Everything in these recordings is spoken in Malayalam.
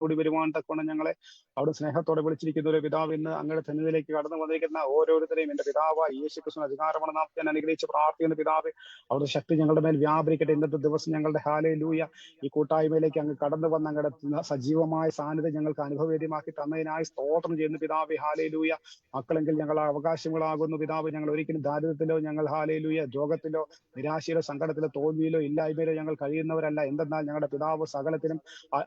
കൂടി വരുവാൻ തക്കവണ്ണം ഞങ്ങളെ അവിടെ സ്നേഹത്തോടെ വിളിച്ചിരിക്കുന്ന ഒരു പിതാവ് ഇന്ന് അങ്ങയുടെ സന്നിധിയിലേക്ക് കടന്നു വന്നിരിക്കുന്ന ഓരോരുത്തരെയും എന്റെ പിതാവായി യേശു ക്രിസ്തു അധികാരമാണ് നാം ഞാൻ അനുഗ്രഹിച്ച് പ്രാർത്ഥിക്കുന്ന പിതാവ് അവിടുത്തെ ശക്തി ഞങ്ങളുടെ മേൽ വ്യാപരിക്കട്ടെ. ഇന്നത്തെ ദിവസം ഞങ്ങളുടെ ഹല്ലേലൂയ ഈ കൂട്ടായ്മയിലേക്ക് അങ്ങ് കടന്നു വന്ന് അങ്ങയുടെ സജീവമായ സാന്നിധ്യം ഞങ്ങൾക്ക് അനുഭവവേദ്യമാക്കി തന്നതിനായി സ്തോത്രം ചെയ്യുന്ന പിതാവ്. ഹല്ലേലൂയ. മക്കളെങ്കിൽ ഞങ്ങൾ അവകാശങ്ങളാകുന്നു പിതാവ്. ഞങ്ങൾ ഒരിക്കലും ദാരിദ്ര്യത്തിലോ ഞങ്ങൾ ഹല്ലേലൂയ രോഗത്തിലോ നിരാശയിലോ സങ്കടത്തിലോ തോൽവിയിലോ ഇല്ലായ്മയിലോ ഞങ്ങൾ കഴിയുന്നവരല്ല. എന്തെന്നാൽ ഞങ്ങളുടെ പിതാവ് സകലത്തിനും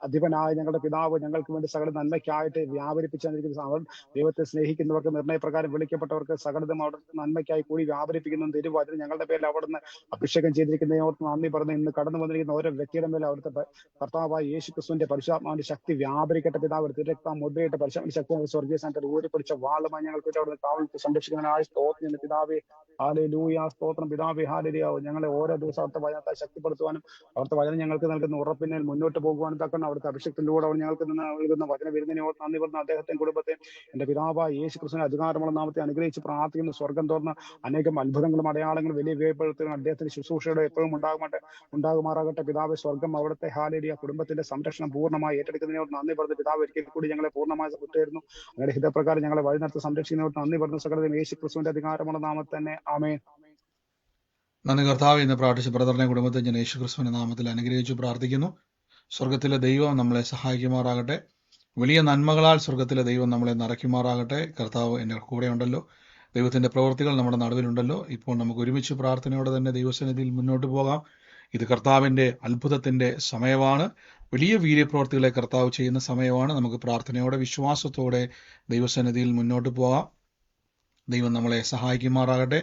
അധിപനായ ഞങ്ങളുടെ പിതാവ് ഞങ്ങൾക്ക് വേണ്ടി സകല നന്മയ്ക്കായിട്ട് വ്യാപരിപ്പിച്ചു തന്നിരിക്കുന്ന അവൻ ദൈവത്തെ സ്നേഹിക്കുന്നവർക്ക് നിർണയപ്രകാരം വിളിക്കപ്പെട്ടവർക്ക് സകലതും അവിടെ നന്മയ്ക്കായി കൂടി വ്യാപരിപ്പിക്കുന്ന തിരുവചനം ഞങ്ങളുടെ പേരിൽ അവിടുന്ന് അഭിഷേകം ചെയ്തിരിക്കുന്നതിനോർത്ത് നന്ദി പറഞ്ഞ് ഇന്ന് കടന്നു വന്നിരിക്കുന്ന ഓരോ വ്യക്തിയുടെ മേലെ അവിടുത്തെ കർത്താവായ യേശു ക്രിസ്തുവിന്റെ പരിശുദ്ധാത്മാവിന്റെ ശക്തി വ്യാപരിക്കട്ടെ പിതാവ്. തിരക്താം മുദ്രയിട്ട് പരിശുദ്ധ ശക്തി സ്വർഗീയ സ്ഥാനത്ത് ഊരിപ്പിടിച്ച വാളുമായി ഞങ്ങൾക്ക് അവിടുന്ന് കാവൽ സംരക്ഷിക്കുന്നതിനായി സ്തോത്രം പിതാവേ. ഹല്ലേലൂയ. സ്തോത്രം പിതാവേ. ഹല്ലേലൂയ. ഞങ്ങളെ ഓരോ ദിവസം അവിടുത്തെ വചനത്തെ ശക്തിപ്പെടുത്തുവാനും അവിടുത്തെ വചനം ഞങ്ങൾക്ക് നൽകുന്ന ഉറപ്പിനെ മുന്നോട്ട് പോകുവാനും തക്കണം അവിടുത്തെ അഭിഷേകത്തിലൂടെ അവൻ ഞങ്ങൾക്ക് നൽകുന്ന വചന വിരുന്നിനെ നന്ദി പറഞ്ഞ അദ്ദേഹത്തെയും കുടുംബത്തെയും എന്റെ പിതാവായ യേശു ക്രിസ്തുവിന്റെ അധികാരമുള്ള നാമത്തെ അനുഗ്രഹിച്ച് പ്രാർത്ഥിക്കുന്നു. സ്വർഗം തുറന്ന് അനേകം അത്ഭുതങ്ങളും അടയാളങ്ങളും വലിയ വേർപ്പെടുത്തുന്ന അദ്ദേഹത്തിന്റെ ശുശ്രൂഷയുടെ എപ്പോഴും ഉണ്ടാകുമാറാകട്ടെ പിതാവ്. സ്വർഗം അവിടുത്തെ ഹല്ലേലൂയ കുടുംബത്തിന്റെ സംരക്ഷണം പൂർണ്ണമായി ഏറ്റെടുക്കുന്നതിനോട് നന്ദി പറഞ്ഞ പിതാവ്. ഒരിക്കൽ കൂടി ഞങ്ങളെ പൂർണ്ണമായി വിട്ടുതരുന്നു. അങ്ങനെ ഹിതപ്രകാരം ഞങ്ങളെ വഴിനടത്തി സംരക്ഷിക്കുന്നതിനോട് നന്ദി പറഞ്ഞ സകലതും യേശു ക്രിസ്തുവിന്റെ അധികാരമുള്ള നാമത്തിൽ തന്നെ ആമേൻ. നന്ദി കർത്താവ്. ഇന്ന് പ്രാർത്ഥിച്ച ബ്രദറിനെ കുടുംബത്തെ ഞാൻ യേശു ക്രിസ്തുവിന്റെ നാമത്തിൽ അനുഗ്രഹിച്ചു പ്രാർത്ഥിക്കുന്നു. സ്വർഗത്തിലെ ദൈവം നമ്മളെ സഹായിക്കുമാറാകട്ടെ. വലിയ നന്മകളാൽ സ്വർഗത്തിലെ ദൈവം നമ്മളെ നിറയ്ക്കുമാറാകട്ടെ. കർത്താവ് എൻ്റെ കൂടെ ഉണ്ടല്ലോ, ദൈവത്തിന്റെ പ്രവൃത്തികൾ നമ്മുടെ നടുവിലുണ്ടല്ലോ. ഇപ്പോൾ നമുക്ക് ഒരുമിച്ച് പ്രാർത്ഥനയോടെ തന്നെ ദൈവസന്നിധിയിൽ മുന്നോട്ട് പോകാം. ഇത് കർത്താവിന്റെ അത്ഭുതത്തിന്റെ സമയമാണ്. വലിയ വീര്യപ്രവർത്തികളെ കർത്താവ് ചെയ്യുന്ന സമയമാണ്. നമുക്ക് പ്രാർത്ഥനയോടെ വിശ്വാസത്തോടെ ദൈവസന്നിധിയിൽ മുന്നോട്ട് പോകാം. ദൈവം നമ്മളെ സഹായിക്കുമാറാകട്ടെ.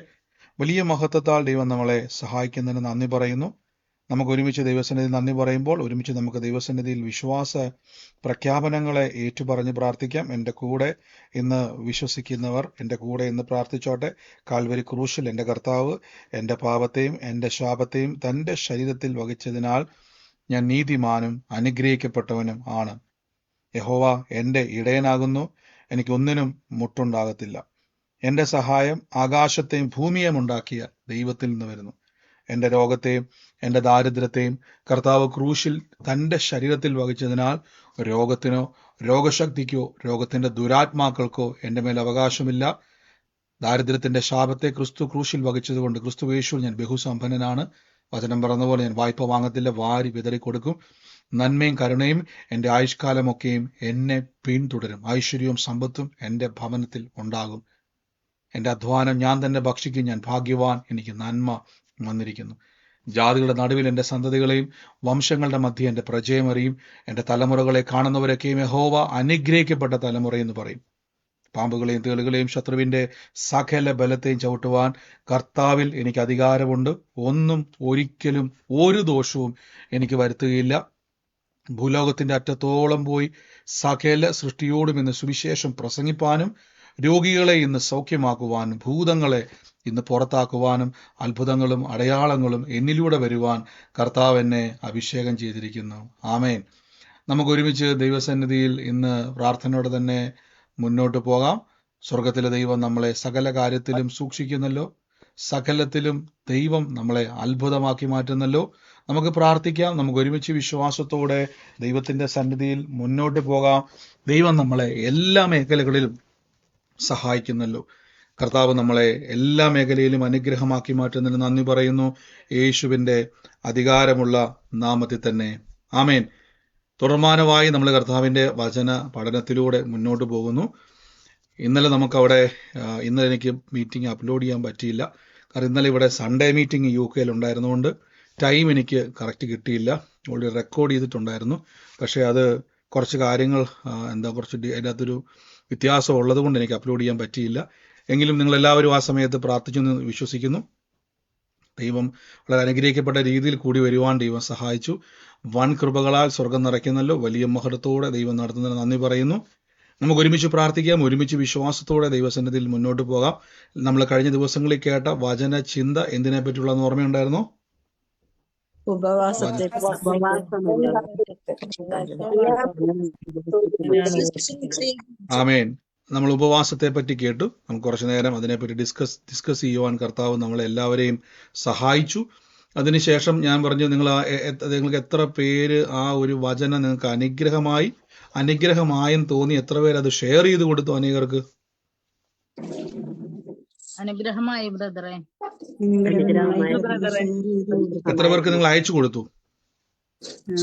വലിയ മഹത്വത്താൽ ദൈവം നമ്മളെ സഹായിക്കുന്നതിന് നന്ദി പറയുന്നു. നമുക്ക് ഒരുമിച്ച് ദൈവസന്നിധിയിൽ നന്ദി പറയുമ്പോൾ ഒരുമിച്ച് നമുക്ക് ദൈവസന്നിധിയിൽ വിശ്വാസ പ്രഖ്യാപനങ്ങളെ ഏറ്റുപറഞ്ഞ് പ്രാർത്ഥിക്കാം. എൻ്റെ കൂടെ ഇന്ന് വിശ്വസിക്കുന്നവർ എൻ്റെ കൂടെ ഇന്ന് പ്രാർത്ഥിച്ചോട്ടെ. കാൽവരി ക്രൂശിൽ എൻ്റെ കർത്താവ് എൻ്റെ പാപത്തെയും എൻ്റെ ശാപത്തെയും തൻ്റെ ശരീരത്തിൽ വഹിച്ചതിനാൽ ഞാൻ നീതിമാനും അനുഗ്രഹിക്കപ്പെട്ടവനും ആണ്. യഹോവ എൻ്റെ ഇടയനാകുന്നു, എനിക്കൊന്നിനും മുട്ടുണ്ടാകത്തില്ല. എൻ്റെ സഹായം ആകാശത്തെയും ഭൂമിയെയും ഉണ്ടാക്കിയ ദൈവത്തിൽ നിന്ന് വരുന്നു. എൻ്റെ രോഗത്തെയും എൻ്റെ ദാരിദ്ര്യത്തെയും കർത്താവ് ക്രൂശിൽ തൻ്റെ ശരീരത്തിൽ വഹിച്ചതിനാൽ രോഗത്തിനോ രോഗശക്തിക്കോ രോഗത്തിൻ്റെ ദുരാത്മാക്കൾക്കോ എൻ്റെ മേൽ അവകാശമില്ല. ദാരിദ്ര്യത്തിൻ്റെ ശാപത്തെ ക്രിസ്തു ക്രൂശിൽ വഹിച്ചതുകൊണ്ട് ക്രിസ്തു യേശുവിൽ ഞാൻ ബഹുസമ്പന്നനാണ്. വചനം പറഞ്ഞതുപോലെ ഞാൻ വായ്പ വാങ്ങത്തില്ല, വാരി വിതറിക്കൊടുക്കും. നന്മയും കരുണയും എൻ്റെ ആയുഷ്കാലമൊക്കെയും എന്നെ പിന്തുടരും. ഐശ്വര്യവും സമ്പത്തും എൻ്റെ ഭവനത്തിൽ ഉണ്ടാകും. എൻ്റെ അധ്വാനം ഞാൻ തന്നെ ഭക്ഷിക്കും. ഞാൻ ഭാഗ്യവാൻ, എനിക്ക് നന്മ വന്നിരിക്കുന്നു. ജാതികളുടെ നടുവിൽ എൻ്റെ സന്തതികളെയും വംശങ്ങളുടെ മധ്യ എൻ്റെ പ്രജയം അറിയും. എൻ്റെ തലമുറകളെ കാണുന്നവരൊക്കെയും യഹോവ അനുഗ്രഹിക്കപ്പെട്ട തലമുറയെന്ന് പറയും. പാമ്പുകളെയും തേളുകളെയും ശത്രുവിൻ്റെ സകല ബലത്തെയും ചവിട്ടുവാൻ കർത്താവിൽ എനിക്ക് അധികാരമുണ്ട്. ഒന്നും ഒരിക്കലും ഒരു ദോഷവും എനിക്ക് വരുത്തുകയില്ല. ഭൂലോകത്തിന്റെ അറ്റത്തോളം പോയി സകല സൃഷ്ടിയോടും ഇന്ന് സുവിശേഷം പ്രസംഗിപ്പാനും രോഗികളെ ഇന്ന് സൗഖ്യമാക്കുവാനും ഭൂതങ്ങളെ ഇന്ന് പുറത്താക്കുവാനും അത്ഭുതങ്ങളും അടയാളങ്ങളും എന്നിലൂടെ വരുവാൻ കർത്താവ് എന്നെ അഭിഷേകം ചെയ്തിരിക്കുന്നു. ആമേൻ. നമുക്ക് ഒരുമിച്ച് ദൈവസന്നിധിയിൽ ഇന്ന് പ്രാർത്ഥനയോടെ തന്നെ മുന്നോട്ട് പോകാം. സ്വർഗത്തിലെ ദൈവം നമ്മളെ സകല കാര്യത്തിലും സൂക്ഷിക്കുന്നല്ലോ, സകലത്തിലും ദൈവം നമ്മളെ അത്ഭുതമാക്കി മാറ്റുന്നല്ലോ. നമുക്ക് പ്രാർത്ഥിക്കാം. നമുക്ക് ഒരുമിച്ച് വിശ്വാസത്തോടെ ദൈവത്തിന്റെ സന്നിധിയിൽ മുന്നോട്ട് പോകാം. ദൈവം നമ്മളെ എല്ലാ മേഖലകളിലും സഹായിക്കുന്നല്ലോ. കർത്താവ് നമ്മളെ എല്ലാ മേഖലയിലും അനുഗ്രഹമാക്കി മാറ്റുന്നതിന് നന്ദി പറയുന്നു. യേശുവിൻ്റെ അധികാരമുള്ള നാമത്തിൽ തന്നെ ആമേൻ. തുടർമാനമായി നമ്മൾ കർത്താവിൻ്റെ വചന പഠനത്തിലൂടെ മുന്നോട്ട് പോകുന്നു. ഇന്നലെ എനിക്ക് മീറ്റിംഗ് അപ്ലോഡ് ചെയ്യാൻ പറ്റിയില്ല. കാരണം ഇന്നലെ ഇവിടെ സൺഡേ മീറ്റിംഗ് UK ഉണ്ടായിരുന്നുകൊണ്ട് ടൈം എനിക്ക് കറക്റ്റ് കിട്ടിയില്ല. ഓൾറെഡി റെക്കോർഡ് ചെയ്തിട്ടുണ്ടായിരുന്നു. പക്ഷേ അത് കുറച്ച് കാര്യങ്ങൾ അതിനകത്തൊരു വ്യത്യാസം ഉള്ളത് കൊണ്ട് എനിക്ക് അപ്ലോഡ് ചെയ്യാൻ പറ്റിയില്ല. എങ്കിലും നിങ്ങളെല്ലാവരും ആ സമയത്ത് പ്രാർത്ഥിച്ചെന്ന് വിശ്വസിക്കുന്നു. ദൈവം വളരെ അനുഗ്രഹിക്കപ്പെട്ട രീതിയിൽ കൂടി വരുവാൻ ദൈവം സഹായിച്ചു. വൻ കൃപകളാൽ സ്വർഗം നിറയ്ക്കുന്നല്ലോ. വലിയ മഹത്വത്തോടെ ദൈവം നടത്തുന്നതിന് നന്ദി പറയുന്നു. നമുക്ക് ഒരുമിച്ച് പ്രാർത്ഥിക്കാം. ഒരുമിച്ച് വിശ്വാസത്തോടെ ദൈവസന്നിധിയിൽ മുന്നോട്ട് പോകാം. നമ്മൾ കഴിഞ്ഞ ദിവസങ്ങളിൽ കേട്ട വചന ചിന്ത എന്തിനെ പറ്റിയുള്ളതെന്ന് ഓർമ്മയുണ്ടായിരുന്നോ? ഉപവാസത്തെ ആമേൻ. നമ്മൾ ഉപവാസത്തെ പറ്റി കേട്ടു. നമുക്ക് കുറച്ചു നേരം അതിനെപ്പറ്റി ഡിസ്കസ് ചെയ്യുവാൻ കർത്താവ് നമ്മളെ എല്ലാവരെയും സഹായിച്ചു. അതിനുശേഷം ഞാൻ പറഞ്ഞു, നിങ്ങൾക്ക് എത്ര പേര് ആ ഒരു വചനം നിങ്ങൾക്ക് അനുഗ്രഹമായി അനുഗ്രഹമായെന്ന് തോന്നി എത്ര പേര് അത് ഷെയർ ചെയ്ത് കൊടുത്തു അനേകർക്ക്? അനുഗ്രഹമായി ബ്രദറെ. അനുഗ്രഹമായി ബ്രദറെ എത്ര പേർക്ക് നിങ്ങൾ അയച്ചു കൊടുത്തു?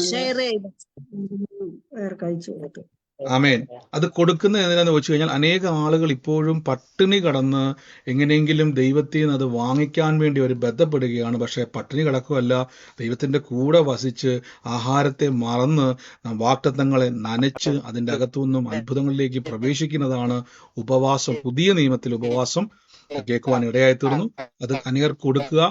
ഷെയർ ചെയ്തു. അയച്ചു കൊടുത്തു. ആമേൻ. അത് കൊടുക്കുന്നത് എന്തിനാന്ന് വെച്ച് കഴിഞ്ഞാൽ അനേക ആളുകൾ ഇപ്പോഴും പട്ടിണി കടന്ന് എങ്ങനെയെങ്കിലും ദൈവത്തിൽ നിന്ന് അത് വാങ്ങിക്കാൻ വേണ്ടി അവർ ബന്ധപ്പെടുകയാണ്. പക്ഷെ പട്ടിണി കിടക്കുകയല്ല, ദൈവത്തിന്റെ കൂടെ വസിച്ച് ആഹാരത്തെ മറന്ന് വാഗ്ദത്തങ്ങളെ നനച്ച് അതിന്റെ അകത്തുനിന്നും അത്ഭുതങ്ങളിലേക്ക് പ്രവേശിക്കുന്നതാണ് ഉപവാസം. പുതിയ നിയമത്തിൽ ഉപവാസം കേൾക്കുവാൻ ഇടയായി തീർന്നു. അത് അനേകർ കൊടുക്കുക.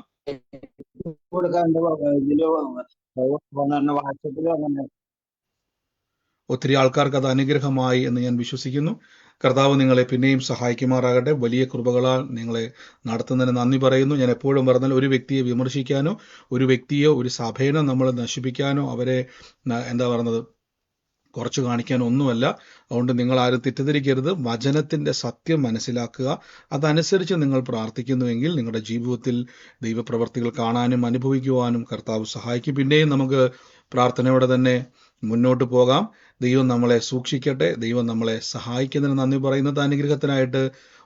ഒത്തിരി ആൾക്കാർക്ക് അത് അനുഗ്രഹമായി എന്ന് ഞാൻ വിശ്വസിക്കുന്നു. കർത്താവ് നിങ്ങളെ പിന്നെയും സഹായിക്കുമാറാകട്ടെ. വലിയ കൃപകളാൽ നിങ്ങളെ നടത്തുന്നതിന് നന്ദി പറയുന്നു. ഞാൻ എപ്പോഴും പറഞ്ഞാൽ ഒരു വ്യക്തിയെ വിമർശിക്കാനോ ഒരു വ്യക്തിയോ ഒരു സഭേനോ നമ്മൾ നശിപ്പിക്കാനോ അവരെ എന്താ പറയുന്നത് കുറച്ച് കാണിക്കാനോ ഒന്നുമല്ല. അതുകൊണ്ട് നിങ്ങൾ ആരും തെറ്റിദ്ധരിക്കരുത്. വചനത്തിന്റെ സത്യം മനസ്സിലാക്കുക. അതനുസരിച്ച് നിങ്ങൾ പ്രാർത്ഥിക്കുന്നുവെങ്കിൽ നിങ്ങളുടെ ജീവിതത്തിൽ ദൈവപ്രവർത്തികൾ കാണാനും അനുഭവിക്കുവാനും കർത്താവ് സഹായിക്കും. പിന്നെയും നമുക്ക് പ്രാർത്ഥനയോടെ തന്നെ മുന്നോട്ട് പോകാം. ദൈവം നമ്മളെ സൂക്ഷിക്കട്ടെ. ദൈവം നമ്മളെ സഹായിക്കുന്നതിന് നന്ദി പറയുന്നത്. അനുഗ്രഹത്തിനായിട്ട്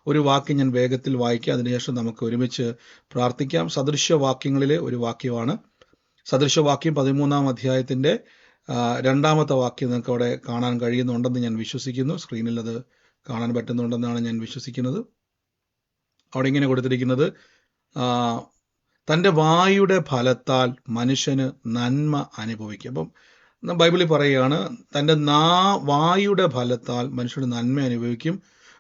ഒരു വാക്യം ഞാൻ വേഗത്തിൽ വായിക്കാം, അതിനുശേഷം നമുക്ക് ഒരുമിച്ച് പ്രാർത്ഥിക്കാം. സദൃശവാക്യങ്ങളിലെ ഒരു വാക്യമാണ്. സദൃശവാക്യം 13-ാം അധ്യായത്തിന്റെ 2-ാമത്തെ വാക്യം നിങ്ങൾക്ക് അവിടെ കാണാൻ കഴിയുന്നുണ്ടെന്ന് ഞാൻ വിശ്വസിക്കുന്നു. സ്ക്രീനിൽ അത് കാണാൻ പറ്റുന്നുണ്ടെന്നാണ് ഞാൻ വിശ്വസിക്കുന്നത്. അവിടെ ഇങ്ങനെ കൊടുത്തിരിക്കുന്നത്, തൻ്റെ വായുടെ ഫലത്താൽ മനുഷ്യന് നന്മ അനുഭവിക്കും. അപ്പം ബൈബിളിൽ പറയുകയാണ്, തൻ്റെ വായുടെ ഫലത്താൽ മനുഷ്യന് നന്മ അനുഭവിക്കും.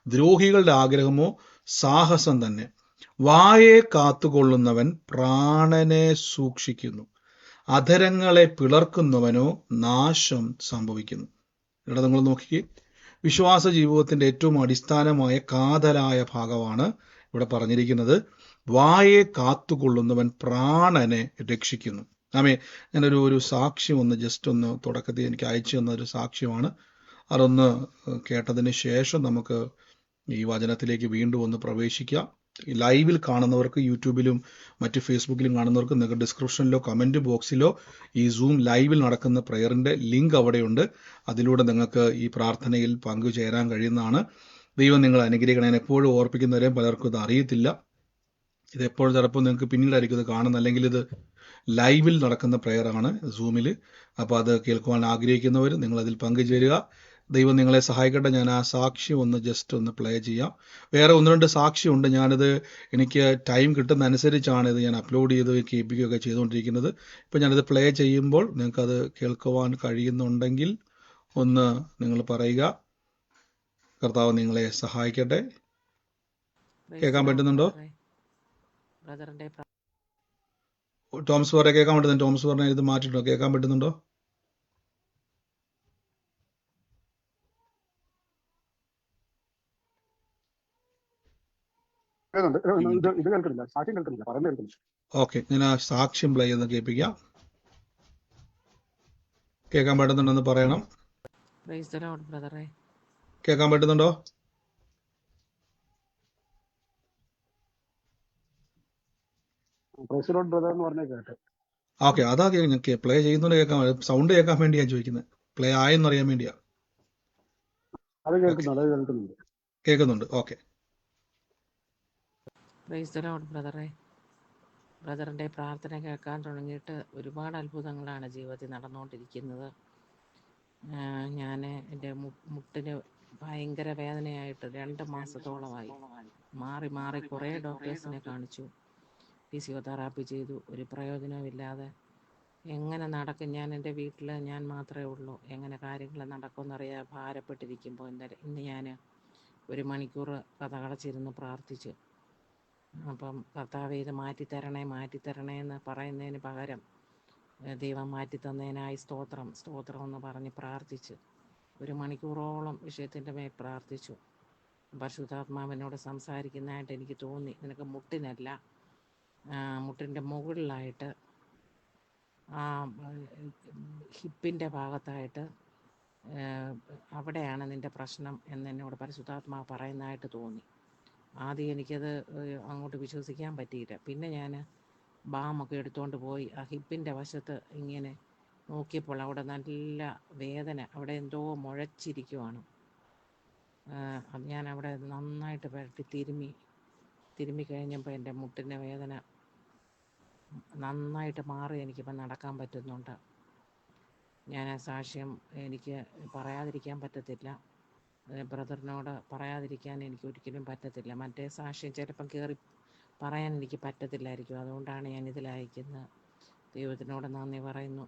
ദ്രോഹികളുടെ ആഗ്രഹമോ സാഹസം തന്നെ. വായെ കാത്തുകൊള്ളുന്നവൻ പ്രാണനെ സൂക്ഷിക്കുന്നു, അധരങ്ങളെ പിളർക്കുന്നവനോ നാശം സംഭവിക്കുന്നു. ഇവിടെ നിങ്ങൾ നോക്കിക്കേ, വിശ്വാസ ജീവിതത്തിന്റെ ഏറ്റവും അടിസ്ഥാനമായ കാതലായ ഭാഗമാണ് ഇവിടെ പറഞ്ഞിരിക്കുന്നത്. വായെ കാത്തുകൊള്ളുന്നവൻ പ്രാണനെ രക്ഷിക്കുന്നു. ആമേ. ഞാനൊരു സാക്ഷ്യം ജസ്റ്റ് ഒന്ന് തുടക്കത്തിൽ എനിക്ക് അയച്ചു തന്ന ഒരു സാക്ഷ്യമാണ്. അതൊന്ന് കേട്ടതിന് ശേഷം നമുക്ക് ഈ വചനത്തിലേക്ക് വീണ്ടും ഒന്ന് പ്രവേശിക്കാം. ലൈവിൽ കാണുന്നവർക്ക് യൂട്യൂബിലും മറ്റ് ഫേസ്ബുക്കിലും കാണുന്നവർക്ക് നിങ്ങൾക്ക് ഡിസ്ക്രിപ്ഷനിലോ കമന്റ് ബോക്സിലോ ഈ സൂം ലൈവിൽ നടക്കുന്ന പ്രയറിന്റെ ലിങ്ക് അവിടെയുണ്ട്. അതിലൂടെ നിങ്ങൾക്ക് ഈ പ്രാർത്ഥനയിൽ പങ്കുചേരാൻ കഴിയുന്നതാണ്. ദൈവം നിങ്ങൾ അനുഗ്രഹിക്കണം. ഞാൻ എപ്പോഴും ഓർപ്പിക്കുന്നവരെയും പലർക്കും ഇത് അറിയത്തില്ല. ഇത് എപ്പോഴും ചിലപ്പോൾ നിങ്ങൾക്ക് പിന്നീടായിരിക്കും ഇത് കാണുന്നത്, അല്ലെങ്കിൽ ഇത് ലൈവിൽ നടക്കുന്ന പ്രയറാണ് സൂമിൽ. അപ്പോൾ അത് കേൾക്കുവാൻ ആഗ്രഹിക്കുന്നവർ നിങ്ങൾ അതിൽ പങ്കുചേരുക. ദൈവം നിങ്ങളെ സഹായിക്കട്ടെ. ഞാൻ ആ സാക്ഷ്യം ജസ്റ്റ് ഒന്ന് പ്ലേ ചെയ്യാം. വേറെ 1-2 സാക്ഷ്യമുണ്ട്. ഞാനത് എനിക്ക് ടൈം കിട്ടുന്ന അനുസരിച്ചാണ് ഇത് ഞാൻ അപ്ലോഡ് ചെയ്ത് കേൾപ്പിക്കുകയൊക്കെ ചെയ്തുകൊണ്ടിരിക്കുന്നത്. ഇപ്പം ഞാനത് പ്ലേ ചെയ്യുമ്പോൾ നിങ്ങൾക്കത് കേൾക്കുവാൻ കഴിയുന്നുണ്ടെങ്കിൽ ഒന്ന് നിങ്ങൾ പറയുക. കർത്താവ് നിങ്ങളെ സഹായിക്കട്ടെ. കേൾക്കാൻ പറ്റുന്നുണ്ടോ? ടോംസ് പറഞ്ഞ കേൾക്കാൻ പറ്റുന്നുണ്ടോ? ടോംസ് പറഞ്ഞ ഇത് മാറ്റിട്ടോ, കേൾക്കാൻ പറ്റുന്നുണ്ടോ? ഓക്കെ, ഞാൻ ആ സാക്ഷ്യം പ്ലേ ചെയ്ത് കേൾപ്പിക്കാം. കേൾക്കാൻ പറ്റുന്നുണ്ടെന്ന് പറയണം. കേൾക്കാൻ പറ്റുന്നുണ്ടോ? ഓക്കെ, അതാ ഞാൻ പ്ലേ ചെയ്യുന്നുണ്ട്. കേൾക്കാൻ സൗണ്ട് കേൾക്കാൻ വേണ്ടി ഞാൻ ചോദിക്കുന്നത്. പ്ലേ ആയെന്നറിയാൻ വേണ്ടിയാ. കേൾക്കുന്നുണ്ട്. ഓക്കെ. ബ്രദറിന്റെ പ്രാർത്ഥന കേൾക്കാൻ തുടങ്ങിയിട്ട് ഒരുപാട് അത്ഭുതങ്ങളാണ് ജീവിതത്തിൽ നടന്നുകൊണ്ടിരിക്കുന്നത്. ഞാൻ എൻ്റെ മുട്ടിന് ഭയങ്കര വേദനയായിട്ട് 2 മാസത്തോളമായി. മാറി മാറി കുറേ ഡോക്ടേഴ്സിനെ കാണിച്ചു, ഫിസിയോതെറാപ്പി ചെയ്തു. ഒരു പ്രയോജനമില്ലാതെ എങ്ങനെ നടക്കും? ഞാൻ എൻ്റെ വീട്ടിൽ ഞാൻ മാത്രമേ ഉള്ളൂ. എങ്ങനെ കാര്യങ്ങൾ നടക്കുമെന്നറിയാൻ ഭാരപ്പെട്ടിരിക്കുമ്പോൾ ഇന്ന് ഞാൻ 1 മണിക്കൂർ കഥകളച്ചിരുന്ന് പ്രാർത്ഥിച്ചു. അപ്പം കർത്താവേ, ഇത് മാറ്റിത്തരണേ എന്ന് പറയുന്നതിന് പകരം ദൈവം മാറ്റിത്തന്നതിനായി സ്തോത്രം എന്ന് പറഞ്ഞ് പ്രാർത്ഥിച്ച് 1 മണിക്കൂറോളം വിഷയത്തിൻ്റെ മേൽ പ്രാർത്ഥിച്ചു. പരിശുദ്ധാത്മാവിനോട് സംസാരിക്കുന്നതായിട്ട് എനിക്ക് തോന്നി. നിനക്ക് മുട്ടിനല്ല, മുട്ടിൻ്റെ മുകളിലായിട്ട് ഹിപ്പിൻ്റെ ഭാഗത്തായിട്ട് അവിടെയാണ് നിൻ്റെ പ്രശ്നം എന്നോട് പരിശുദ്ധാത്മാവ് പറയുന്നതായിട്ട് തോന്നി. ആദ്യം എനിക്കത് അങ്ങോട്ട് വിശ്വസിക്കാൻ പറ്റിയില്ല. പിന്നെ ഞാൻ ബാമൊക്കെ എടുത്തുകൊണ്ട് പോയി ആ ഹിപ്പിൻ്റെ വശത്ത് ഇങ്ങനെ നോക്കിയപ്പോൾ അവിടെ നല്ല വേദന, അവിടെ എന്തോ മുഴച്ചിരിക്കുവാണ്. അത് ഞാൻ അവിടെ നന്നായിട്ട് പുരട്ടി തിരുമ്മി കഴിഞ്ഞപ്പോൾ എൻ്റെ മുട്ടിൻ്റെ വേദന നന്നായിട്ട് മാറി. എനിക്കിപ്പോൾ നടക്കാൻ പറ്റുന്നുണ്ട്. ഞാൻ ആ സാക്ഷ്യം എനിക്ക് പറയാതിരിക്കാൻ പറ്റത്തില്ല. ബ്രദറിനോട് പറയാതിരിക്കാൻ എനിക്ക് ഒരിക്കലും പറ്റത്തില്ല. മറ്റേ സാക്ഷ്യം ചിലപ്പം കയറി പറയാൻ എനിക്ക് പറ്റത്തില്ലായിരിക്കും. അതുകൊണ്ടാണ് ഞാൻ ഇതിൽ അയക്കുന്നത്. ദൈവത്തിനോട് നന്ദി പറയുന്നു.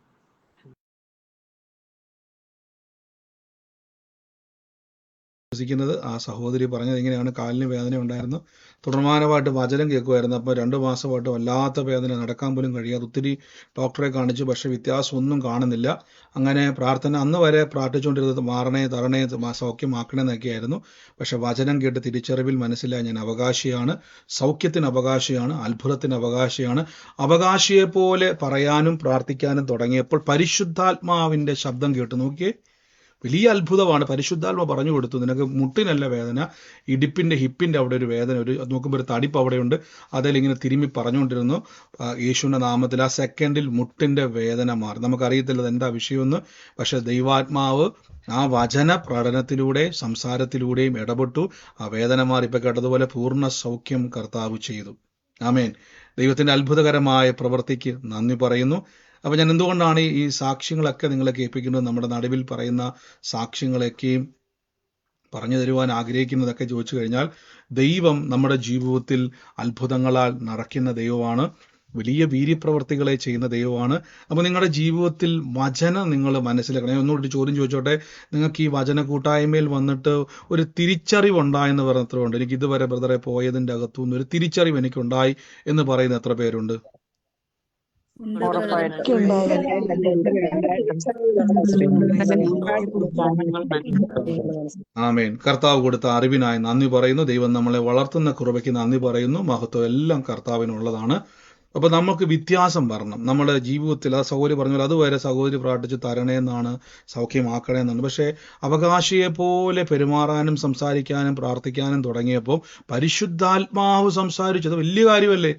വിശ്വസിക്കുന്നത് ആ സഹോദരി പറഞ്ഞത് ഇങ്ങനെയാണ്. കാലിന് വേദന ഉണ്ടായിരുന്നു, തുടർമാനമായിട്ട് വചനം കേൾക്കുമായിരുന്നു. അപ്പോൾ 2 മാസമായിട്ട് വല്ലാത്ത വേദന, നടക്കാൻ പോലും കഴിയാതെ ഒത്തിരി ഡോക്ടറെ കാണിച്ചു, പക്ഷെ വ്യത്യാസമൊന്നും കാണുന്നില്ല. അങ്ങനെ പ്രാർത്ഥന അന്ന് വരെ പ്രാർത്ഥിച്ചുകൊണ്ടിരുന്നത് മാറണേ തരണേ സൗഖ്യമാക്കണേ എന്നൊക്കെയായിരുന്നു. പക്ഷെ വചനം കേട്ട് തിരിച്ചറിവിൽ മനസ്സിലായി ഞാൻ അവകാശിയാണ്, സൗഖ്യത്തിന് അവകാശിയാണ്, അത്ഭുതത്തിന് അവകാശിയാണ്. അവകാശിയെപ്പോലെ പറയാനും പ്രാർത്ഥിക്കാനും തുടങ്ങിയപ്പോൾ പരിശുദ്ധാത്മാവിൻ്റെ ശബ്ദം കേട്ട് നോക്കിയേ, വലിയ അത്ഭുതമാണ്. പരിശുദ്ധാത്മ പറഞ്ഞു കൊടുത്തു, നിനക്ക് മുട്ടിനല്ല വേദന, ഇടുപ്പിൻ്റെ ഹിപ്പിൻ്റെ അവിടെ ഒരു വേദന, നോക്കുമ്പോൾ ഒരു തടിപ്പ് അവിടെയുണ്ട്. അതിലിങ്ങനെ തിരുമ്മി പറഞ്ഞുകൊണ്ടിരുന്നു. യേശുവിൻ്റെ നാമത്തിൽ ആ സെക്കൻഡിൽ മുട്ടിൻ്റെ വേദന മാറി. നമുക്കറിയത്തില്ല എന്താ വിഷയമെന്ന്, പക്ഷെ ദൈവാത്മാവ് ആ വചന പഠനത്തിലൂടെ സംസാരത്തിലൂടെയും ഇടപെട്ടു. ആ വേദന മാറി. ഇപ്പം കേട്ടതുപോലെ പൂർണ്ണ സൗഖ്യം കർത്താവ് ചെയ്തു. ആമേൻ. ദൈവത്തിൻ്റെ അത്ഭുതകരമായ പ്രവൃത്തിക്ക് നന്ദി പറയുന്നു. അപ്പം ഞാൻ എന്തുകൊണ്ടാണ് ഈ സാക്ഷ്യങ്ങളൊക്കെ നിങ്ങളെ കേൾപ്പിക്കുന്നത്, നമ്മുടെ നടുവിൽ പറയുന്ന സാക്ഷ്യങ്ങളൊക്കെയും പറഞ്ഞു തരുവാൻ ആഗ്രഹിക്കുന്നതൊക്കെ ചോദിച്ചു കഴിഞ്ഞാൽ, ദൈവം നമ്മുടെ ജീവിതത്തിൽ അത്ഭുതങ്ങളാൽ നിറയ്ക്കുന്ന ദൈവമാണ്, വലിയ വീര്യപ്രവർത്തികളെ ചെയ്യുന്ന ദൈവമാണ്. അപ്പോൾ നിങ്ങളുടെ ജീവിതത്തിൽ വചനം നിങ്ങൾ മനസ്സിലാക്കണം. ഒന്നുകൂടി ചോദ്യം ചോദിച്ചോട്ടെ, നിങ്ങൾക്ക് ഈ വചന കൂട്ടായ്മയിൽ വന്നിട്ട് ഒരു തിരിച്ചറിവുണ്ടായെന്ന് പറഞ്ഞിട്ടുണ്ട്? എനിക്ക് ഇതുവരെ ബ്രദറെ പോയതിൻ്റെ അകത്തുനിന്ന് ഒരു തിരിച്ചറിവ് എനിക്കുണ്ടായി എന്ന് പറയുന്ന എത്ര പേരുണ്ട്? ആമേൻ. കർത്താവ് കൊടുത്ത അറിവിനായി നന്ദി പറയുന്നു. ദൈവം നമ്മളെ വളർത്തുന്ന കൃപയ്ക്ക് നന്ദി പറയുന്നു. മഹത്വം എല്ലാം കർത്താവിനുള്ളതാണ്. അപ്പൊ നമുക്ക് വ്യത്യാസം വരണം നമ്മുടെ ജീവിതത്തിൽ. ആ സഹോദരി പറഞ്ഞാൽ അതുവരെ സഹോദരി പ്രാർത്ഥിച്ച് തരണേന്നാണ്, സൗഖ്യമാക്കണേന്നാണ്. പക്ഷെ അവകാശിയെ പോലെ പെരുമാറാനും സംസാരിക്കാനും പ്രാർത്ഥിക്കാനും തുടങ്ങിയപ്പോൾ പരിശുദ്ധാത്മാവ് സംസാരിച്ചത് വലിയ കാര്യമല്ലേ.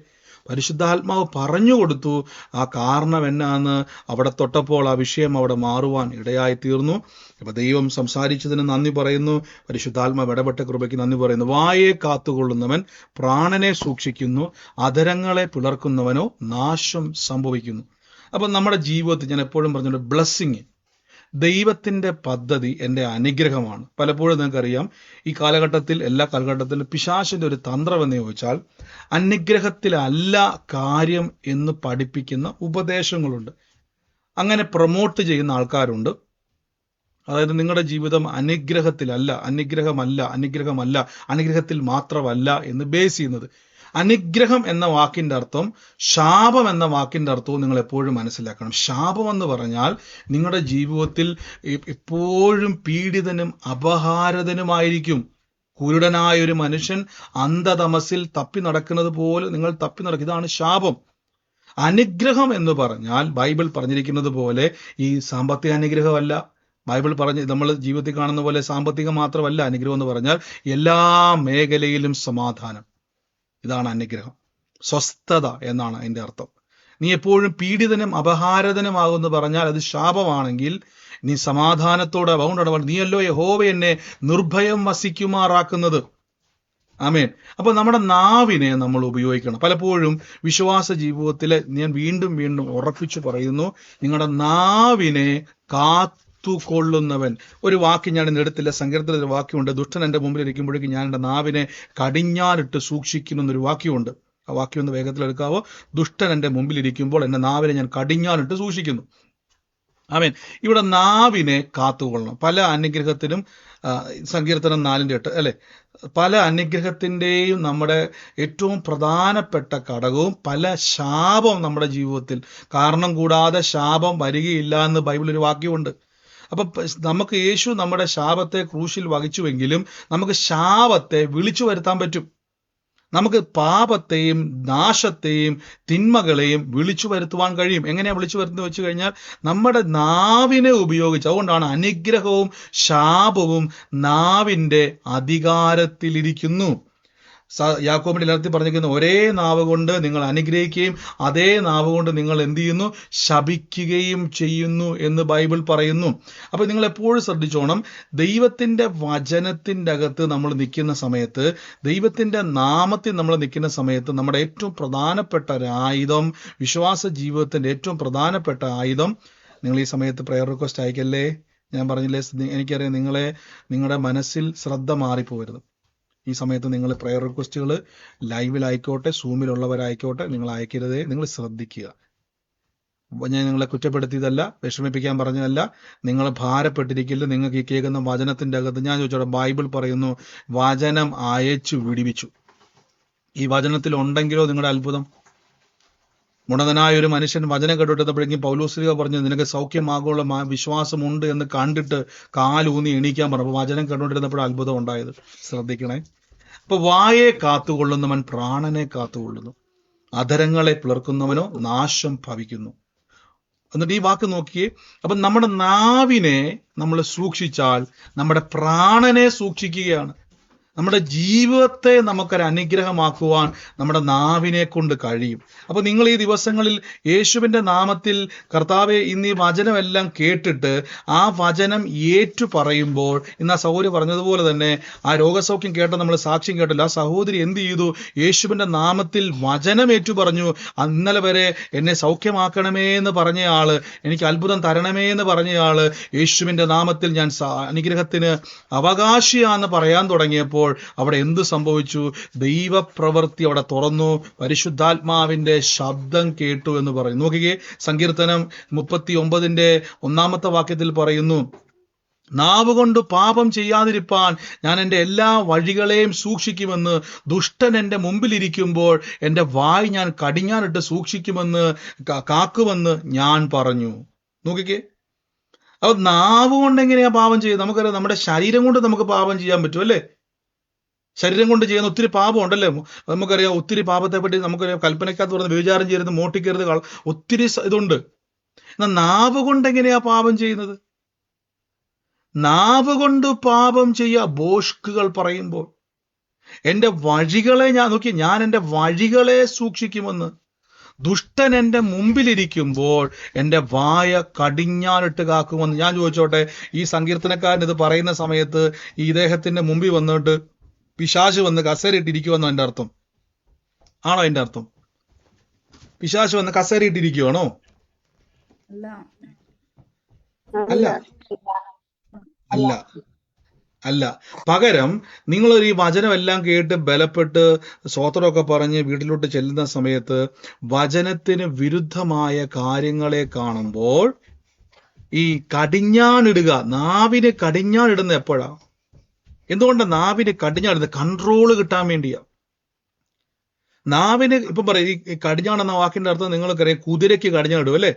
പരിശുദ്ധാത്മാവ് പറഞ്ഞു കൊടുത്തു ആ കാരണം എന്നാന്ന്. അവിടെ തൊട്ടപ്പോൾ ആ വിഷയം അവിടെ മാറുവാൻ ഇടയായി തീർന്നു. അപ്പൊ ദൈവം സംസാരിച്ചതിന് നന്ദി പറയുന്നു. പരിശുദ്ധാത്മാവ് ഇടപെട്ട കൃപയ്ക്ക് നന്ദി പറയുന്നു. വായെ കാത്തുകൊള്ളുന്നവൻ പ്രാണനെ സൂക്ഷിക്കുന്നു, അധരങ്ങളെ പിളർക്കുന്നവനോ നാശം സംഭവിക്കുന്നു. അപ്പൊ നമ്മുടെ ജീവിതത്തിൽ ഞാൻ എപ്പോഴും പറഞ്ഞിട്ടുണ്ട്, ബ്ലെസ്സിങ്, ദൈവത്തിൻ്റെ പദ്ധതി എൻ്റെ അനുഗ്രഹമാണ്. പലപ്പോഴും നിങ്ങൾക്കറിയാം, ഈ കാലഘട്ടത്തിൽ എല്ലാ കാലഘട്ടത്തിലും പിശാചിൻ്റെ ഒരു തന്ത്രം എന്ന് ചോദിച്ചാൽ അനുഗ്രഹത്തിലല്ല കാര്യം എന്ന് പഠിപ്പിക്കുന്ന ഉപദേശങ്ങളുണ്ട്. അങ്ങനെ പ്രൊമോട്ട് ചെയ്യുന്ന ആൾക്കാരുണ്ട്. അതായത് നിങ്ങളുടെ ജീവിതം അനുഗ്രഹത്തിലല്ല, അനുഗ്രഹത്തിൽ മാത്രമല്ല എന്ന് ബേസ് ചെയ്യുന്നത്. അനുഗ്രഹം എന്ന വാക്കിൻ്റെ അർത്ഥം ശാപം എന്ന വാക്കിൻ്റെ അർത്ഥവും നിങ്ങൾ എപ്പോഴും മനസ്സിലാക്കണം. ശാപം എന്ന് പറഞ്ഞാൽ നിങ്ങളുടെ ജീവിതത്തിൽ എപ്പോഴും പീഡിതനും അപഹാരതനുമായിരിക്കും. കുരുടനായൊരു മനുഷ്യൻ അന്ധതമസിൽ തപ്പി നടക്കുന്നത് പോലെ നിങ്ങൾ തപ്പി നടക്കും. ഇതാണ് ശാപം. അനുഗ്രഹം എന്ന് പറഞ്ഞാൽ ബൈബിൾ പറഞ്ഞിരിക്കുന്നത് പോലെ ഈ സാമ്പത്തിക അനുഗ്രഹമല്ല. ബൈബിൾ നമ്മൾ ജീവിതത്തിൽ കാണുന്ന പോലെ സാമ്പത്തികം മാത്രമല്ല അനുഗ്രഹം എന്ന് പറഞ്ഞാൽ, എല്ലാ മേഖലയിലും സമാധാനം. ഇതാണ് അനുഗ്രഹം. സ്വസ്ഥത എന്നാണ് അതിൻ്റെ അർത്ഥം. നീ എപ്പോഴും പീഡിതനും അപഹാരതനുമാകുമെന്ന് പറഞ്ഞാൽ അത് ശാപമാണെങ്കിൽ, നീ സമാധാനത്തോടെ അതുകൊണ്ടാണ് നീയല്ലോ യഹോവ എന്നെ നിർഭയം വസിക്കുമാറാക്കുന്നത്. ആമേൻ. അപ്പൊ നമ്മുടെ നാവിനെ നമ്മൾ ഉപയോഗിക്കണം. പലപ്പോഴും വിശ്വാസ ജീവിതത്തിൽ ഞാൻ വീണ്ടും വീണ്ടും ഉറപ്പിച്ചു പറയുന്നു, നിങ്ങളുടെ നാവിനെ കാത്തുകൊള്ളുന്നവൻ. ഒരു വാക്ക് ഞാൻ ഇന്ന് എടുത്തില്ല, സങ്കീർത്തനത്തിൽ ഒരു വാക്യമുണ്ട്, ദുഷ്ടൻ എൻ്റെ മുമ്പിൽ ഇരിക്കുമ്പോഴേക്കും ഞാൻ എൻ്റെ നാവിനെ കടിഞ്ഞാനിട്ട് സൂക്ഷിക്കുന്നു എന്നൊരു വാക്യമുണ്ട്. ആ വാക്യം ഒന്ന് വേഗത്തിൽ എടുക്കാവോ? ദുഷ്ടൻ എൻ്റെ മുമ്പിൽ ഇരിക്കുമ്പോൾ എൻ്റെ നാവിനെ ഞാൻ കടിഞ്ഞാനിട്ട് സൂക്ഷിക്കുന്നു. ആമേൻ. ഇവിടെ നാവിനെ കാത്തുകൊള്ളണം. പല അനുഗ്രഹത്തിനും സങ്കീർത്തനം 4:8 അല്ലെ, പല അനുഗ്രഹത്തിൻ്റെയും നമ്മുടെ ഏറ്റവും പ്രധാനപ്പെട്ട ഘടകവും പല ശാപം നമ്മുടെ ജീവിതത്തിൽ കാരണം കൂടാതെ ശാപം വരികയില്ല എന്ന് ബൈബിളിൽ ഒരു വാക്യമുണ്ട്. അപ്പൊ നമുക്ക് യേശു നമ്മുടെ ശാപത്തെ ക്രൂശിൽ വഹിച്ചുവെങ്കിലും നമുക്ക് ശാപത്തെ വിളിച്ചു വരുത്താൻ പറ്റും. നമുക്ക് പാപത്തെയും നാശത്തെയും തിന്മകളെയും വിളിച്ചു വരുത്തുവാൻ കഴിയും. എങ്ങനെയാണ് വിളിച്ചു വരുത്തുന്നത് വെച്ച് കഴിഞ്ഞാൽ നമ്മുടെ നാവിനെ ഉപയോഗിച്ച്. അതുകൊണ്ടാണ് അനുഗ്രഹവും ശാപവും നാവിൻ്റെ അധികാരത്തിലിരിക്കുന്നു. യാക്കോബിന്റെ ലേഖനത്തിൽ പറഞ്ഞിരിക്കുന്ന ഒരേ നാവ് കൊണ്ട് നിങ്ങൾ അനുഗ്രഹിക്കുകയും അതേ നാവ് കൊണ്ട് നിങ്ങൾ എന്ത് ചെയ്യുന്നു, ശപിക്കുകയും ചെയ്യുന്നു എന്ന് ബൈബിൾ പറയുന്നു. അപ്പൊ നിങ്ങൾ എപ്പോഴും ശ്രദ്ധിച്ചോണം, ദൈവത്തിന്റെ വചനത്തിന്റെ അകത്ത് നമ്മൾ നിൽക്കുന്ന സമയത്ത്, ദൈവത്തിന്റെ നാമത്തിൽ നമ്മൾ നിൽക്കുന്ന സമയത്ത് നമ്മുടെ ഏറ്റവും പ്രധാനപ്പെട്ട ഒരു ആയുധം, വിശ്വാസ ജീവിതത്തിന്റെ ഏറ്റവും പ്രധാനപ്പെട്ട ആയുധം, നിങ്ങൾ ഈ സമയത്ത് പ്രയർ റിക്വസ്റ്റ് അയക്കല്ലേ. ഞാൻ പറഞ്ഞില്ലേ, എനിക്കറിയാം നിങ്ങളുടെ മനസ്സിൽ ശ്രദ്ധ മാറിപ്പോകരുത്. ഈ സമയത്ത് നിങ്ങൾ പ്രയർ റിക്വസ്റ്റുകൾ ലൈവിലായിക്കോട്ടെ, സൂമിലുള്ളവരായിക്കോട്ടെ, നിങ്ങൾ അയക്കരുതേ. നിങ്ങൾ ശ്രദ്ധിക്കുക. ഞാൻ നിങ്ങളെ കുറ്റപ്പെടുത്തിയതല്ല, വിഷമിപ്പിക്കാൻ പറഞ്ഞതല്ല. നിങ്ങൾ ഭാരപ്പെട്ടിരിക്കില്ല. നിങ്ങൾക്ക് ഈ കേൾക്കുന്ന വചനത്തിന്റെ അകത്ത് ഞാൻ ചോദിച്ചോട്ടെ, ബൈബിൾ പറയുന്നു വചനം അയച്ചു വിടിവിച്ചു. ഈ വചനത്തിൽ ഉണ്ടെങ്കിലോ നിങ്ങളുടെ അത്ഭുതം. മുടന്തനായ ഒരു മനുഷ്യൻ വചനം കേട്ടുകൊണ്ടിരുന്നപ്പോഴേക്കും പൗലോസ്ലീഹ പറഞ്ഞു, നിനക്ക് സൗഖ്യമാകുള്ള വിശ്വാസമുണ്ട് എന്ന് കണ്ടിട്ട് കാലൂന്നി എണീക്കാൻ പറഞ്ഞു. അപ്പൊ വചനം കേട്ടുകൊണ്ടിരുന്നപ്പോൾ അത്ഭുതം ഉണ്ടായത്. ശ്രദ്ധിക്കണേ. അപ്പൊ വായെ കാത്തുകൊള്ളുന്നവൻ പ്രാണനെ കാത്തുകൊള്ളുന്നു, അധരങ്ങളെ പിളർക്കുന്നവനോ നാശം ഭവിക്കുന്നു. എന്നിട്ട് ഈ വാക്ക് നോക്കിയേ. അപ്പൊ നമ്മുടെ നാവിനെ നമ്മൾ സൂക്ഷിച്ചാൽ നമ്മുടെ പ്രാണനെ സൂക്ഷിക്കുകയാണ്. നമ്മുടെ ജീവിതത്തെ നമുക്കൊരു അനുഗ്രഹമാക്കുവാൻ നമ്മുടെ നാവിനെ കൊണ്ട് കഴിയും. അപ്പൊ നിങ്ങൾ ഈ ദിവസങ്ങളിൽ യേശുവിന്റെ നാമത്തിൽ കർത്താവെ ഇന്ന് ഈ വചനമെല്ലാം കേട്ടിട്ട് ആ വചനം ഏറ്റു പറയുമ്പോൾ, ഇന്ന് ആ സഹോദരി പറഞ്ഞതുപോലെ തന്നെ ആ രോഗസൗഖ്യം കേട്ട നമ്മൾ സാക്ഷ്യം കേട്ടല്ലോ, ആ സഹോദരി എന്ത് ചെയ്തു? യേശുവിന്റെ നാമത്തിൽ വചനം ഏറ്റു പറഞ്ഞു. ഇന്നലെ വരെ എന്നെ സൗഖ്യമാക്കണമേ എന്ന് പറഞ്ഞയാള്, എനിക്ക് അത്ഭുതം തരണമേ എന്ന് പറഞ്ഞയാള്, യേശുവിന്റെ നാമത്തിൽ ഞാൻ അനുഗ്രഹത്തിന് അവകാശിയാന്ന് പറയാൻ തുടങ്ങിയപ്പോൾ അവിടെ എന്ത് സംഭവിച്ചു? ദൈവപ്രവൃത്തി അവിടെ തുറന്നു. പരിശുദ്ധാത്മാവിന്റെ ശബ്ദം കേട്ടു എന്ന് പറയും. നോക്കിക്കേ, സങ്കീർത്തനം 39:1 വാക്യത്തിൽ പറയുന്നു, നാവ് കൊണ്ട് പാപം ചെയ്യാതിരിപ്പാൻ ഞാൻ എൻ്റെ എല്ലാ വഴികളെയും സൂക്ഷിക്കുമെന്ന്, ദുഷ്ടൻ എൻ്റെ മുമ്പിലിരിക്കുമ്പോൾ എൻ്റെ വായ് ഞാൻ കടിഞ്ഞാനിട്ട് സൂക്ഷിക്കുമെന്ന് കാക്കുമെന്ന് ഞാൻ പറഞ്ഞു. നോക്കിക്കേ, അപ്പൊ നാവ് കൊണ്ട് എങ്ങനെയാ പാപം ചെയ്യുന്നത്? നമുക്കറിയാം, നമ്മുടെ ശരീരം കൊണ്ട് നമുക്ക് പാപം ചെയ്യാൻ പറ്റും അല്ലേ? ശരീരം കൊണ്ട് ചെയ്യുന്ന ഒത്തിരി പാപം ഉണ്ടല്ലേ? നമുക്കറിയാം, ഒത്തിരി പാപത്തെ പറ്റി നമുക്കറിയാം. കൽപ്പനയ്ക്കകത്ത് പറഞ്ഞ് വ്യഭിചാരം ചെയ്യരുത്, മോഷ്ടിക്കരുത്, ഒത്തിരി ഇതുണ്ട്. എന്നാൽ നാവ് കൊണ്ട് എങ്ങനെയാ പാപം ചെയ്യുന്നത്? നാവ് കൊണ്ട് പാപം ചെയ്യുക ഭോഷ്കുകൾ പറയുമ്പോൾ, എൻ്റെ വഴികളെ ഞാൻ എൻ്റെ വഴികളെ സൂക്ഷിക്കുമെന്ന്, ദുഷ്ടൻ എൻ്റെ മുമ്പിലിരിക്കുമ്പോൾ എൻ്റെ വായ കടിഞ്ഞാനിട്ട് കാക്കുമെന്ന്. ഞാൻ ചോദിച്ചോട്ടെ, ഈ സങ്കീർത്തനക്കാരൻ ഇത് പറയുന്ന സമയത്ത് ഈ ഇദ്ദേഹത്തിന്റെ മുമ്പിൽ വന്നിട്ട് പിശാച് വന്ന് കസേരയിട്ടിരിക്കുമെന്നോ എൻ്റെ അർത്ഥം? ആണോ എൻ്റെ അർത്ഥം? പിശാച് വന്ന് കസേരയിട്ടിരിക്കുവാണോ? അല്ല, അല്ല, അല്ല. പകരം നിങ്ങളൊരു ഈ വചനമെല്ലാം കേട്ട് ബലപ്പെട്ട് സ്തോത്രമൊക്കെ പറഞ്ഞ് വീട്ടിലോട്ട് ചെല്ലുന്ന സമയത്ത് വചനത്തിന് വിരുദ്ധമായ കാര്യങ്ങളെ കാണുമ്പോൾ ഈ കടിഞ്ഞാണിടുക, നാവിന് കടിഞ്ഞാണിടുന്ന എപ്പോഴാ? എന്തുകൊണ്ടാണ് നാവിന് കടിഞ്ഞാണിടുന്നത്? കൺട്രോള് കിട്ടാൻ വേണ്ടിയാ. നാവിന് ഇപ്പം പറയും, ഈ കടിഞ്ഞാൺ എന്ന വാക്കിന്റെ അർത്ഥം നിങ്ങൾക്കറിയാം, കുതിരയ്ക്ക് കടിഞ്ഞാണിടും അല്ലേ?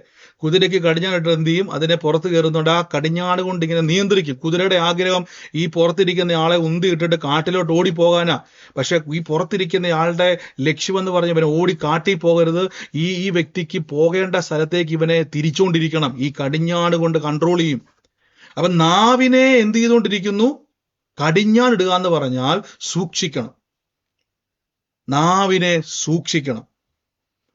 കുതിരയ്ക്ക് കടിഞ്ഞാണിട്ട് എന്ത് ചെയ്യും? അതിനെ പുറത്ത് കയറുന്നുണ്ട്, ആ കടിഞ്ഞാണ് കൊണ്ട് ഇങ്ങനെ നിയന്ത്രിക്കും. കുതിരയുടെ ആഗ്രഹം ഈ പുറത്തിരിക്കുന്ന ആളെ ഉന്തി ഇട്ടിട്ട് കാട്ടിലോട്ട് ഓടിപ്പോകാനാ. പക്ഷെ ഈ പുറത്തിരിക്കുന്ന ആളുടെ ലക്ഷ്യമെന്ന് പറഞ്ഞ് ഇവനെ ഓടി കാട്ടി പോകരുത്, ഈ വ്യക്തിക്ക് പോകേണ്ട സ്ഥലത്തേക്ക് ഇവനെ തിരിച്ചുകൊണ്ടിരിക്കണം. ഈ കടിഞ്ഞാണ് കൊണ്ട് കൺട്രോൾ ചെയ്യും. അപ്പൊ നാവിനെ എന്ത് ചെയ്തുകൊണ്ടിരിക്കുന്നു? കടിഞ്ഞാണിടുക എന്ന് പറഞ്ഞാൽ സൂക്ഷിക്കണം. നാവിനെ സൂക്ഷിക്കണം.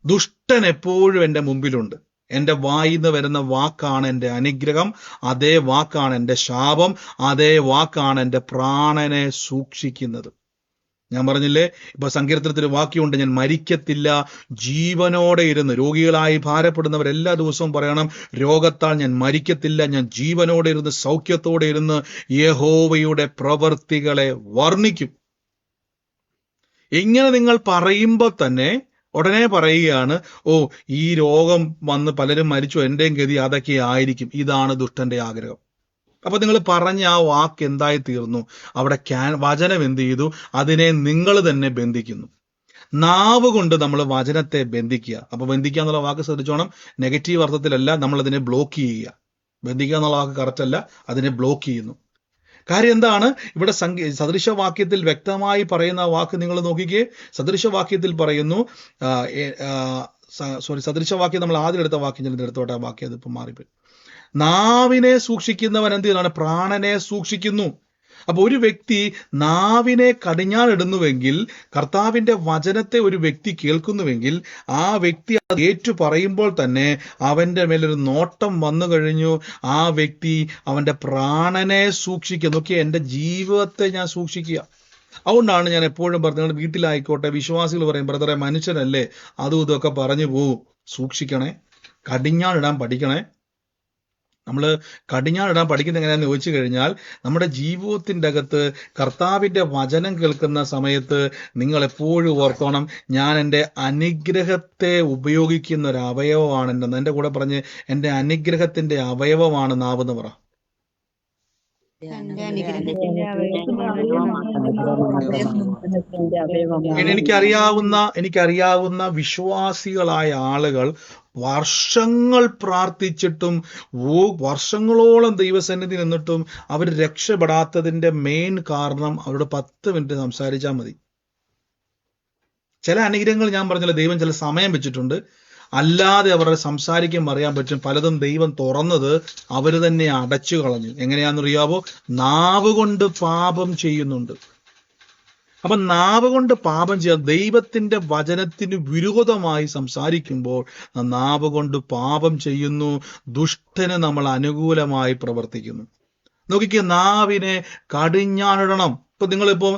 ദുഷ്ടൻ എപ്പോഴും എൻ്റെ മുമ്പിലുണ്ട്. എൻ്റെ വായിന്ന് വരുന്ന വാക്കാണ് എൻ്റെ അനുഗ്രഹം, അതേ വാക്കാണ് എൻ്റെ ശാപം, അതേ വാക്കാണ് എൻ്റെ പ്രാണനെ സൂക്ഷിക്കുന്നത്. ഞാൻ പറഞ്ഞില്ലേ, ഇപ്പൊ സങ്കീർത്തനത്തിൽ വാക്യമുണ്ട്, ഞാൻ മരിക്കത്തില്ല, ജീവനോടെ ഇരുന്ന്. രോഗികളായി ഭാരപ്പെടുന്നവർ എല്ലാ ദിവസവും പറയണം, രോഗത്താൽ ഞാൻ മരിക്കത്തില്ല, ഞാൻ ജീവനോടെ ഇരുന്ന് സൗഖ്യത്തോടെ ഇരുന്ന് യഹോവയുടെ പ്രവൃത്തികളെ വർണ്ണിക്കും. ഇങ്ങനെ നിങ്ങൾ പറയുമ്പോൾ തന്നെ ഉടനെ പറയുകയാണ്, ഓ ഈ രോഗം വന്ന് പലരും മരിച്ചു, എന്റെയും ഗതി അതൊക്കെ ആയിരിക്കും. ഇതാണ് ദുഷ്ടന്റെ ആഗ്രഹം. അപ്പൊ നിങ്ങൾ പറഞ്ഞ ആ വാക്ക് എന്തായി തീർന്നു? അവിടെ വചനം എന്ത് ചെയ്തു? അതിനെ നിങ്ങൾ തന്നെ ബന്ധിക്കുന്നു. നാവ് കൊണ്ട് നമ്മൾ വചനത്തെ ബന്ധിക്കുക. അപ്പൊ ബന്ധിക്കുക എന്നുള്ള വാക്ക് ശ്രദ്ധിച്ചോണം, നെഗറ്റീവ് അർത്ഥത്തിലല്ല, നമ്മൾ അതിനെ ബ്ലോക്ക് ചെയ്യുക. ബന്ധിക്കുക എന്നുള്ള വാക്ക് കറക്റ്റ് അല്ല, അതിനെ ബ്ലോക്ക് ചെയ്യുന്നു. കാര്യം എന്താണ്? ഇവിടെ സദൃശവാക്യത്തിൽ വ്യക്തമായി പറയുന്ന വാക്ക് നിങ്ങൾ നോക്കിക്കേ. സദൃശവാക്യത്തിൽ പറയുന്നു, സദൃശവാക്യം നമ്മൾ ആദ്യം എടുത്ത വാക്യം ഞാൻ എടുത്തോട്ടെ, ആ വാക്യം അതിപ്പോ മാറിപ്പോയി. നാവിനെ സൂക്ഷിക്കുന്നവൻ എന്ത് ചെയ്യുന്നതാണ്? പ്രാണനെ സൂക്ഷിക്കുന്നു. അപ്പൊ ഒരു വ്യക്തി നാവിനെ കടിഞ്ഞാണിടുന്നുവെങ്കിൽ, കർത്താവിന്റെ വചനത്തെ ഒരു വ്യക്തി കേൾക്കുന്നുവെങ്കിൽ, ആ വ്യക്തി അത് ഏറ്റു പറയുമ്പോൾ തന്നെ അവന്റെ മേലൊരു നോട്ടം വന്നു കഴിഞ്ഞു. ആ വ്യക്തി അവന്റെ പ്രാണനെ സൂക്ഷിക്കുക. നോക്കിയാൽ എന്റെ ജീവിതത്തെ ഞാൻ സൂക്ഷിക്കുക. അതുകൊണ്ടാണ് ഞാൻ എപ്പോഴും പറഞ്ഞത്, വീട്ടിലായിക്കോട്ടെ വിശ്വാസികൾ പറയും, ബ്രദറെ മനുഷ്യനല്ലേ, അതും ഇതൊക്കെ പറഞ്ഞു പോവും. സൂക്ഷിക്കണേ, കടിഞ്ഞാണിടാൻ പഠിക്കണേ. നമ്മൾ കടിഞ്ഞാണിടാൻ പഠിക്കുന്നത് എങ്ങനെയാണെന്ന് ചോദിച്ചു കഴിഞ്ഞാൽ, നമ്മുടെ ജീവിതത്തിൻ്റെ അകത്ത് കർത്താവിൻ്റെ വചനം കേൾക്കുന്ന സമയത്ത് നിങ്ങൾ എപ്പോഴും ഓർക്കണം, ഞാൻ എൻ്റെ അനുഗ്രഹത്തെ ഉപയോഗിക്കുന്ന ഒരു അവയവമാണ് എൻ്റെ കൂടെ പറഞ്ഞ്, എൻ്റെ അനുഗ്രഹത്തിൻ്റെ അവയവമാണ് നാവ് എന്ന് പറ. എനിക്കറിയാവുന്ന വിശ്വാസികളായ ആളുകൾ വർഷങ്ങൾ പ്രാർത്ഥിച്ചിട്ടും വർഷങ്ങളോളം ദൈവസന്നിധി നിന്നിട്ടും അവർ രക്ഷപ്പെടാത്തതിന്റെ മെയിൻ കാരണം അവരോട് 10 മിനിറ്റ് സംസാരിച്ചാൽ മതി. ചില അനുഗ്രഹങ്ങൾ ഞാൻ പറഞ്ഞല്ലോ, ദൈവം ചില സമയം വെച്ചിട്ടുണ്ട്, അല്ലാതെ അവരുടെ സംസാരിക്കാൻ അറിയാൻ പറ്റും. പലതും ദൈവം തുറന്നത് അവർ തന്നെ അടച്ചു കളഞ്ഞു. എങ്ങനെയാണെന്നറിയാവോ? നാവ് കൊണ്ട് പാപം ചെയ്യുന്നുണ്ട്. അപ്പൊ നാവ് കൊണ്ട് പാപം ചെയ്യാൻ, ദൈവത്തിന്റെ വചനത്തിന് വിരോധമായി സംസാരിക്കുമ്പോൾ നാവ് കൊണ്ട് പാപം ചെയ്യുന്നു. ദുഷ്ടന് നമ്മൾ അനുകൂലമായി പ്രവർത്തിക്കുന്നു. നോക്കിക്കുക, നാവിനെ കടിഞ്ഞാണിടണം. ഇപ്പൊ നിങ്ങളിപ്പോ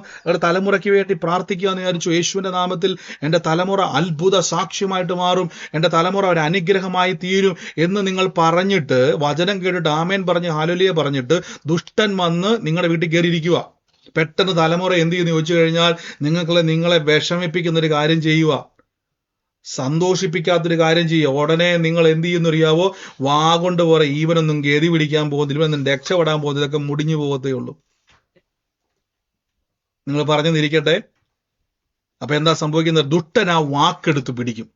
തലമുറയ്ക്ക് വേണ്ടി പ്രാർത്ഥിക്കുക എന്ന് വിചാരിച്ചു, യേശുവിന്റെ നാമത്തിൽ എൻ്റെ തലമുറ അത്ഭുത സാക്ഷ്യമായിട്ട് മാറും, എൻ്റെ തലമുറ ഒരു അനുഗ്രഹമായി തീരും എന്ന് നിങ്ങൾ പറഞ്ഞിട്ട്, വചനം കേട്ടിട്ട് ആമേൻ പറഞ്ഞ് ഹല്ലേലൂയ പറഞ്ഞിട്ട് ദുഷ്ടൻ വന്ന് നിങ്ങളുടെ വീട്ടിൽ കയറിയിരിക്കുക. പെട്ടെന്ന് തലമുറ എന്ത് ചെയ്യുന്നു ചോദിച്ചു കഴിഞ്ഞാൽ, നിങ്ങളെ വിഷമിപ്പിക്കുന്ന ഒരു കാര്യം ചെയ്യുക, സന്തോഷിപ്പിക്കാത്തൊരു കാര്യം ചെയ്യുക. ഉടനെ നിങ്ങൾ എന്ത് ചെയ്യുന്നറിയാവോ? വാ കൊണ്ട് പറയും, ഈവനൊന്നും ഗതി പിടിക്കാൻ പോകുന്നില്ല, ഇവനൊന്നും രക്ഷപ്പെടാൻ പോകുന്നില്ല, ഇതൊക്കെ മുടിഞ്ഞു പോകത്തേ ഉള്ളൂ. നിങ്ങൾ പറഞ്ഞു തിരിക്കട്ടെ. അപ്പൊ എന്താ സംഭവിക്കുന്നത്? ദുഷ്ടൻ ആ വാക്കെടുത്ത് പിടിക്കും.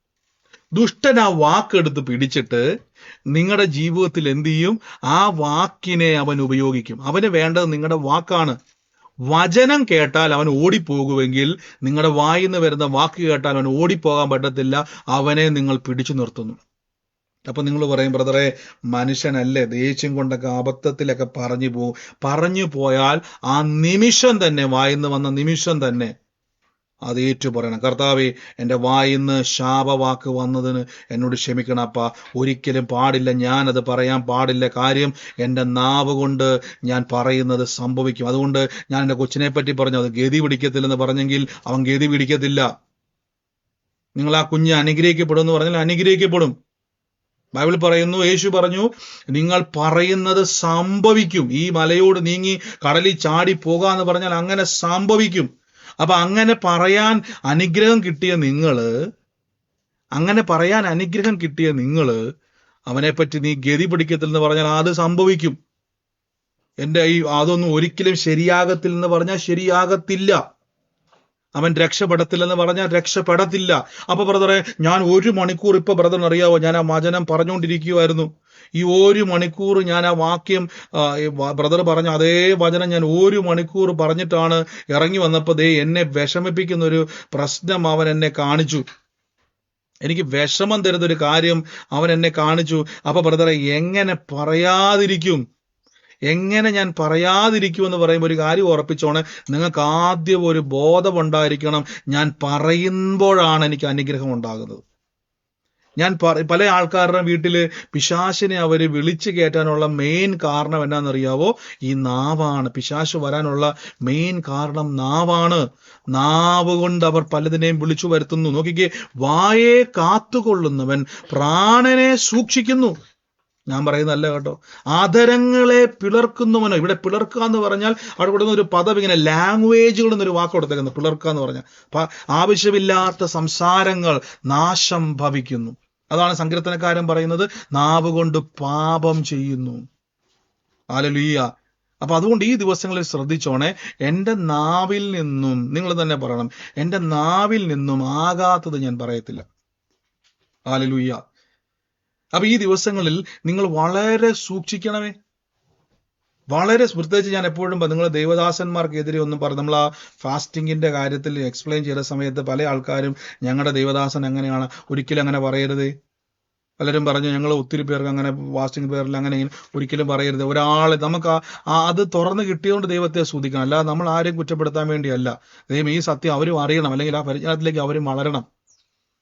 ദുഷ്ടൻ ആ വാക്കെടുത്ത് പിടിച്ചിട്ട് നിങ്ങളുടെ ജീവിതത്തിൽ എന്ത് ചെയ്യും? ആ വാക്കിനെ അവൻ ഉപയോഗിക്കും. അവന് വേണ്ടത് നിങ്ങളുടെ വാക്കാണ്. വചനം കേട്ടാൽ അവൻ ഓടിപ്പോകുമെങ്കിൽ, നിങ്ങളുടെ വായിന്ന് വരുന്ന വാക്ക് കേട്ടാൽ അവൻ ഓടിപ്പോകാൻ പറ്റത്തില്ല. അവനെ നിങ്ങൾ പിടിച്ചു നിർത്തുന്നു. അപ്പൊ നിങ്ങൾ പറയും, ബ്രദറെ മനുഷ്യനല്ലേ, ദേഷ്യം കൊണ്ടൊക്കെ അബദ്ധത്തിലൊക്കെ പറഞ്ഞു പോയാൽ ആ നിമിഷം തന്നെ, വായിന്ന് വന്ന നിമിഷം തന്നെ അത് ഏറ്റു പറയണം. കർത്താവേ, എൻ്റെ വായിന്ന് ശാപവാക്ക് വന്നതിന് എന്നോട് ക്ഷമിക്കണപ്പാ, ഒരിക്കലും പാടില്ല, ഞാനത് പറയാൻ പാടില്ല. കാര്യം എൻ്റെ നാവ് കൊണ്ട് ഞാൻ പറയുന്നത് സംഭവിക്കും. അതുകൊണ്ട് ഞാൻ എൻ്റെ കൊച്ചിനെ പറ്റി പറഞ്ഞു, അത് ഗതി പിടിക്കത്തില്ലെന്ന് പറഞ്ഞെങ്കിൽ അവൻ ഗതി പിടിക്കത്തില്ല. നിങ്ങൾ ആ കുഞ്ഞ് അനുഗ്രഹിക്കപ്പെടും എന്ന് പറഞ്ഞാൽ അനുഗ്രഹിക്കപ്പെടും. ബൈബിൾ പറയുന്നു, യേശു പറഞ്ഞു, നിങ്ങൾ പറയുന്നത് സംഭവിക്കും. ഈ മലയോട് നീങ്ങി കടലിൽ ചാടി പോകാന്ന് പറഞ്ഞാൽ അങ്ങനെ സംഭവിക്കും. അപ്പൊ അങ്ങനെ പറയാൻ അനുഗ്രഹം കിട്ടിയ നിങ്ങള് അവനെപ്പറ്റി നീ ഗതി പിടിക്കത്തില്ലെന്ന് പറഞ്ഞാൽ അത് സംഭവിക്കും. അതൊന്നും ഒരിക്കലും ശരിയാകത്തില്ലെന്ന് പറഞ്ഞാൽ ശരിയാകത്തില്ല. അവൻ രക്ഷപ്പെടത്തില്ലെന്ന് പറഞ്ഞാൽ രക്ഷപ്പെടത്തില്ല. അപ്പൊ ബ്രദറെ, ഞാൻ 1 മണിക്കൂർ, ഇപ്പൊ ബ്രദറിന് അറിയാവോ, ഞാൻ ആ വചനം പറഞ്ഞുകൊണ്ടിരിക്കുമായിരുന്നു. ഈ 1 മണിക്കൂർ ഞാൻ ആ വാക്യം, ബ്രദർ പറഞ്ഞ അതേ വചനം ഞാൻ 1 മണിക്കൂർ പറഞ്ഞിട്ടാണ് ഇറങ്ങി വന്നപ്പോ എന്നെ വിഷമിപ്പിക്കുന്ന ഒരു പ്രശ്നം അവൻ എന്നെ കാണിച്ചു. എനിക്ക് വിഷമം തരുന്നൊരു കാര്യം അവൻ എന്നെ കാണിച്ചു. അപ്പൊ ബ്രദറെ, എങ്ങനെ ഞാൻ പറയാതിരിക്കുമെന്ന് പറയുമ്പോൾ ഒരു കാര്യം ഉറപ്പിച്ചോണേ, നിങ്ങൾക്ക് ആദ്യം ഒരു ബോധമുണ്ടായിരിക്കണം, ഞാൻ പറയുമ്പോഴാണ് എനിക്ക് അനുഗ്രഹം ഉണ്ടാകുന്നത്. പല ആൾക്കാരുടെ വീട്ടില് പിശാശിനെ അവര് വിളിച്ചു കയറ്റാനുള്ള മെയിൻ കാരണം എന്നാണെന്നറിയാവോ? ഈ നാവാണ്. പിശാശ് വരാനുള്ള മെയിൻ കാരണം നാവാണ്. നാവ് കൊണ്ട് അവർ പലതിനെയും വിളിച്ചു വരുത്തുന്നു. നോക്കിക്കേ, വായെ കാത്തുകൊള്ളുന്നവൻ പ്രാണനെ സൂക്ഷിക്കുന്നു. ഞാൻ പറയുന്നതല്ല കേട്ടോ. ആദരങ്ങളെ പിളർക്കുന്നവനോ, ഇവിടെ പിളർക്കുക എന്ന് പറഞ്ഞാൽ അവിടെ കൊടുക്കുന്ന ഒരു പദം, ഇങ്ങനെ ലാംഗ്വേജുകൾ എന്നൊരു വാക്ക് കൊടുത്തേക്കുന്നത്. പിളർക്കുക എന്ന് പറഞ്ഞാൽ ആവശ്യമില്ലാത്ത സംസാരങ്ങൾ നാശം ഭവിക്കുന്നു. അതാണ് സങ്കീർത്തനക്കാരൻ പറയുന്നത്, നാവ് കൊണ്ട് പാപം ചെയ്യുന്നു. ഹല്ലേലൂയ. അപ്പൊ അതുകൊണ്ട് ഈ ദിവസങ്ങളിൽ ശ്രദ്ധിച്ചോണേ, എൻ്റെ നാവിൽ നിന്നും, നിങ്ങൾ തന്നെ പറയണം, എൻ്റെ നാവിൽ നിന്നും ആകാത്തത് ഞാൻ പറയത്തില്ല. ഹല്ലേലൂയ. അപ്പൊ ഈ ദിവസങ്ങളിൽ നിങ്ങൾ വളരെ സൂക്ഷിക്കണമേ. പ്രത്യേകിച്ച് ഞാൻ എപ്പോഴും നിങ്ങൾ ദൈവദാസന്മാർക്കെതിരെ ഒന്നും പറഞ്ഞു, നമ്മൾ ആ ഫാസ്റ്റിങ്ങിന്റെ കാര്യത്തിൽ എക്സ്പ്ലെയിൻ ചെയ്ത സമയത്ത് പല ആൾക്കാരും ഞങ്ങളുടെ ദൈവദാസൻ അങ്ങനെയാണ്, ഒരിക്കലും അങ്ങനെ പറയരുത്. പലരും പറഞ്ഞു ഞങ്ങൾ ഒത്തിരി പേർക്ക് അങ്ങനെ വാസ്റ്റിംഗ് പേരിൽ അങ്ങനെ ഒരിക്കലും പറയരുത്. ഒരാൾ നമുക്ക് അത് തുറന്ന് കിട്ടിയതുകൊണ്ട് ദൈവത്തെ സ്തുതിക്കണം, അല്ലാതെ നമ്മൾ ആരെയും കുറ്റപ്പെടുത്താൻ വേണ്ടിയല്ല. ദൈവം ഈ സത്യം അവരും അറിയണം, അല്ലെങ്കിൽ ആ പരിജ്ഞാനത്തിലേക്ക് അവരും വളരണം.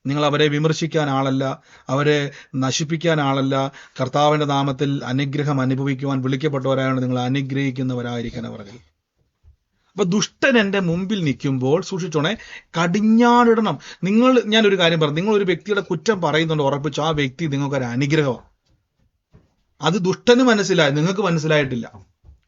നിങ്ങൾ അവരെ വിമർശിക്കാൻ ആളല്ല, അവരെ നശിപ്പിക്കാൻ ആളല്ല. കർത്താവിന്റെ നാമത്തിൽ അനുഗ്രഹം അനുഭവിക്കുവാൻ വിളിക്കപ്പെട്ടവരായാണ് നിങ്ങൾ അനുഗ്രഹിക്കുന്നവരായിരിക്കണം പറഞ്ഞത്. അപ്പൊ ദുഷ്ടൻ എന്റെ മുമ്പിൽ നിൽക്കുമ്പോൾ സൂക്ഷിച്ചോണേ, കടിഞ്ഞാണിടണം. ഞാനൊരു കാര്യം പറഞ്ഞു, നിങ്ങൾ ഒരു വ്യക്തിയുടെ കുറ്റം പറയുന്നുണ്ട്, ഉറപ്പിച്ചു ആ വ്യക്തി നിങ്ങൾക്കൊരു അനുഗ്രഹമാണ്. അത് ദുഷ്ടന് മനസ്സിലായി, നിങ്ങൾക്ക് മനസ്സിലായിട്ടില്ല.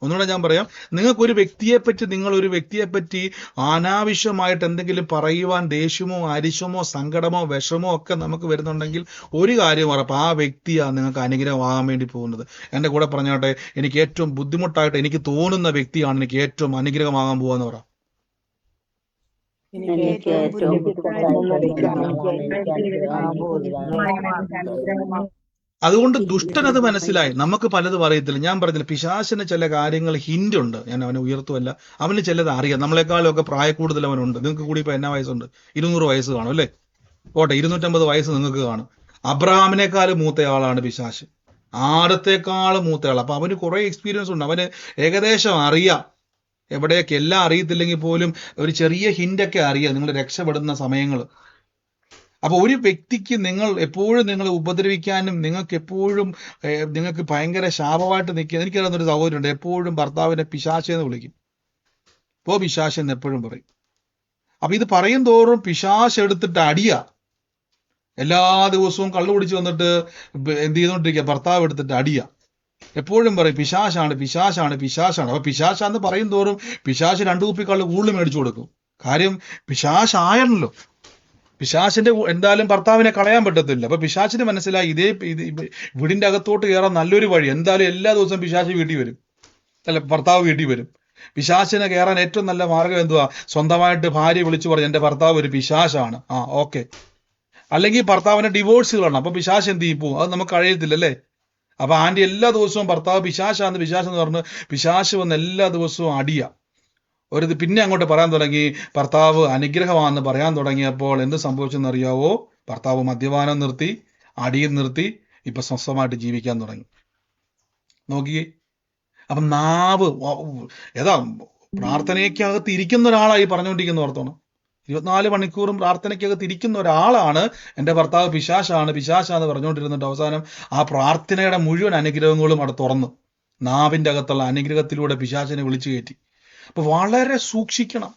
ഒന്നുകൂടെ ഞാൻ പറയാം, നിങ്ങൾക്കൊരു വ്യക്തിയെപ്പറ്റി അനാവശ്യമായിട്ട് എന്തെങ്കിലും പറയുവാൻ ദേഷ്യമോ അരിശമോ സങ്കടമോ വിഷമോ ഒക്കെ നമുക്ക് വരുന്നുണ്ടെങ്കിൽ ഒരു കാര്യം ഉറപ്പ്, ആ വ്യക്തിയാണ് നിങ്ങൾക്ക് അനുഗ്രഹമാകാൻ വേണ്ടി പോകുന്നത്. എൻ്റെ കൂടെ പറഞ്ഞോട്ടെ, എനിക്ക് ഏറ്റവും ബുദ്ധിമുട്ടായിട്ട് എനിക്ക് തോന്നുന്ന വ്യക്തിയാണ് എനിക്ക് ഏറ്റവും അനുഗ്രഹമാകാൻ പോവാന്ന് പറ. അതുകൊണ്ട് ദുഷ്ടൻ അത് മനസ്സിലായി. നമുക്ക് പലതും അറിയത്തില്ല. ഞാൻ പറഞ്ഞില്ല, പിശാചിന് ചില കാര്യങ്ങൾ ഹിന്റ് ഉണ്ട്. ഞാൻ അവനെ ഉയർത്തുമല്ല, അവന് ചിലത് അറിയാം. നമ്മളെക്കാളും ഒക്കെ പ്രായക്കൂടുതൽ അവനുണ്ട്. നിങ്ങൾക്ക് കൂടി ഇപ്പൊ എന്നാ വയസ്സുണ്ട്? 200 വയസ്സ് കാണും അല്ലേ? പോട്ടെ, 250 വയസ്സ് നിങ്ങൾക്ക് കാണും. അബ്രഹാമിനേക്കാളും മൂത്തയാളാണ് പിശാച്, ആടത്തെക്കാളും മൂത്തയാൾ. അപ്പൊ അവന് കുറെ എക്സ്പീരിയൻസ് ഉണ്ട്. അവന് ഏകദേശം അറിയാം എവിടെയൊക്കെ. എല്ലാം അറിയത്തില്ലെങ്കിൽ പോലും ഒരു ചെറിയ ഹിന്റൊക്കെ അറിയാം നിങ്ങൾ രക്ഷപ്പെടുന്ന സമയങ്ങൾ. അപ്പൊ ഒരു വ്യക്തിക്ക് നിങ്ങൾ ഉപദ്രവിക്കാനും നിങ്ങൾക്ക് ഭയങ്കര ശാപമായിട്ട് നിൽക്കുക. എനിക്കറിയുന്നൊരു സഹോദരനുണ്ട്, എപ്പോഴും ഭർത്താവിനെ പിശാചെന്ന് വിളിക്കും. പോ പിശാചെന്ന് എപ്പോഴും പറയും. അപ്പൊ ഇത് പറയും തോറും പിശാച് എടുത്തിട്ട് അടിയാ. എല്ലാ ദിവസവും കള്ളു കുടിച്ച് വന്നിട്ട് എന്ത് ചെയ്തോണ്ടിരിക്കുക, ഭർത്താവ് എടുത്തിട്ട് അടിയാ. എപ്പോഴും പറയും പിശാചാണ് പിശാചാണ് പിശാചാണ്. അപ്പൊ പിശാചാന്ന് പറയും തോറും പിശാച് 2 കുപ്പി കള്ള് കൂടുതൽ മേടിച്ചു കൊടുക്കും. കാര്യം പിശാചായണല്ലോ. പിശാചിന്റെ എന്തായാലും ഭർത്താവിനെ കളയാൻ പറ്റത്തില്ല. അപ്പൊ പിശാചിന് മനസ്സിലായി വീടിന്റെ അകത്തോട്ട് കയറാൻ നല്ലൊരു വഴി, എന്തായാലും എല്ലാ ദിവസവും പിശാച് വീട്ടിൽ വരും, അല്ല ഭർത്താവ് വീട്ടിൽ വരും. പിശാചിനെ കയറാൻ ഏറ്റവും നല്ല മാർഗം എന്തുവാ? സ്വന്തമായിട്ട് ഭാര്യ വിളിച്ചു പറഞ്ഞു എന്റെ ഭർത്താവ് ഒരു പിശാചാണ്, ഓക്കെ. അല്ലെങ്കിൽ ഭർത്താവിനെ ഡിവോഴ്സ് കളണം. അപ്പൊ പിശാച് എന്ത് ചെയ്യും? അത് നമുക്ക് കഴിയത്തില്ലല്ലേ. അപ്പൊ ആന്റി എല്ലാ ദിവസവും ഭർത്താവ് പിശാചെന്ന് പറഞ്ഞ് പിശാച് വന്ന് എല്ലാ ദിവസവും അടിയ. പിന്നെ അങ്ങോട്ട് പറയാൻ തുടങ്ങി ഭർത്താവ് അനുഗ്രഹമാണെന്ന് പറയാൻ തുടങ്ങിയപ്പോൾ എന്ത് സംഭവിച്ചെന്നറിയാവോ? ഭർത്താവ് മദ്യപാനം നിർത്തി, അടിയും നിർത്തി, ഇപ്പൊ സ്വസ്ഥമായിട്ട് ജീവിക്കാൻ തുടങ്ങി. നോക്കിയേ. അപ്പം നാവ് പ്രാർത്ഥനയ്ക്കകത്ത് ഇരിക്കുന്ന ഒരാളായി പറഞ്ഞുകൊണ്ടിരിക്കുന്ന ഓർത്തോണം. 24 മണിക്കൂറും പ്രാർത്ഥനയ്ക്കകത്ത് ഇരിക്കുന്ന ഒരാളാണ് എൻ്റെ ഭർത്താവ് പിശാചാന്ന് പറഞ്ഞുകൊണ്ടിരുന്നിട്ട് അവസാനം ആ പ്രാർത്ഥനയുടെ മുഴുവൻ അനുഗ്രഹങ്ങളും അവിടെ തുറന്നു നാവിൻ്റെ അകത്തുള്ള അനുഗ്രഹത്തിലൂടെ പിശാചിനെ വിളിച്ചു കയറ്റി. അപ്പൊ വളരെ സൂക്ഷിക്കണം.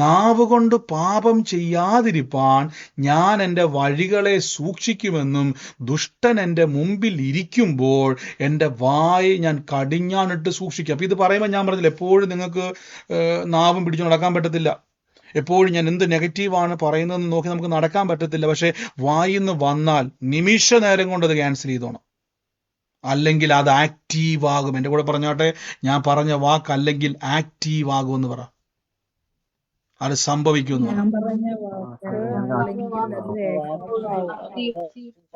നാവ് കൊണ്ട് പാപം ചെയ്യാതിരിപ്പാൻ ഞാൻ എൻ്റെ വഴികളെ സൂക്ഷിക്കുമെന്നും ദുഷ്ടൻ എൻ്റെ മുമ്പിൽ ഇരിക്കുമ്പോൾ എൻ്റെ വായി ഞാൻ കടിഞ്ഞാണിട്ട് സൂക്ഷിക്കും. അപ്പൊ ഇത് പറയുമ്പോൾ ഞാൻ പറഞ്ഞില്ല, എപ്പോഴും നിങ്ങൾക്ക് നാവും പിടിച്ചു നടക്കാൻ പറ്റത്തില്ല. എപ്പോഴും ഞാൻ എന്ത് നെഗറ്റീവാണ് പറയുന്നതെന്ന് നോക്കി നമുക്ക് നടക്കാൻ പറ്റത്തില്ല. പക്ഷെ വായിന്ന് വന്നാൽ നിമിഷ നേരം കൊണ്ട് അത് ക്യാൻസൽ ചെയ്തോണം, അല്ലെങ്കിൽ അത് ആക്റ്റീവ് ആകും. എൻ്റെ കൂടെ പറഞ്ഞോട്ടെ, ഞാൻ പറഞ്ഞ വാക്ക് അല്ലെങ്കിൽ ആക്റ്റീവ് ആകും എന്ന് പറ. അത് സംഭവിക്കുന്നു.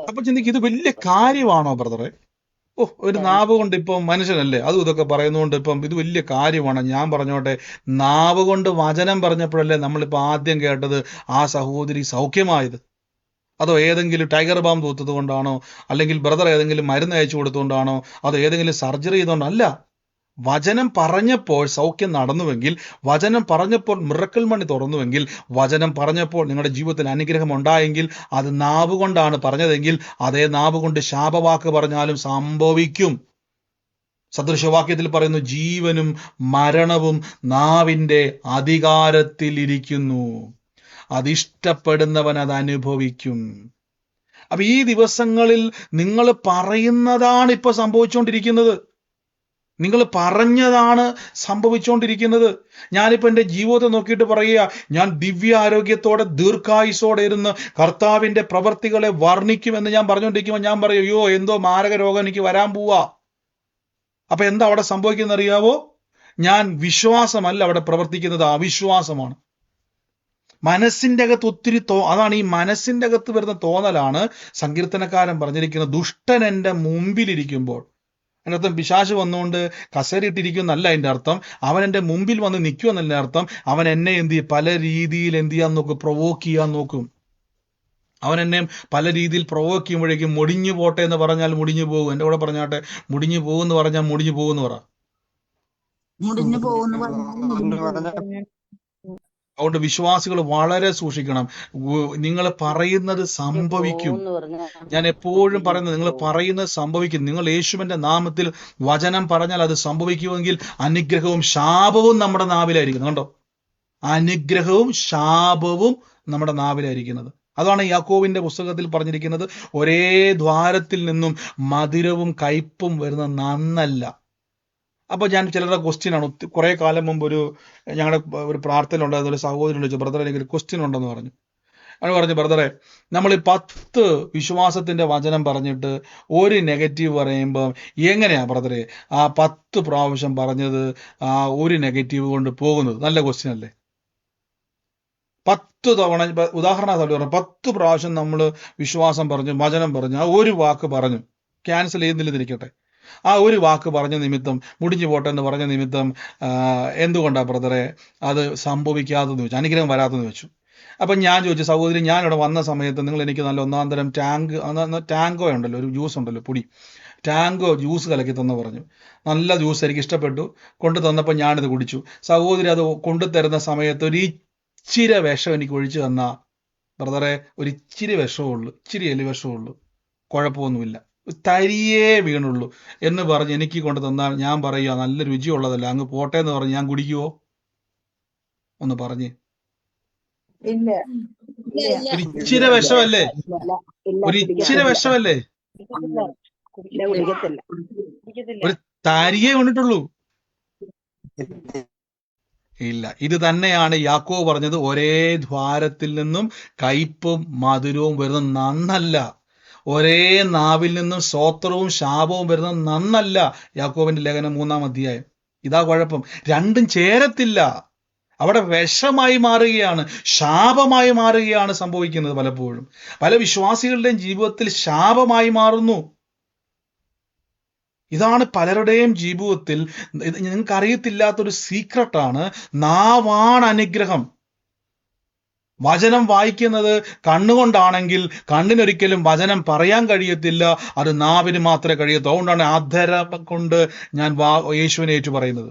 അപ്പൊ ചിന്തിക്കും, ഇത് വലിയ കാര്യമാണോ ബ്രദറെ? ഒരു നാവ് കൊണ്ട് ഇപ്പം മനുഷ്യനല്ലേ, അതും ഇതൊക്കെ പറയുന്നതുകൊണ്ട് ഇപ്പം ഇത് വലിയ കാര്യമാണ്. ഞാൻ പറഞ്ഞോട്ടെ, നാവ് കൊണ്ട് വചനം പറഞ്ഞപ്പോഴല്ലേ നമ്മളിപ്പോൾ ആദ്യം കേട്ടത് ആ സഹോദരി സൗഖ്യമായത്? അതോ ഏതെങ്കിലും ടൈഗർ ബാം തൂത്തത് കൊണ്ടാണോ? അല്ലെങ്കിൽ ബ്രദർ ഏതെങ്കിലും മരുന്ന് അയച്ചു കൊടുത്തുകൊണ്ടാണോ? അതോ ഏതെങ്കിലും സർജറി ചെയ്തുകൊണ്ടോ? അല്ല. വചനം പറഞ്ഞപ്പോൾ സൗഖ്യം നടന്നുവെങ്കിൽ, വചനം പറഞ്ഞപ്പോൾ മിറക്കിൾ മണി തുറന്നുവെങ്കിൽ, വചനം പറഞ്ഞപ്പോൾ നിങ്ങളുടെ ജീവിതത്തിൽ അനുഗ്രഹം ഉണ്ടായെങ്കിൽ, അത് നാവ് കൊണ്ടാണ് പറഞ്ഞതെങ്കിൽ അതേ നാവ് കൊണ്ട് ശാപവാക്ക് പറഞ്ഞാലും സംഭവിക്കും. സദൃശവാക്യത്തിൽ പറയുന്നു, ജീവനും മരണവും നാവിൻ്റെ അധികാരത്തിൽ ഇരിക്കുന്നു, അതിഷ്ടപ്പെടുന്നവൻ അത് അനുഭവിക്കും. അപ്പൊ ഈ ദിവസങ്ങളിൽ നിങ്ങൾ പറയുന്നതാണ് ഇപ്പൊ സംഭവിച്ചുകൊണ്ടിരിക്കുന്നത്. നിങ്ങൾ പറഞ്ഞതാണ് സംഭവിച്ചുകൊണ്ടിരിക്കുന്നത്. ഞാനിപ്പോൾ എൻ്റെ ജീവിതത്തെ നോക്കിയിട്ട് പറയുക, ഞാൻ ദിവ്യ ആരോഗ്യത്തോടെ ദീർഘായുസോടെ ഇരുന്ന് കർത്താവിൻ്റെ പ്രവർത്തികളെ വർണ്ണിക്കുമെന്ന് ഞാൻ പറഞ്ഞുകൊണ്ടിരിക്കുമ്പോൾ ഞാൻ പറയും, അയ്യോ എന്തോ മാരക രോഗം എനിക്ക് വരാൻ പോവാ. അപ്പൊ എന്താ അവിടെ സംഭവിക്കുന്നത് അറിയാവോ? ഞാൻ വിശ്വാസമല്ല അവിടെ പ്രവർത്തിക്കുന്നത്, അവിശ്വാസമാണ്. മനസ്സിൻ്റെ അകത്ത് ഒത്തിരി അതാണ് ഈ മനസ്സിൻ്റെ അകത്ത് വരുന്ന തോന്നലാണ് സങ്കീർത്തനക്കാരൻ പറഞ്ഞിരിക്കുന്നത്, ദുഷ്ടൻ എൻ്റെ മുമ്പിലിരിക്കുമ്പോൾ. അതിൻ്റെ അർത്ഥം പിശാച് വന്നുകൊണ്ട് കസേരയിട്ടിരിക്കുന്നല്ല അതിൻ്റെ അർത്ഥം. അവൻ എൻ്റെ മുമ്പിൽ വന്ന് നിൽക്കുമെന്നല്ല അർത്ഥം. അവൻ എന്നെ പല രീതിയിൽ എന്ത് ചെയ്യാൻ നോക്കും? പ്രൊവോക്ക് ചെയ്യാൻ നോക്കും. അവൻ എന്നെ പല രീതിയിൽ പ്രൊവോക്ക് ചെയ്യുമ്പോഴേക്കും മുടിഞ്ഞു പോട്ടെ എന്ന് പറഞ്ഞാൽ മുടിഞ്ഞു പോകും. എൻ്റെ കൂടെ പറഞ്ഞാട്ടെ, മുടിഞ്ഞു പോകും എന്ന് പറഞ്ഞാൽ മുടിഞ്ഞു പോകും എന്ന് പറ. മുടിഞ്ഞു പോകുന്നു പറഞ്ഞാൽ മുടിഞ്ഞു പോകും. അതുകൊണ്ട് വിശ്വാസികൾ വളരെ സൂക്ഷിക്കണം. നിങ്ങൾ പറയുന്നത് സംഭവിക്കും. ഞാൻ എപ്പോഴും പറയുന്നത്, നിങ്ങൾ പറയുന്നത് സംഭവിക്കും. നിങ്ങൾ യേശുവിന്റെ നാമത്തിൽ വചനം പറഞ്ഞാൽ അത് സംഭവിക്കുമെങ്കിൽ അനുഗ്രഹവും ശാപവും നമ്മുടെ നാവിലായിരിക്കുന്നത്. കണ്ടോ, അനുഗ്രഹവും ശാപവും നമ്മുടെ നാവിലായിരിക്കുന്നത്. അതാണ് യാക്കോബിന്റെ പുസ്തകത്തിൽ പറഞ്ഞിരിക്കുന്നത്, ഒരേ ദ്വാരത്തിൽ നിന്നും മധുരവും കയ്പും വരുന്ന നന്നല്ല. അപ്പൊ ഞാൻ ചിലരുടെ ക്വസ്റ്റ്യൻ ആണ്, കുറെ കാലം മുമ്പ് ഞങ്ങളുടെ ഒരു പ്രാർത്ഥന ഉണ്ടായിരുന്ന ഒരു സഹോദരൻ ചോദിച്ചു, ബ്രദറെ എനിക്കൊരു ക്വസ്റ്റ്യൻ ഉണ്ടെന്ന് പറഞ്ഞു. അവൾ പറഞ്ഞു, ബ്രദറെ നമ്മൾ ഈ 10 വിശ്വാസത്തിന്റെ വചനം പറഞ്ഞിട്ട് ഒരു നെഗറ്റീവ് പറയുമ്പോൾ എങ്ങനെയാ ബ്രദറെ ആ 10 പ്രാവശ്യം പറഞ്ഞത് ആ ഒരു നെഗറ്റീവ് കൊണ്ട് പോകുന്നത്? നല്ല ക്വസ്റ്റ്യൻ അല്ലേ? 10 തവണ ഉദാഹരണമായിട്ട് പറഞ്ഞു, 10 പ്രാവശ്യം നമ്മൾ വിശ്വാസം പറഞ്ഞു, വചനം പറഞ്ഞു, ആ ഒരു വാക്ക് പറഞ്ഞു, ക്യാൻസൽ ചെയ്യുന്നില്ലെന്നിരിക്കട്ടെ, ആ ഒരു വാക്ക് പറഞ്ഞ നിമിത്തം, മുടിഞ്ഞു പോട്ടെ എന്ന് പറഞ്ഞ നിമിത്തം എന്തുകൊണ്ടാ ബ്രദറെ അത് സംഭവിക്കാതെന്ന് വെച്ചു, അനുഗ്രഹം വരാത്തെന്ന് വെച്ചു. അപ്പൊ ഞാൻ ചോദിച്ചു, സഹോദരി, ഞാൻ ഇവിടെ വന്ന സമയത്ത് നിങ്ങൾ എനിക്ക് നല്ല ഒന്നാന്തരം ടാങ്കോ ഉണ്ടല്ലോ, ഒരു ജ്യൂസ് ഉണ്ടല്ലോ, പൊടി ടാങ്കോ ജ്യൂസ് കലക്കി തന്നു പറഞ്ഞു. നല്ല ജ്യൂസ്, എനിക്ക് ഇഷ്ടപ്പെട്ടു. കൊണ്ടു തന്നപ്പോൾ ഞാനിത് കുടിച്ചു. സഹോദരി അത് കൊണ്ടുതരുന്ന സമയത്ത് ഒരു ഇച്ചിരി വിഷം എനിക്ക് ഒഴിച്ചു തന്ന ബ്രദറെ, ഒരു ഇച്ചിരി വിഷമുള്ളൂ, ഇച്ചിരി എലി വിഷമുള്ളൂ, കുഴപ്പമൊന്നുമില്ല, തരിയേ വീണുള്ളൂ എന്ന് പറഞ്ഞ് എനിക്ക് കൊണ്ട് തന്നാൽ ഞാൻ പറയുക നല്ല രുചിയുള്ളതല്ല, അങ്ങ് പോട്ടെ എന്ന് പറഞ്ഞ് ഞാൻ കുടിക്കുവോ? ഒന്ന് പറഞ്ഞ്. ഒരു ഇച്ചിരി വിഷമല്ലേ, ഒരു ഇച്ചിരി വിഷമല്ലേ, ഒരു തരിയേ വീണിട്ടുള്ളൂ. ഇല്ല. ഇത് തന്നെയാണ് യാക്കോബ് പറഞ്ഞത്, ഒരേ ദ്വാരത്തിൽ നിന്നും കയ്പും മധുരവും വരുന്ന നന്നല്ല, ഒരേ നാവിൽ നിന്നും സ്തോത്രവും ശാപവും വരുന്ന നന്നല്ല. യാക്കോബിന്റെ ലേഖനം 3-ാം അധ്യായം. ഇതാ കുഴപ്പം, രണ്ടും ചേരത്തില്ല. അവിടെ വിഷമായി മാറുകയാണ്, ശാപമായി മാറുകയാണ് സംഭവിക്കുന്നത്. പലപ്പോഴും പല വിശ്വാസികളുടെയും ജീവിതത്തിൽ ശാപമായി മാറുന്നു. ഇതാണ് പലരുടെയും ജീവിതത്തിൽ. നിങ്ങൾക്ക് അറിയത്തില്ലാത്തൊരു സീക്രട്ടാണ്, നാവാണ് അനുഗ്രഹം. വചനം വായിക്കുന്നത് കണ്ണുകൊണ്ടാണെങ്കിൽ കണ്ണിനൊരിക്കലും വചനം പറയാൻ കഴിയത്തില്ല, അത് നാവിന് മാത്രമേ കഴിയത്തൂ. അതുകൊണ്ടാണ് അധരം കൊണ്ട് ഞാൻ യേശുവിനെ ഏറ്റു പറയുന്നത്.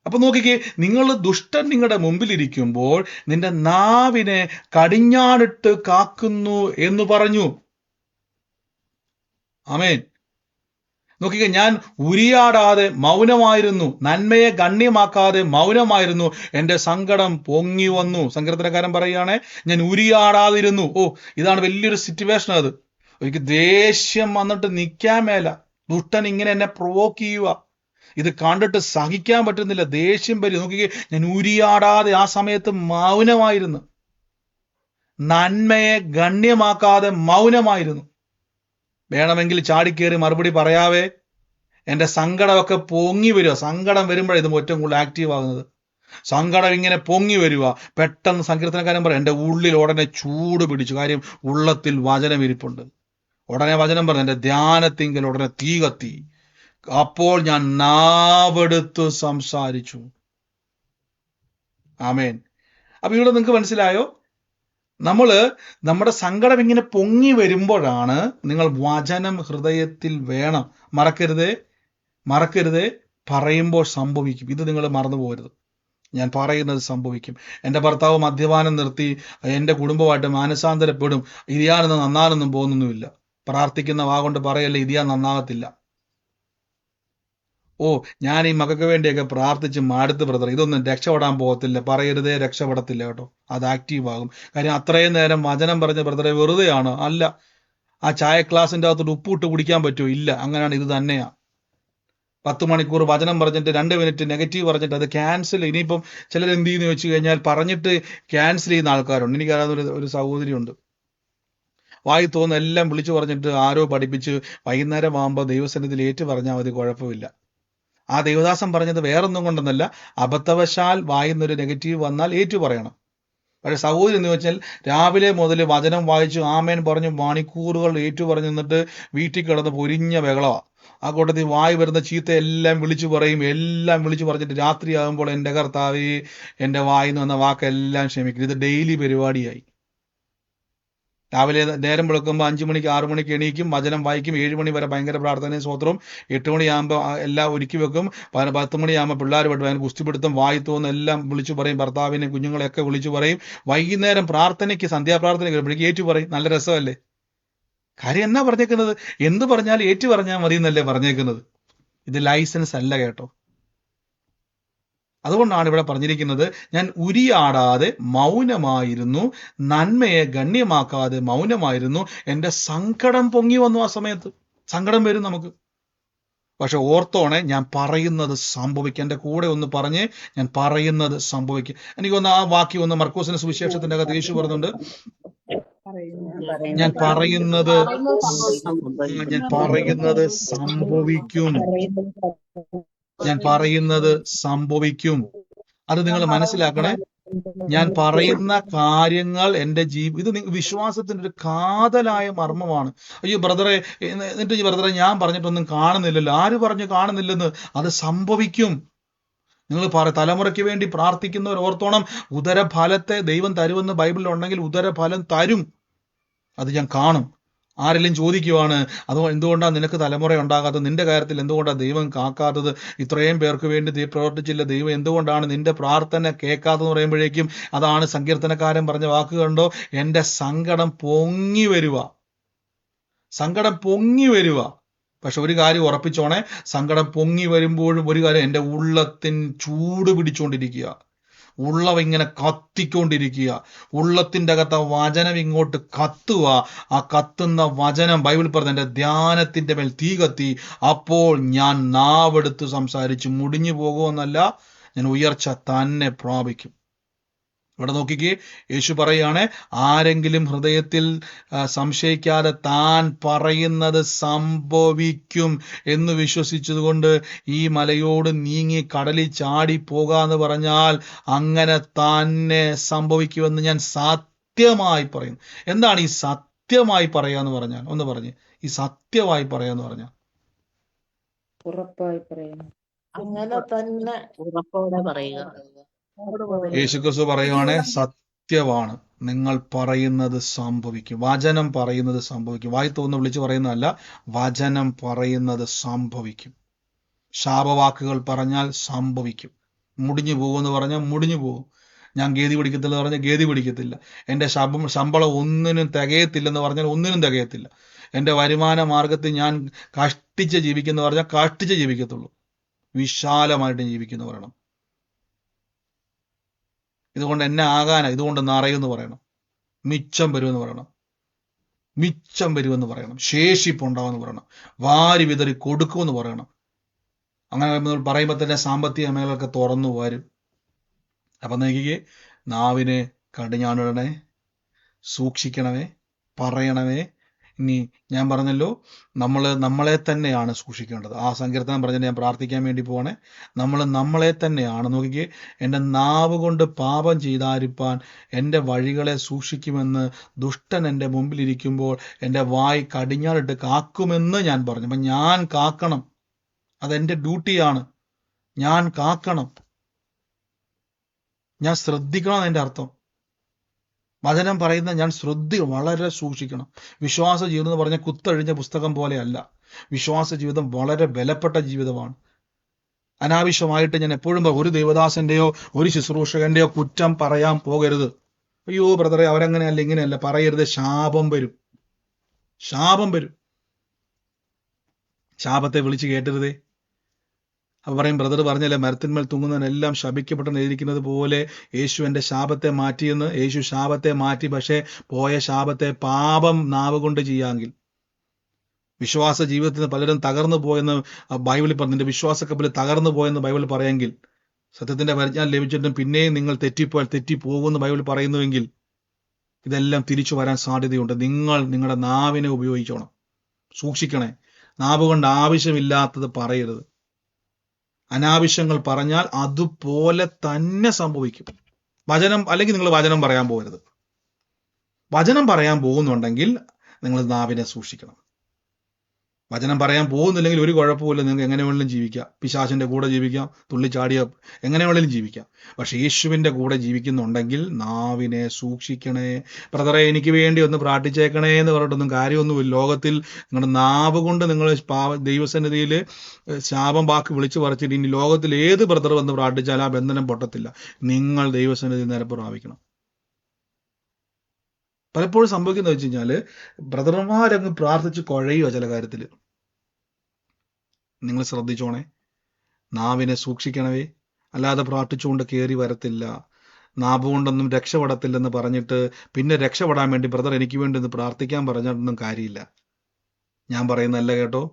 അപ്പൊ നോക്കിക്കേ, നിങ്ങൾ ദുഷ്ടൻ നിങ്ങളുടെ മുമ്പിലിരിക്കുമ്പോൾ നിന്റെ നാവിനെ കടിഞ്ഞാണിട്ട് കാക്കുന്നു എന്ന് പറഞ്ഞു. ആമേൻ. നോക്കിക്കേ, ഞാൻ ഉരിയാടാതെ മൗനമായിരുന്നു, നന്മയെ ഗണ്യമാക്കാതെ മൗനമായിരുന്നു, എന്റെ സങ്കടം പൊങ്ങി വന്നു. സങ്കീർത്തനക്കാരൻ പറയുകയാണെ, ഞാൻ ഉരിയാടാതിരുന്നു. ഇതാണ് വലിയൊരു സിറ്റുവേഷൻ. അത് എനിക്ക് ദേഷ്യം വന്നിട്ട് നിൽക്കാൻ മേല, ദുഷ്ടൻ ഇങ്ങനെ എന്നെ പ്രൊവോക്ക് ചെയ്യുക, ഇത് കണ്ടിട്ട് സഹിക്കാൻ പറ്റുന്നില്ല, ദേഷ്യം വരും. നോക്കിക്കേ, ഞാൻ ഉരിയാടാതെ ആ സമയത്ത് മൗനമായിരുന്നു, നന്മയെ ഗണ്യമാക്കാതെ മൗനമായിരുന്നു. വേണമെങ്കിൽ ചാടിക്കേറി മറുപടി പറയാവേ, എൻ്റെ സങ്കടമൊക്കെ പൊങ്ങി വരിക. സങ്കടം വരുമ്പോഴേ ഇത് ഏറ്റവും കൂടുതൽ ആക്റ്റീവ് ആകുന്നത്. സങ്കടം ഇങ്ങനെ പൊങ്ങി വരിക, പെട്ടെന്ന് സങ്കീർത്തനക്കാരൻ പറയും, എൻ്റെ ഉള്ളിൽ ഉടനെ ചൂട് പിടിച്ചു. കാര്യം ഉള്ളത്തിൽ വചനം ഇരിപ്പുണ്ട്. ഉടനെ വചനം പറഞ്ഞു, എൻ്റെ ധ്യാനത്തിങ്കൽ ഉടനെ തീ കത്തി. അപ്പോൾ ഞാൻ നാവെടുത്ത് സംസാരിച്ചു. ആമേൻ. അപ്പൊ ഇവിടെ നിങ്ങൾക്ക് മനസ്സിലായോ, നമ്മുടെ സങ്കടം ഇങ്ങനെ പൊങ്ങി വരുമ്പോഴാണ് നിങ്ങൾ വചനം ഹൃദയത്തിൽ വേണം. മറക്കരുതേ, പറയുമ്പോൾ സംഭവിക്കും. ഇത് നിങ്ങൾ മറന്നു പോകരുത്. ഞാൻ പറയുന്നത് സംഭവിക്കും. എൻ്റെ ഭർത്താവ് മദ്യപാനം നിർത്തി എൻ്റെ കുടുംബമായിട്ട് മാനസാന്തരപ്പെടും. ഇതിയാനൊന്നും നന്നാനൊന്നും പോകുന്നൊന്നുമില്ല. പ്രാർത്ഥിക്കുന്ന വാ കൊണ്ട് പറയല്ലേ, ഇതിയാൻ നന്നാകത്തില്ല. ഞാൻ ഈ മക്കൾക്ക് വേണ്ടിയൊക്കെ പ്രാർത്ഥിച്ച് മടുത്ത് ബ്രദർ, ഇതൊന്നും രക്ഷപ്പെടാൻ പോകത്തില്ല. പറയരുതേ, രക്ഷപ്പെടത്തില്ല കേട്ടോ. അത് ആക്റ്റീവ് ആകും. കാര്യം അത്രയും നേരം വചനം പറഞ്ഞ ബ്രദറെ വെറുതെയാണ്. അല്ല, ആ ചായ ക്ലാസിൻ്റെ അകത്തോട്ട് ഉപ്പിട്ട് കുടിക്കാൻ പറ്റുമോ? ഇല്ല. അങ്ങനെയാണ്. ഇത് തന്നെയാ. 10 മണിക്കൂർ വചനം പറഞ്ഞിട്ട് 2 മിനിറ്റ് നെഗറ്റീവ് പറഞ്ഞിട്ട് അത് ക്യാൻസൽ. ഇനിയിപ്പം ചിലർ എന്ത് ചെയ്യുന്നു വെച്ച് കഴിഞ്ഞാൽ, പറഞ്ഞിട്ട് ക്യാൻസൽ ചെയ്യുന്ന ആൾക്കാരുണ്ട്. എനിക്കറിയാവുന്ന ഒരു സഹോദരിയുണ്ട്. വായി തോന്നുന്ന എല്ലാം വിളിച്ചു പറഞ്ഞിട്ട് ആരോ പഠിപ്പിച്ച് വൈകുന്നേരം ആകുമ്പോൾ ദൈവസന്നിധിയിൽ ഏറ്റു പറഞ്ഞാൽ മതി, കുഴപ്പമില്ല. ആ ദേവദാസൻ പറഞ്ഞത് വേറൊന്നും കൊണ്ടൊന്നല്ല, അബദ്ധവശാൽ വായിന്നൊരു നെഗറ്റീവ് വന്നാൽ ഏറ്റു പറയണം. പക്ഷെ സഹോദരി എന്ന് വെച്ചാൽ രാവിലെ മുതൽ വചനം വായിച്ചു ആമേൻ പറഞ്ഞു മണിക്കൂറുകൾ ഏറ്റു പറഞ്ഞു നിന്നിട്ട് വീട്ടിൽ കിടന്ന് പൊരിഞ്ഞ ബഹളമാണ്. ആ കൂട്ടത്തിൽ വായി വരുന്ന ചീത്ത എല്ലാം വിളിച്ചു പറയും. എല്ലാം വിളിച്ചു പറഞ്ഞിട്ട് രാത്രിയാകുമ്പോൾ എൻ്റെ കർത്താവേ, എൻ്റെ വായിന്ന് വന്ന വാക്കെല്ലാം ക്ഷമിക്കും. ഇത് ഡെയിലി പരിപാടിയായി. രാവിലെ നേരം വെളുക്കുമ്പോൾ 5 മണിക്ക് 6 മണിക്ക് എണീക്കും, വചനം വായിക്കും, 7 മണി വരെ ഭയങ്കര പ്രാർത്ഥനയും സ്വോത്രവും, 8 മണിയാകുമ്പോൾ എല്ലാം ഒരുക്കി വെക്കും, 10 മണിയാകുമ്പോൾ പിള്ളേർ പഠിക്കും, കുസ്തിപിടുത്തം, വായിത്തോന്ന് എല്ലാം വിളിച്ചു പറയും, ഭർത്താവിനെ കുഞ്ഞുങ്ങളെയൊക്കെ വിളിച്ചു പറയും. വൈകുന്നേരം പ്രാർത്ഥനയ്ക്ക്, സന്ധ്യാപ്രാർത്ഥനയ്ക്ക് വരുമ്പോഴേക്ക് ഏറ്റു പറയും. നല്ല രസമല്ലേ? കാര്യം എന്നാ പറഞ്ഞേക്കുന്നത്? എന്ത് പറഞ്ഞാലും ഏറ്റു പറഞ്ഞാൽ മതി എന്നല്ലേ പറഞ്ഞേക്കുന്നത്. ഇത് ലൈസൻസ് അല്ല കേട്ടോ. അതുകൊണ്ടാണ് ഇവിടെ പറഞ്ഞിരിക്കുന്നത്, ഞാൻ ഉരിയാടാതെ മൗനമായിരുന്നു, നന്മയെ ഗണ്യമാക്കാതെ മൗനമായിരുന്നു. എൻ്റെ സങ്കടം പൊങ്ങി വന്നു. ആ സമയത്ത് സങ്കടം വരും നമുക്ക്. പക്ഷെ ഓർത്തോണെ, ഞാൻ പറയുന്നത് സംഭവിക്കും. എൻ്റെ കൂടെ ഒന്ന് പറഞ്ഞ്, ഞാൻ പറയുന്നത് സംഭവിക്കും. എനിക്കൊന്ന് ആ വാക്യം ഒന്ന് മർക്കോസിന്റെ സുവിശേഷത്തിന്റെ അകത്ത് യേശു പറഞ്ഞുണ്ട്, ഞാൻ പറയുന്നത് സംഭവിക്കും. ഞാൻ പറയുന്നത് സംഭവിക്കും. അത് നിങ്ങൾ മനസ്സിലാക്കണേ. ഞാൻ പറയുന്ന കാര്യങ്ങൾ എൻ്റെ ഇത് വിശ്വാസത്തിന്റെ ഒരു കാതലായ മർമ്മമാണ്. അയ്യോ ബ്രദറെ, എന്നിട്ട് ബ്രദറെ ഞാൻ പറഞ്ഞിട്ടൊന്നും കാണുന്നില്ലല്ലോ. ആര് പറഞ്ഞു കാണുന്നില്ലെന്ന്? അത് സംഭവിക്കും. നിങ്ങൾ തലമുറയ്ക്ക് വേണ്ടി പ്രാർത്ഥിക്കുന്നവർ ഓർത്തോണം, ഉദരഫലത്തെ ദൈവം തരുമെന്ന് ബൈബിളിൽ ഉണ്ടെങ്കിൽ ഉദരഫലം തരും. അത് ഞാൻ കാണും. ആരെങ്കിലും ചോദിക്കുവാണ്, അതോ എന്തുകൊണ്ടാണ് നിനക്ക് തലമുറ ഉണ്ടാകാത്തത്, നിന്റെ കാര്യത്തിൽ എന്തുകൊണ്ടാണ് ദൈവം കാക്കാത്തത്, ഇത്രയും പേർക്ക് വേണ്ടി പ്രവർത്തിച്ചില്ല ദൈവം, എന്തുകൊണ്ടാണ് നിന്റെ പ്രാർത്ഥന കേൾക്കാതെന്ന് പറയുമ്പോഴേക്കും, അതാണ് സങ്കീർത്തനക്കാരൻ പറഞ്ഞ വാക്ക് കണ്ടോ, എൻ്റെ സങ്കടം പൊങ്ങി വരുക. സങ്കടം പൊങ്ങി വരുക. പക്ഷെ ഒരു കാര്യം ഉറപ്പിച്ചോണേ, സങ്കടം പൊങ്ങി വരുമ്പോഴും ഒരു കാര്യം, എൻ്റെ ഉള്ളത്തിൻ ചൂട് പിടിച്ചുകൊണ്ടിരിക്കുക, ഉള്ളവ ഇങ്ങനെ കത്തിക്കൊണ്ടിരിക്കുക, ഉള്ളത്തിൻ്റെ അകത്ത് വചനം ഇങ്ങോട്ട് കത്തുക. ആ കത്തുന്ന വചനം ബൈബിൾ പറഞ്ഞ എൻ്റെ ധ്യാനത്തിന്റെ മേൽ തീ കത്തി, അപ്പോൾ ഞാൻ നാവെടുത്ത് സംസാരിച്ച് മുടിഞ്ഞു പോകുമെന്നല്ല, ഞാൻ ഉയർച്ച തന്നെ പ്രാപിക്കും. ഇവിടെ നോക്കിക്കേ, യേശു പറയാണ്, ആരെങ്കിലും ഹൃദയത്തിൽ സംശയിക്കാതെ താൻ പറയുന്നത് സംഭവിക്കും എന്ന് വിശ്വസിച്ചതുകൊണ്ട് ഈ മലയോട് നീങ്ങി കടലിൽ ചാടി പോകാന്ന് പറഞ്ഞാൽ അങ്ങനെ തന്നെ സംഭവിക്കുമെന്ന് ഞാൻ സത്യമായി പറയുന്നു. എന്താണ് ഈ സത്യമായി പറയാന്ന് പറഞ്ഞാൽ? ഒന്ന് പറഞ്ഞ്, ഈ സത്യമായി പറയാന്ന് പറഞ്ഞാൽ ഉറപ്പായി പറയുന്നു. അങ്ങനെ തന്നെ ഉറപ്പോടെ പറയുക. യേശുക്രിസ്തു പറയുവാണ്, സത്യമാണ്, നിങ്ങൾ പറയുന്നത് സംഭവിക്കും. വചനം പറയുന്നത് സംഭവിക്കും. വായി തോന്നുന്നു വിളിച്ചു പറയുന്നതല്ല, വചനം പറയുന്നത് സംഭവിക്കും. ശാപവാക്കുകൾ പറഞ്ഞാൽ സംഭവിക്കും. മുടിഞ്ഞു പോകുമെന്ന് പറഞ്ഞാൽ മുടിഞ്ഞു പോകും. ഞാൻ ഗേതി പിടിക്കത്തില്ല പറഞ്ഞാൽ ഗേതി പിടിക്കത്തില്ല. എൻ്റെ ശമ്പളം ഒന്നിനും തികയത്തില്ലെന്ന് പറഞ്ഞാൽ ഒന്നിനും തികയത്തില്ല. എൻ്റെ വരുമാന മാർഗത്തിൽ ഞാൻ കഷ്ടിച്ച് ജീവിക്കുന്ന പറഞ്ഞാൽ കഷ്ടിച്ച് ജീവിക്കത്തുള്ളൂ. വിശാലമായിട്ട് ജീവിക്കുന്നു പറയണം. ഇതുകൊണ്ട് എന്നെ ആകാന, ഇതുകൊണ്ട് നിറയുമെന്ന് പറയണം. മിച്ചം വരുമെന്ന് പറയണം. മിച്ചം വരുമെന്ന് പറയണം. ശേഷിപ്പുണ്ടാവുമെന്ന് പറയണം. വാരി വിതറി കൊടുക്കുമെന്ന് പറയണം. അങ്ങനെ പറയുമ്പോൾ തന്നെ സാമ്പത്തിക മേഖലകളൊക്കെ തുറന്നു വരും. അപ്പം നോക്കിക്കേ, നാവിനെ കടിഞ്ഞാണിടണേ, സൂക്ഷിക്കണമേ, പറയണമേ. ഇനി ഞാൻ പറഞ്ഞല്ലോ, നമ്മളെ തന്നെയാണ് സൂക്ഷിക്കേണ്ടത്. ആ സങ്കീർത്തനം പറഞ്ഞിട്ട് ഞാൻ പ്രാർത്ഥിക്കാൻ വേണ്ടി പോവാണേ. നമ്മളെ തന്നെയാണ്. നോക്കിക്കേ, എൻ്റെ നാവ് കൊണ്ട് പാപം ചെയ്താരിപ്പാൻ എൻ്റെ വഴികളെ സൂക്ഷിക്കുമെന്ന് ദുഷ്ടൻ എൻ്റെ മുമ്പിലിരിക്കുമ്പോൾ എൻ്റെ വായ് കടിഞ്ഞാണിട്ട് കാക്കുമെന്ന് ഞാൻ പറഞ്ഞു. അപ്പം ഞാൻ കാക്കണം. അതെൻ്റെ ഡ്യൂട്ടിയാണ്. ഞാൻ കാക്കണം, ഞാൻ ശ്രദ്ധിക്കണം എന്നതിൻ്റെ അർത്ഥം. വചനം പറയുന്ന ഞാൻ വളരെ സൂക്ഷിക്കണം. വിശ്വാസ ജീവിതം എന്ന് പറഞ്ഞാൽ കുത്തഴിഞ്ഞ പുസ്തകം പോലെയല്ല. വിശ്വാസ ജീവിതം വളരെ ബലപ്പെട്ട ജീവിതമാണ്. അനാവശ്യമായിട്ട് ഞാൻ എപ്പോഴും ഒരു ദൈവദാസന്റെയോ ഒരു ശുശ്രൂഷകന്റെയോ കുറ്റം പറയാൻ പോകരുത്. അയ്യോ ബ്രദറെ അവരങ്ങനെയല്ല ഇങ്ങനെയല്ല പറയരുത്. ശാപം വരും. ശാപത്തെ വിളിച്ച് കേട്ടരുതേ. അപ്പൊ പറയും, ബ്രദർ പറഞ്ഞല്ലേ, മരത്തിന്മേൽ തൂങ്ങുന്നവനെല്ലാം ശപിക്കപ്പെട്ടെന്ന് എഴുതിയിരിക്കുന്നത് പോലെ യേശു എൻ്റെ ശാപത്തെ മാറ്റിയെന്ന്. യേശു ശാപത്തെ മാറ്റി, പക്ഷേ പോയ ശാപത്തെ പാപം നാവ് കൊണ്ട് ചെയ്യാമെങ്കിൽ, വിശ്വാസ ജീവിതത്തിൽ പലരും തകർന്നു പോയെന്ന് ബൈബിളിൽ പറഞ്ഞു. നിന്റെ വിശ്വാസക്കപ്പൽ തകർന്നു പോയെന്ന് ബൈബിൾ പറയാമെങ്കിൽ, സത്യത്തിന്റെ പരിജ്ഞാനം ലഭിച്ചിട്ടും പിന്നെയും നിങ്ങൾ തെറ്റിപ്പോയാൽ തെറ്റിപ്പോകുമെന്ന് ബൈബിൾ പറയുന്നുവെങ്കിൽ, ഇതെല്ലാം തിരിച്ചു വരാൻ സാധ്യതയുണ്ട്. നിങ്ങൾ നിങ്ങളുടെ നാവിനെ ഉപയോഗിക്കണം, സൂക്ഷിക്കണേ. നാവ് കൊണ്ട് ആവശ്യമില്ലാത്തത് പറയരുത്. അനാവശ്യങ്ങൾ പറഞ്ഞാൽ അതുപോലെ തന്നെ സംഭവിക്കും. അല്ലെങ്കിൽ നിങ്ങൾ വചനം പറയാൻ പോകരുത്. വചനം പറയാൻ പോകുന്നുണ്ടെങ്കിൽ നിങ്ങൾ നാവിനെ സൂക്ഷിക്കണം. വചനം പറയാൻ പോകുന്നില്ലെങ്കിൽ ഒരു കുഴപ്പമില്ല, നിങ്ങൾക്ക് എങ്ങനെ വേണമെങ്കിലും ജീവിക്കാം. പിശാചിന്റെ കൂടെ ജീവിക്കാം, തുള്ളിച്ചാടിയ എങ്ങനെ വേണമെങ്കിലും ജീവിക്കാം. പക്ഷെ യേശുവിന്റെ കൂടെ ജീവിക്കുന്നുണ്ടെങ്കിൽ നാവിനെ സൂക്ഷിക്കണേ. ബ്രദറെ എനിക്ക് വേണ്ടി ഒന്ന് പ്രാർത്ഥിച്ചേക്കണേ എന്ന് പറഞ്ഞിട്ടൊന്നും കാര്യമൊന്നുമില്ല. ലോകത്തിൽ നിങ്ങളുടെ നാവ് കൊണ്ട് നിങ്ങൾ ദൈവസന്നിധിയിൽ ശാപം വാക്ക് വിളിച്ചു പറിച്ചിട്ട് ഇനി ലോകത്തിൽ ഏത് ബ്രദർ വന്ന് പ്രാർത്ഥിച്ചാൽ ആ ബന്ധനം പൊട്ടത്തില്ല. നിങ്ങൾ ദൈവസന്നിധി നിരപ്പ് പ്രാപിക്കണം. പലപ്പോഴും സംഭവിക്കുന്നത് വെച്ച് കഴിഞ്ഞാല് ബ്രദർമാരങ്ങ് പ്രാർത്ഥിച്ച് കുഴയുക ചില കാര്യത്തിൽ. നിങ്ങൾ ശ്രദ്ധിച്ചോണേ, നാവിനെ സൂക്ഷിക്കണവേ. അല്ലാതെ പ്രാർത്ഥിച്ചുകൊണ്ട് കയറി വരത്തില്ല. നാവ് കൊണ്ടൊന്നും രക്ഷപ്പെടത്തില്ലെന്ന് പറഞ്ഞിട്ട് പിന്നെ രക്ഷപ്പെടാൻ വേണ്ടി ബ്രദർ എനിക്ക് വേണ്ടി ഒന്ന് പ്രാർത്ഥിക്കാൻ പറഞ്ഞിട്ടൊന്നും കാര്യമില്ല. ഞാൻ പറയുന്നതല്ല കേട്ടോ,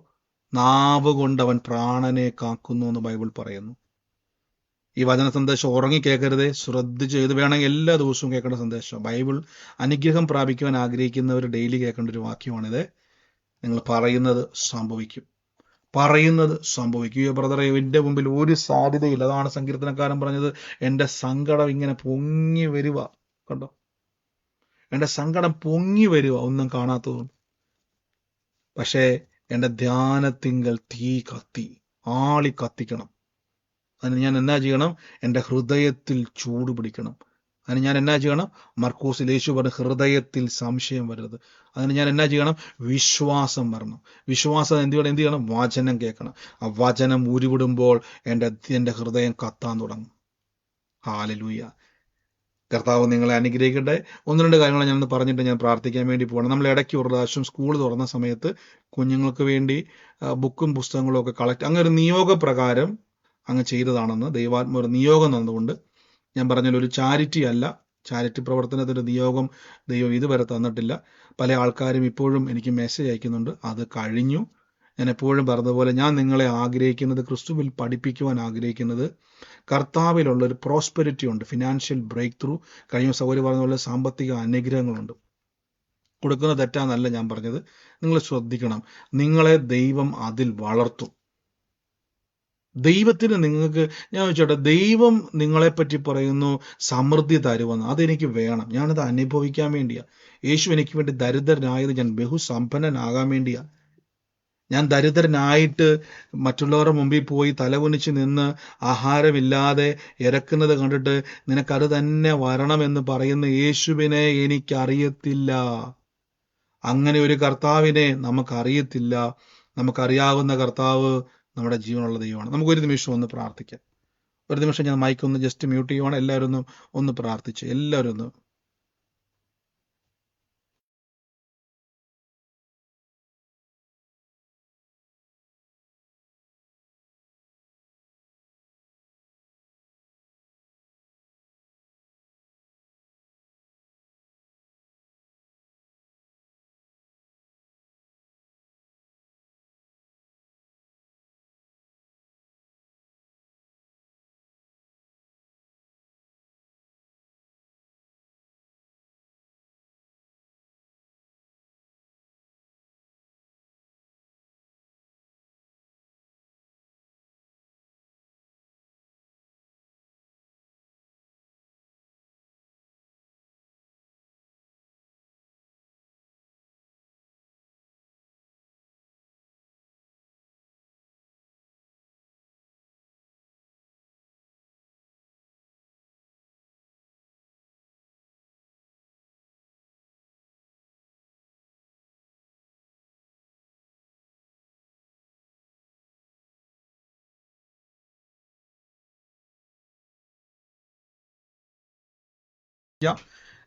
നാവ് കൊണ്ട് അവൻ പ്രാണനെ കാക്കുന്നു എന്ന് ബൈബിൾ പറയുന്നു. ഈ വചന സന്ദേശം ഉറങ്ങി കേൾക്കരുതേ, ശ്രദ്ധിച്ച് ഇത് വേണമെങ്കിൽ എല്ലാ ദിവസവും കേൾക്കേണ്ട സന്ദേശം. ബൈബിൾ അനുഗ്രഹം പ്രാപിക്കുവാൻ ആഗ്രഹിക്കുന്നവർ ഡെയിലി കേൾക്കേണ്ട ഒരു വാക്യമാണിത്. നിങ്ങൾ പറയുന്നത് സംഭവിക്കും, പറയുന്നത് സംഭവിക്കും. ബ്രദറെ എൻ്റെ മുമ്പിൽ ഒരു സാധ്യതയില്ല. അതാണ് സങ്കീർത്തനക്കാരൻ പറഞ്ഞത്, എൻ്റെ സങ്കടം ഇങ്ങനെ പൊങ്ങി വരുക. കണ്ടോ, എൻ്റെ സങ്കടം പൊങ്ങി വരുക, ഒന്നും കാണാത്തതും. പക്ഷേ എൻ്റെ ധ്യാനത്തിങ്കൽ തീ കത്തി ആളി കത്തിക്കണം. അതിന് ഞാൻ എന്നാ ചെയ്യണം? എൻ്റെ ഹൃദയത്തിൽ ചൂട് പിടിക്കണം. അതിന് ഞാൻ എന്നാ ചെയ്യണം? മർക്കോസിൽ യേശു പറഞ്ഞ ഹൃദയത്തിൽ സംശയം വരരുത്. അതിന് ഞാൻ എന്നാ ചെയ്യണം? വിശ്വാസം വരണം. വിശ്വാസം എന്ത് ചെയ്യണം? വചനം കേൾക്കണം. ആ വചനം ഉരുവിടുമ്പോൾ എൻ്റെ ഹൃദയം കത്താൻ തുടങ്ങും. ഹല്ലേലൂയ. കർത്താവ് നിങ്ങളെ അനുഗ്രഹിക്കട്ടെ. ഒന്ന് രണ്ട് കാര്യങ്ങൾ ഞാനൊന്ന് പറഞ്ഞിട്ട് ഞാൻ പ്രാർത്ഥിക്കാൻ വേണ്ടി പോകണം. നമ്മൾ ഇടയ്ക്ക് ഒരു പ്രാവശ്യം സ്കൂൾ തുറന്ന സമയത്ത് കുഞ്ഞുങ്ങൾക്ക് വേണ്ടി ബുക്കും പുസ്തകങ്ങളും ഒക്കെ കളക്ട്, അങ്ങനെ ഒരു നിയോഗപ്രകാരം അങ്ങ് ചെയ്തതാണെന്ന് ദൈവാത്മ ഒരു നിയോഗം തന്നുകൊണ്ട് ഞാൻ പറഞ്ഞാൽ ഒരു ചാരിറ്റി അല്ല, ചാരിറ്റി പ്രവർത്തനത്തിൻ്റെ നിയോഗം ദൈവം ഇതുവരെ തന്നിട്ടില്ല. പല ആൾക്കാരും ഇപ്പോഴും എനിക്ക് മെസ്സേജ് അയക്കുന്നുണ്ട്. അത് കഴിഞ്ഞു. ഞാൻ എപ്പോഴും പറഞ്ഞതുപോലെ ഞാൻ നിങ്ങളെ ആഗ്രഹിക്കുന്നത്, ക്രിസ്തുവിൽ പഠിപ്പിക്കുവാൻ ആഗ്രഹിക്കുന്നത്, കർത്താവിലുള്ള ഒരു പ്രോസ്പെരിറ്റി ഉണ്ട്, ഫിനാൻഷ്യൽ ബ്രേക്ക് ത്രൂ. കഴിഞ്ഞ സൗകര്യം പറഞ്ഞ പോലെ സാമ്പത്തിക അനുഗ്രഹങ്ങളുണ്ട്. കൊടുക്കുന്ന തെറ്റാന്നല്ല ഞാൻ പറഞ്ഞത്. നിങ്ങൾ ശ്രദ്ധിക്കണം, നിങ്ങളെ ദൈവം അതിൽ വളർത്തും. ദൈവത്തിന് നിങ്ങൾക്ക്, ഞാൻ ചോദിച്ചോട്ടെ, ദൈവം നിങ്ങളെപ്പറ്റി പറയുന്നു സമൃദ്ധി തരുമെന്ന്. അതെനിക്ക് വേണം, ഞാനത് അനുഭവിക്കാൻ വേണ്ടിയാ. യേശു എനിക്ക് വേണ്ടി ദരിദ്രനായത് ഞാൻ ബഹുസമ്പന്നനാകാൻ വേണ്ടിയാ. ഞാൻ ദരിദ്രനായിട്ട് മറ്റുള്ളവരുടെ മുമ്പിൽ പോയി തലകുനിച്ച് നിന്ന് ആഹാരമില്ലാതെ ഇരക്കുന്നത് കണ്ടിട്ട് നിനക്കത് തന്നെ വരണമെന്ന് പറയുന്ന യേശുവിനെ എനിക്കറിയത്തില്ല. അങ്ങനെ ഒരു കർത്താവിനെ നമുക്കറിയത്തില്ല. നമുക്കറിയാവുന്ന കർത്താവ് നമ്മുടെ ജീവനുള്ള ദൈവമാണ്. നമുക്കൊരു നിമിഷം ഒന്ന് പ്രാർത്ഥിക്കാം. ഒരു നിമിഷം ഞാൻ മൈക്കൊന്ന് ജസ്റ്റ് മ്യൂട്ട് ചെയ്യുവാണ്. എല്ലാവരും ഒന്ന് പ്രാർത്ഥിച്ച്, എല്ലാവരും ഒന്ന്.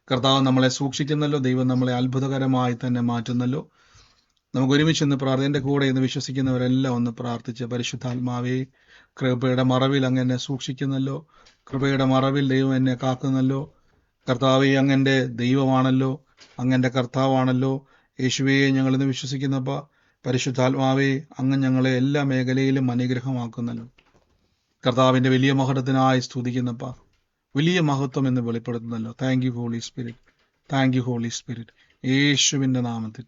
കർത്താവ് നമ്മളെ സൂക്ഷിക്കുന്നല്ലോ, ദൈവം നമ്മളെ അത്ഭുതകരമായി തന്നെ മാറ്റുന്നല്ലോ. നമുക്ക് ഒരുമിച്ച് ഇന്ന് എൻ്റെ കൂടെ ഇന്ന് വിശ്വസിക്കുന്നവരെല്ലാം ഒന്ന് പ്രാർത്ഥിച്ച്, പരിശുദ്ധാത്മാവേ, കൃപയുടെ മറവിൽ അങ്ങ് എന്നെ സൂക്ഷിക്കുന്നല്ലോ, കൃപയുടെ മറവിൽ ദൈവം എന്നെ കാക്കുന്നല്ലോ. കർത്താവേ, അങ്ങൻ്റെ ദൈവമാണല്ലോ, അങ്ങൻ്റെ കർത്താവാണല്ലോ. യേശുവേ, ഞങ്ങളിന്ന് വിശ്വസിക്കുന്നപ്പോൾ പരിശുദ്ധാത്മാവേ, അങ്ങ് ഞങ്ങളെ എല്ലാ മേഖലയിലും അനുഗ്രഹമാക്കുന്നല്ലോ. കർത്താവിൻ്റെ വലിയ മഹത്വത്തിനായി സ്തുതിക്കുന്നപ്പോൾ വലിയ മഹത്വം എന്ന് വെളിപ്പെടുത്തുന്നല്ലോ. Thank you holy spirit, thank you holy spirit. യേശുവിൻ്റെ നാമത്തിൽ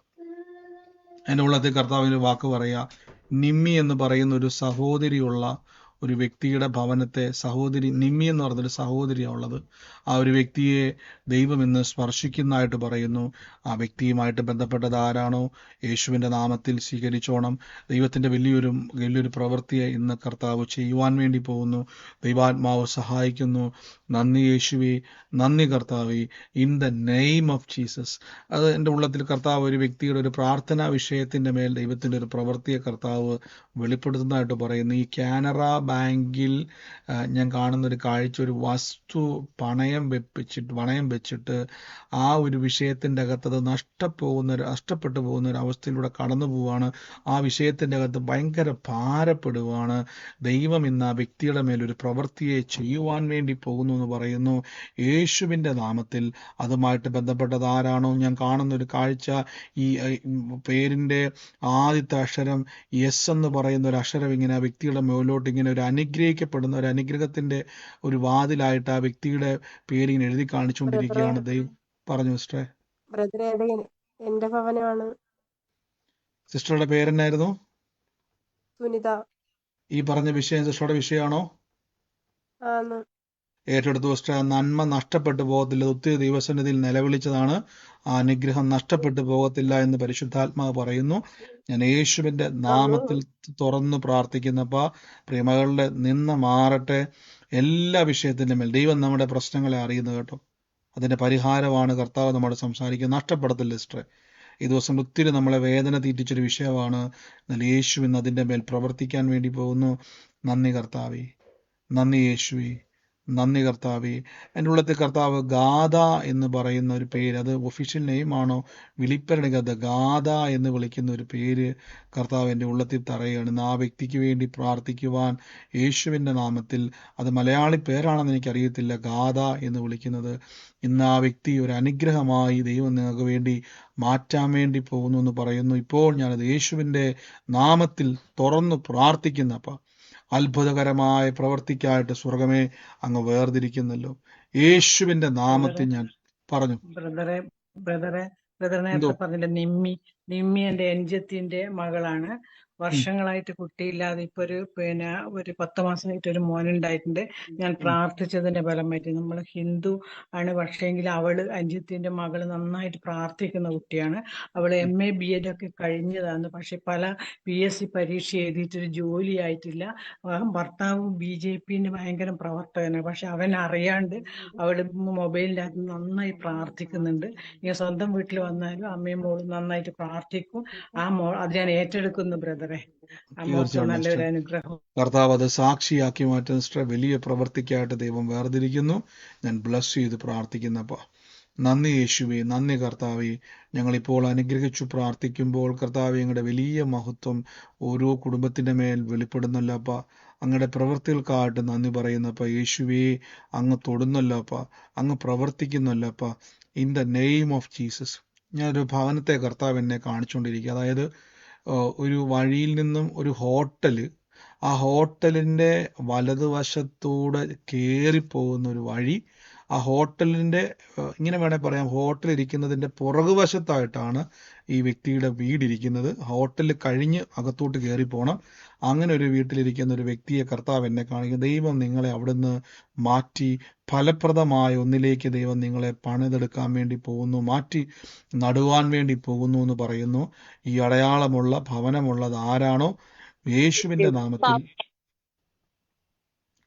എൻ്റെ ഉള്ളത്തിൽ കർത്താവിൻ്റെ വാക്ക് പറയുക, നിമ്മി എന്ന് പറയുന്ന ഒരു സഹോദരിയുള്ള ഒരു വ്യക്തിയുടെ ഭവനത്തെ സഹോദരി നിമ്മി എന്ന് പറഞ്ഞൊരു സഹോദരിയാണ് ഉള്ളത്. ആ ഒരു വ്യക്തിയെ ദൈവം ഇന്ന് സ്പർശിക്കുന്നതായിട്ട് പറയുന്നു. ആ വ്യക്തിയുമായിട്ട് ബന്ധപ്പെട്ടത് ആരാണോ യേശുവിൻ്റെ നാമത്തിൽ സ്വീകരിച്ചോണം. ദൈവത്തിൻ്റെ വലിയൊരു പ്രവൃത്തിയെ ഇന്ന് കർത്താവ് ചെയ്യുവാൻ വേണ്ടി പോകുന്നു. ദൈവാത്മാവ് സഹായിക്കുന്നു. നന്ദി യേശുവേ, നന്ദി കർത്താവേ, in the name of Jesus. അത് എൻ്റെ ഉള്ളത്തിൽ കർത്താവ് ഒരു വ്യക്തിയുടെ ഒരു പ്രാർത്ഥനാ വിഷയത്തിൻ്റെ മേൽ ദൈവത്തിൻ്റെ ഒരു പ്രവൃത്തിയെ കർത്താവ് വെളിപ്പെടുത്തുന്നതായിട്ട് പറയുന്നു. ഈ കാനറ ബാങ്കിൽ ഞാൻ കാണുന്ന ഒരു കാഴ്ച, ഒരു വസ്തു പണയം വെച്ചിട്ട് ആ ഒരു വിഷയത്തിൻ്റെ അകത്ത് അത് നഷ്ടപ്പെട്ടു പോകുന്ന ഒരു അവസ്ഥയിലൂടെ കടന്നു പോവുകയാണ്. ആ വിഷയത്തിൻ്റെ അകത്ത് ഭയങ്കര ഭാരപ്പെടുവാണ്. ദൈവം ഇന്ന് ആ വ്യക്തിയുടെ മേലൊരു പ്രവൃത്തിയെ ചെയ്യുവാൻ വേണ്ടി പോകുന്നു എന്ന് പറയുന്നു. യേശുവിൻ്റെ നാമത്തിൽ അതുമായിട്ട് ബന്ധപ്പെട്ടത് ആരാണോ ഞാൻ കാണുന്ന ഒരു കാഴ്ച, ഈ പേരിൻ്റെ ആദ്യത്തെ അക്ഷരം എസ് എന്ന് പറയുന്ന ഒരു അക്ഷരം ഇങ്ങനെ ആ വ്യക്തിയുടെ മുകളിലോട്ട് ഇങ്ങനെ ഒരു അനുഗ്രഹിക്കപ്പെടുന്ന ഒരു അനുഗ്രഹത്തിൻ്റെ ഒരു വാതിലായിട്ട് ആ വ്യക്തിയുടെ പേരിങ്ങനെ എഴുതി കാണിച്ചുകൊണ്ടിരിക്കുകയാണ്. ദൈവം പറഞ്ഞു സിസ്റ്ററെ. ബ്രദറെ, അത് എന്റെ ഭവനമാണ്. സിസ്റ്ററുടെ പേരെന്നായിരുന്നു? സുനിത. ഈ പറഞ്ഞ വിഷയം സിസ്റ്ററുടെ വിഷയമാണോ? ആന്ന്. ഏറ്റെടുത്തു സിസ്റ്റർ. നന്മ നഷ്ടപ്പെട്ടു പോകത്തില്ല. ഒത്തിരി ദൈവസന്നിധിയിൽ നിലവിളിച്ചതാണ്. ആ അനുഗ്രഹം നഷ്ടപ്പെട്ടു പോകത്തില്ല എന്ന് പരിശുദ്ധാത്മാവ് പറയുന്നു. ഞാൻ യേശുവിൻ്റെ നാമത്തിൽ തുറന്നു പ്രാർത്ഥിക്കുന്നപ്പ പ്രിയമകളുടെ നിന്ന് മാറട്ടെ. എല്ലാ വിഷയത്തിൻ്റെ മേൽ ദൈവം നമ്മുടെ പ്രശ്നങ്ങളെ അറിയുന്നു കേട്ടോ. അതിൻ്റെ പരിഹാരമാണ് കർത്താവ് നമ്മോട് സംസാരിക്കുന്നത്. നഷ്ടപ്പെടത്തില്ല സിസ്റ്ററെ. ഈ ദിവസം ഒത്തിരി നമ്മളെ വേദന തീറ്റിച്ചൊരു വിഷയമാണ്. എന്നാൽ യേശു ഇന്ന് അതിൻ്റെ മേൽ പ്രവർത്തിക്കാൻ വേണ്ടി പോകുന്നു. നന്ദി കർത്താവേ, നന്ദി യേശുവേ, നന്ദി കർത്താവേ. എൻ്റെ ഉള്ളത്തെ കർത്താവ് ഗാഥ എന്ന് പറയുന്ന ഒരു പേര്, അത് ഒഫീഷ്യൽ നെയിമാണോ വിളിപ്പരണികത് ഗാഥ എന്ന് വിളിക്കുന്ന ഒരു പേര് കർത്താവ് എൻ്റെ ഉള്ളത്തിൽ തറയുകയാണ്. ഇന്ന് ആ വ്യക്തിക്ക് വേണ്ടി പ്രാർത്ഥിക്കുവാൻ യേശുവിൻ്റെ നാമത്തിൽ, അത് മലയാളി പേരാണെന്ന് എനിക്കറിയത്തില്ല, ഗാഥ എന്ന് വിളിക്കുന്നത്. ഇന്ന് ആ വ്യക്തി ഒരു അനുഗ്രഹമായി ദൈവം നിങ്ങൾക്ക് വേണ്ടി മാറ്റാൻ വേണ്ടി പോകുന്നു എന്ന് പറയുന്നു. ഇപ്പോൾ ഞാനത് യേശുവിൻ്റെ നാമത്തിൽ തുറന്നു പ്രാർത്ഥിക്കുന്നപ്പ അത്ഭുതകരമായ പ്രവർത്തിക്കായിട്ട് സ്വർഗമേ അങ്ങ് വേർതിരിക്കുന്നല്ലോ. യേശുവിൻ്റെ നാമത്തിൽ ഞാൻ പറഞ്ഞു. ബ്രദറെ നേരത്തെ പറഞ്ഞില്ല, നിമ്മി എന്റെ അനുജത്തിന്റെ മകളാണ്. വർഷങ്ങളായിട്ട് കുട്ടിയില്ലാതെ ഇപ്പൊ ഒരു 10 മാസമായിട്ട് ഒരു മോനുണ്ടായിട്ടുണ്ട്. ഞാൻ പ്രാർത്ഥിച്ചതിന്റെ ഫലമായിട്ട്, നമ്മൾ ഹിന്ദു ആണ്, പക്ഷേങ്കിൽ അവള് അനുജത്തിന്റെ മകള് നന്നായിട്ട് പ്രാർത്ഥിക്കുന്ന കുട്ടിയാണ്. അവള് MA BEd ഒക്കെ കഴിഞ്ഞതാണ്. പക്ഷെ പല PSC പരീക്ഷ എഴുതിയിട്ടൊരു ജോലി ആയിട്ടില്ല. ഭർത്താവ് BJP ഭയങ്കര പ്രവർത്തകനാണ്. പക്ഷെ അവൻ അറിയാണ്ട് അവള് മൊബൈലിൻ്റെ അകത്ത് നന്നായി പ്രാർത്ഥിക്കുന്നുണ്ട്. ഞാൻ സ്വന്തം വീട്ടിൽ വന്നാലും അമ്മയും മോളും നന്നായിട്ട് പ്രാർത്ഥിക്കും. അത് ഞാൻ ഏറ്റെടുക്കുന്നു ബ്രദറെ. നല്ലൊരു അനുഗ്രഹം കർത്താവ് അത് സാക്ഷിയാക്കി മാറ്റുന്ന സിസ്റ്റർ. വലിയ പ്രവൃത്തിക്കായിട്ട് ദൈവം വേർതിരിക്കുന്നു. ഞാൻ ബ്ലസ് ചെയ്ത് പ്രാർത്ഥിക്കുന്നപ്പ നന്ദി യേശുവേ, നന്ദി കർത്താവേ. ഞങ്ങളിപ്പോൾ അനുഗ്രഹിച്ചു പ്രാർത്ഥിക്കുമ്പോൾ കർത്താവേ, ഞങ്ങളുടെ വലിയ മഹത്വം ഓരോ കുടുംബത്തിൻ്റെ മേൽ വെളിപ്പെടുന്നല്ലപ്പ. അങ്ങയുടെ പ്രവൃത്തികൾക്കായിട്ട് നന്ദി പറയുന്നപ്പ. യേശുവേ, അങ്ങ് തൊടുന്നല്ലപ്പ, അങ്ങ് പ്രവർത്തിക്കുന്നല്ലപ്പ. In the name of Jesus. ഞാനൊരു ഭവനത്തെ കർത്താവ് എന്നെ കാണിച്ചുകൊണ്ടിരിക്കുക. അതായത് ഒരു വഴിയിൽ നിന്നും ഒരു ഹോട്ടല്, ആ ഹോട്ടലിൻ്റെ വലതുവശത്തൂടെ കയറിപ്പോകുന്ന ഒരു വഴി. ആ ഹോട്ടലിൻ്റെ ഇങ്ങനെ വേണേൽ പറയാം, ഹോട്ടൽ ഇരിക്കുന്നതിൻ്റെ പുറകുവശത്തായിട്ടാണ് ഈ വ്യക്തിയുടെ വീടിരിക്കുന്നത്. ഹോട്ടൽ കഴിഞ്ഞ് അകത്തോട്ട് കയറി പോകണം. അങ്ങനെ ഒരു വീട്ടിലിരിക്കുന്ന ഒരു വ്യക്തിയെ കർത്താവ് എന്നെ കാണിക്കും. ദൈവം നിങ്ങളെ അവിടുന്ന് മാറ്റി ഫലപ്രദമായ ഒന്നിലേക്ക് ദൈവം നിങ്ങളെ പണിതെടുക്കാൻ വേണ്ടി പോകുന്നു, മാറ്റി നടുവാൻ വേണ്ടി പോകുന്നു എന്ന് പറയുന്നു. ഈ അടയാളമുള്ള ഭവനമുള്ളത് ആരാണോ യേശുവിൻ്റെ നാമത്തിൽ,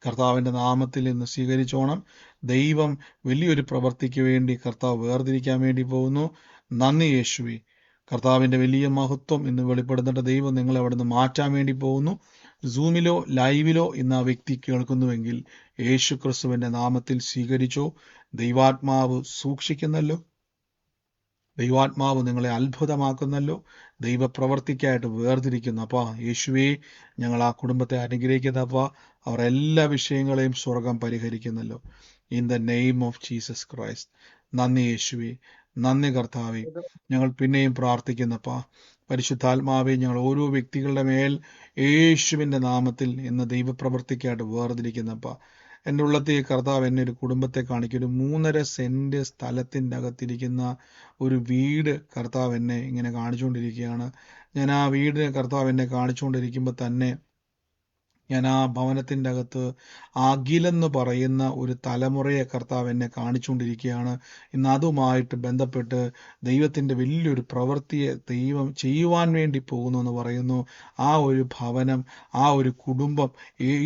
കർത്താവിൻ്റെ നാമത്തിൽ ഇന്ന് സ്വീകരിച്ചോണം. ദൈവം വലിയൊരു പ്രവൃത്തിക്ക് വേണ്ടി കർത്താവ് വേർതിരിക്കാൻ വേണ്ടി പോകുന്നു. നന്ദി യേശുവേ. കർത്താവിൻ്റെ വലിയ മഹത്വം ഇന്ന് വെളിപ്പെടുന്നിട്ട് ദൈവം നിങ്ങളെ അവിടെ നിന്ന് മാറ്റാൻ വേണ്ടി പോകുന്നു. സൂമിലോ ലൈവിലോ ഇന്ന് ആ വ്യക്തി കേൾക്കുന്നുവെങ്കിൽ യേശു ക്രിസ്തുവിൻ്റെ നാമത്തിൽ സ്വീകരിച്ചോ. ദൈവാത്മാവ് സൂക്ഷിക്കുന്നല്ലോ, ദൈവാത്മാവ് നിങ്ങളെ അത്ഭുതമാക്കുന്നല്ലോ, ദൈവപ്രവർത്തിക്കായിട്ട് വേർതിരിക്കുന്നു. അപ്പാ യേശുവേ, ഞങ്ങൾ ആ കുടുംബത്തെ അനുഗ്രഹിക്കുന്നപ്പാ. അവർ എല്ലാ വിഷയങ്ങളെയും സ്വർഗം പരിഹരിക്കുന്നല്ലോ. In the name of Jesus Christ. നന്ദി യേശുവേ, നന്ദി കർത്താവേ. ഞങ്ങൾ പിന്നെയും പ്രാർത്ഥിക്കുന്നപ്പാ. പരിശുദ്ധാത്മാവേ, ഞങ്ങൾ ഓരോ വ്യക്തികളുടെ മേൽ യേശുവിൻ്റെ നാമത്തിൽ ഇന്ന് ദൈവപ്രവർത്തിക്കായിട്ട് വേർതിരിക്കുന്നപ്പാ. എൻ്റെ ഉള്ളത്തെ കർത്താവ് എന്നെ ഒരു കുടുംബത്തെ കാണിക്കും. ഒരു 3.5 സെൻറ്റ് സ്ഥലത്തിൻ്റെ അകത്തിരിക്കുന്ന ഒരു വീട് കർത്താവ് എന്നെ ഇങ്ങനെ കാണിച്ചുകൊണ്ടിരിക്കുകയാണ്. ഞാൻ ആ വീടിനെ കർത്താവ് എന്നെ കാണിച്ചുകൊണ്ടിരിക്കുമ്പോൾ തന്നെ ഞാൻ ആ ഭവനത്തിൻ്റെ അകത്ത് അഖിലെന്ന് പറയുന്ന ഒരു തലമുറയെ കർത്താവ് എന്നെ കാണിച്ചുകൊണ്ടിരിക്കുകയാണ്. ഇന്ന് അതുമായിട്ട് ബന്ധപ്പെട്ട് ദൈവത്തിൻ്റെ വലിയൊരു പ്രവൃത്തിയെ ദൈവം ചെയ്യുവാൻ വേണ്ടി പോകുന്നു എന്ന് പറയുന്നു. ആ ഒരു ഭവനം, ആ ഒരു കുടുംബം,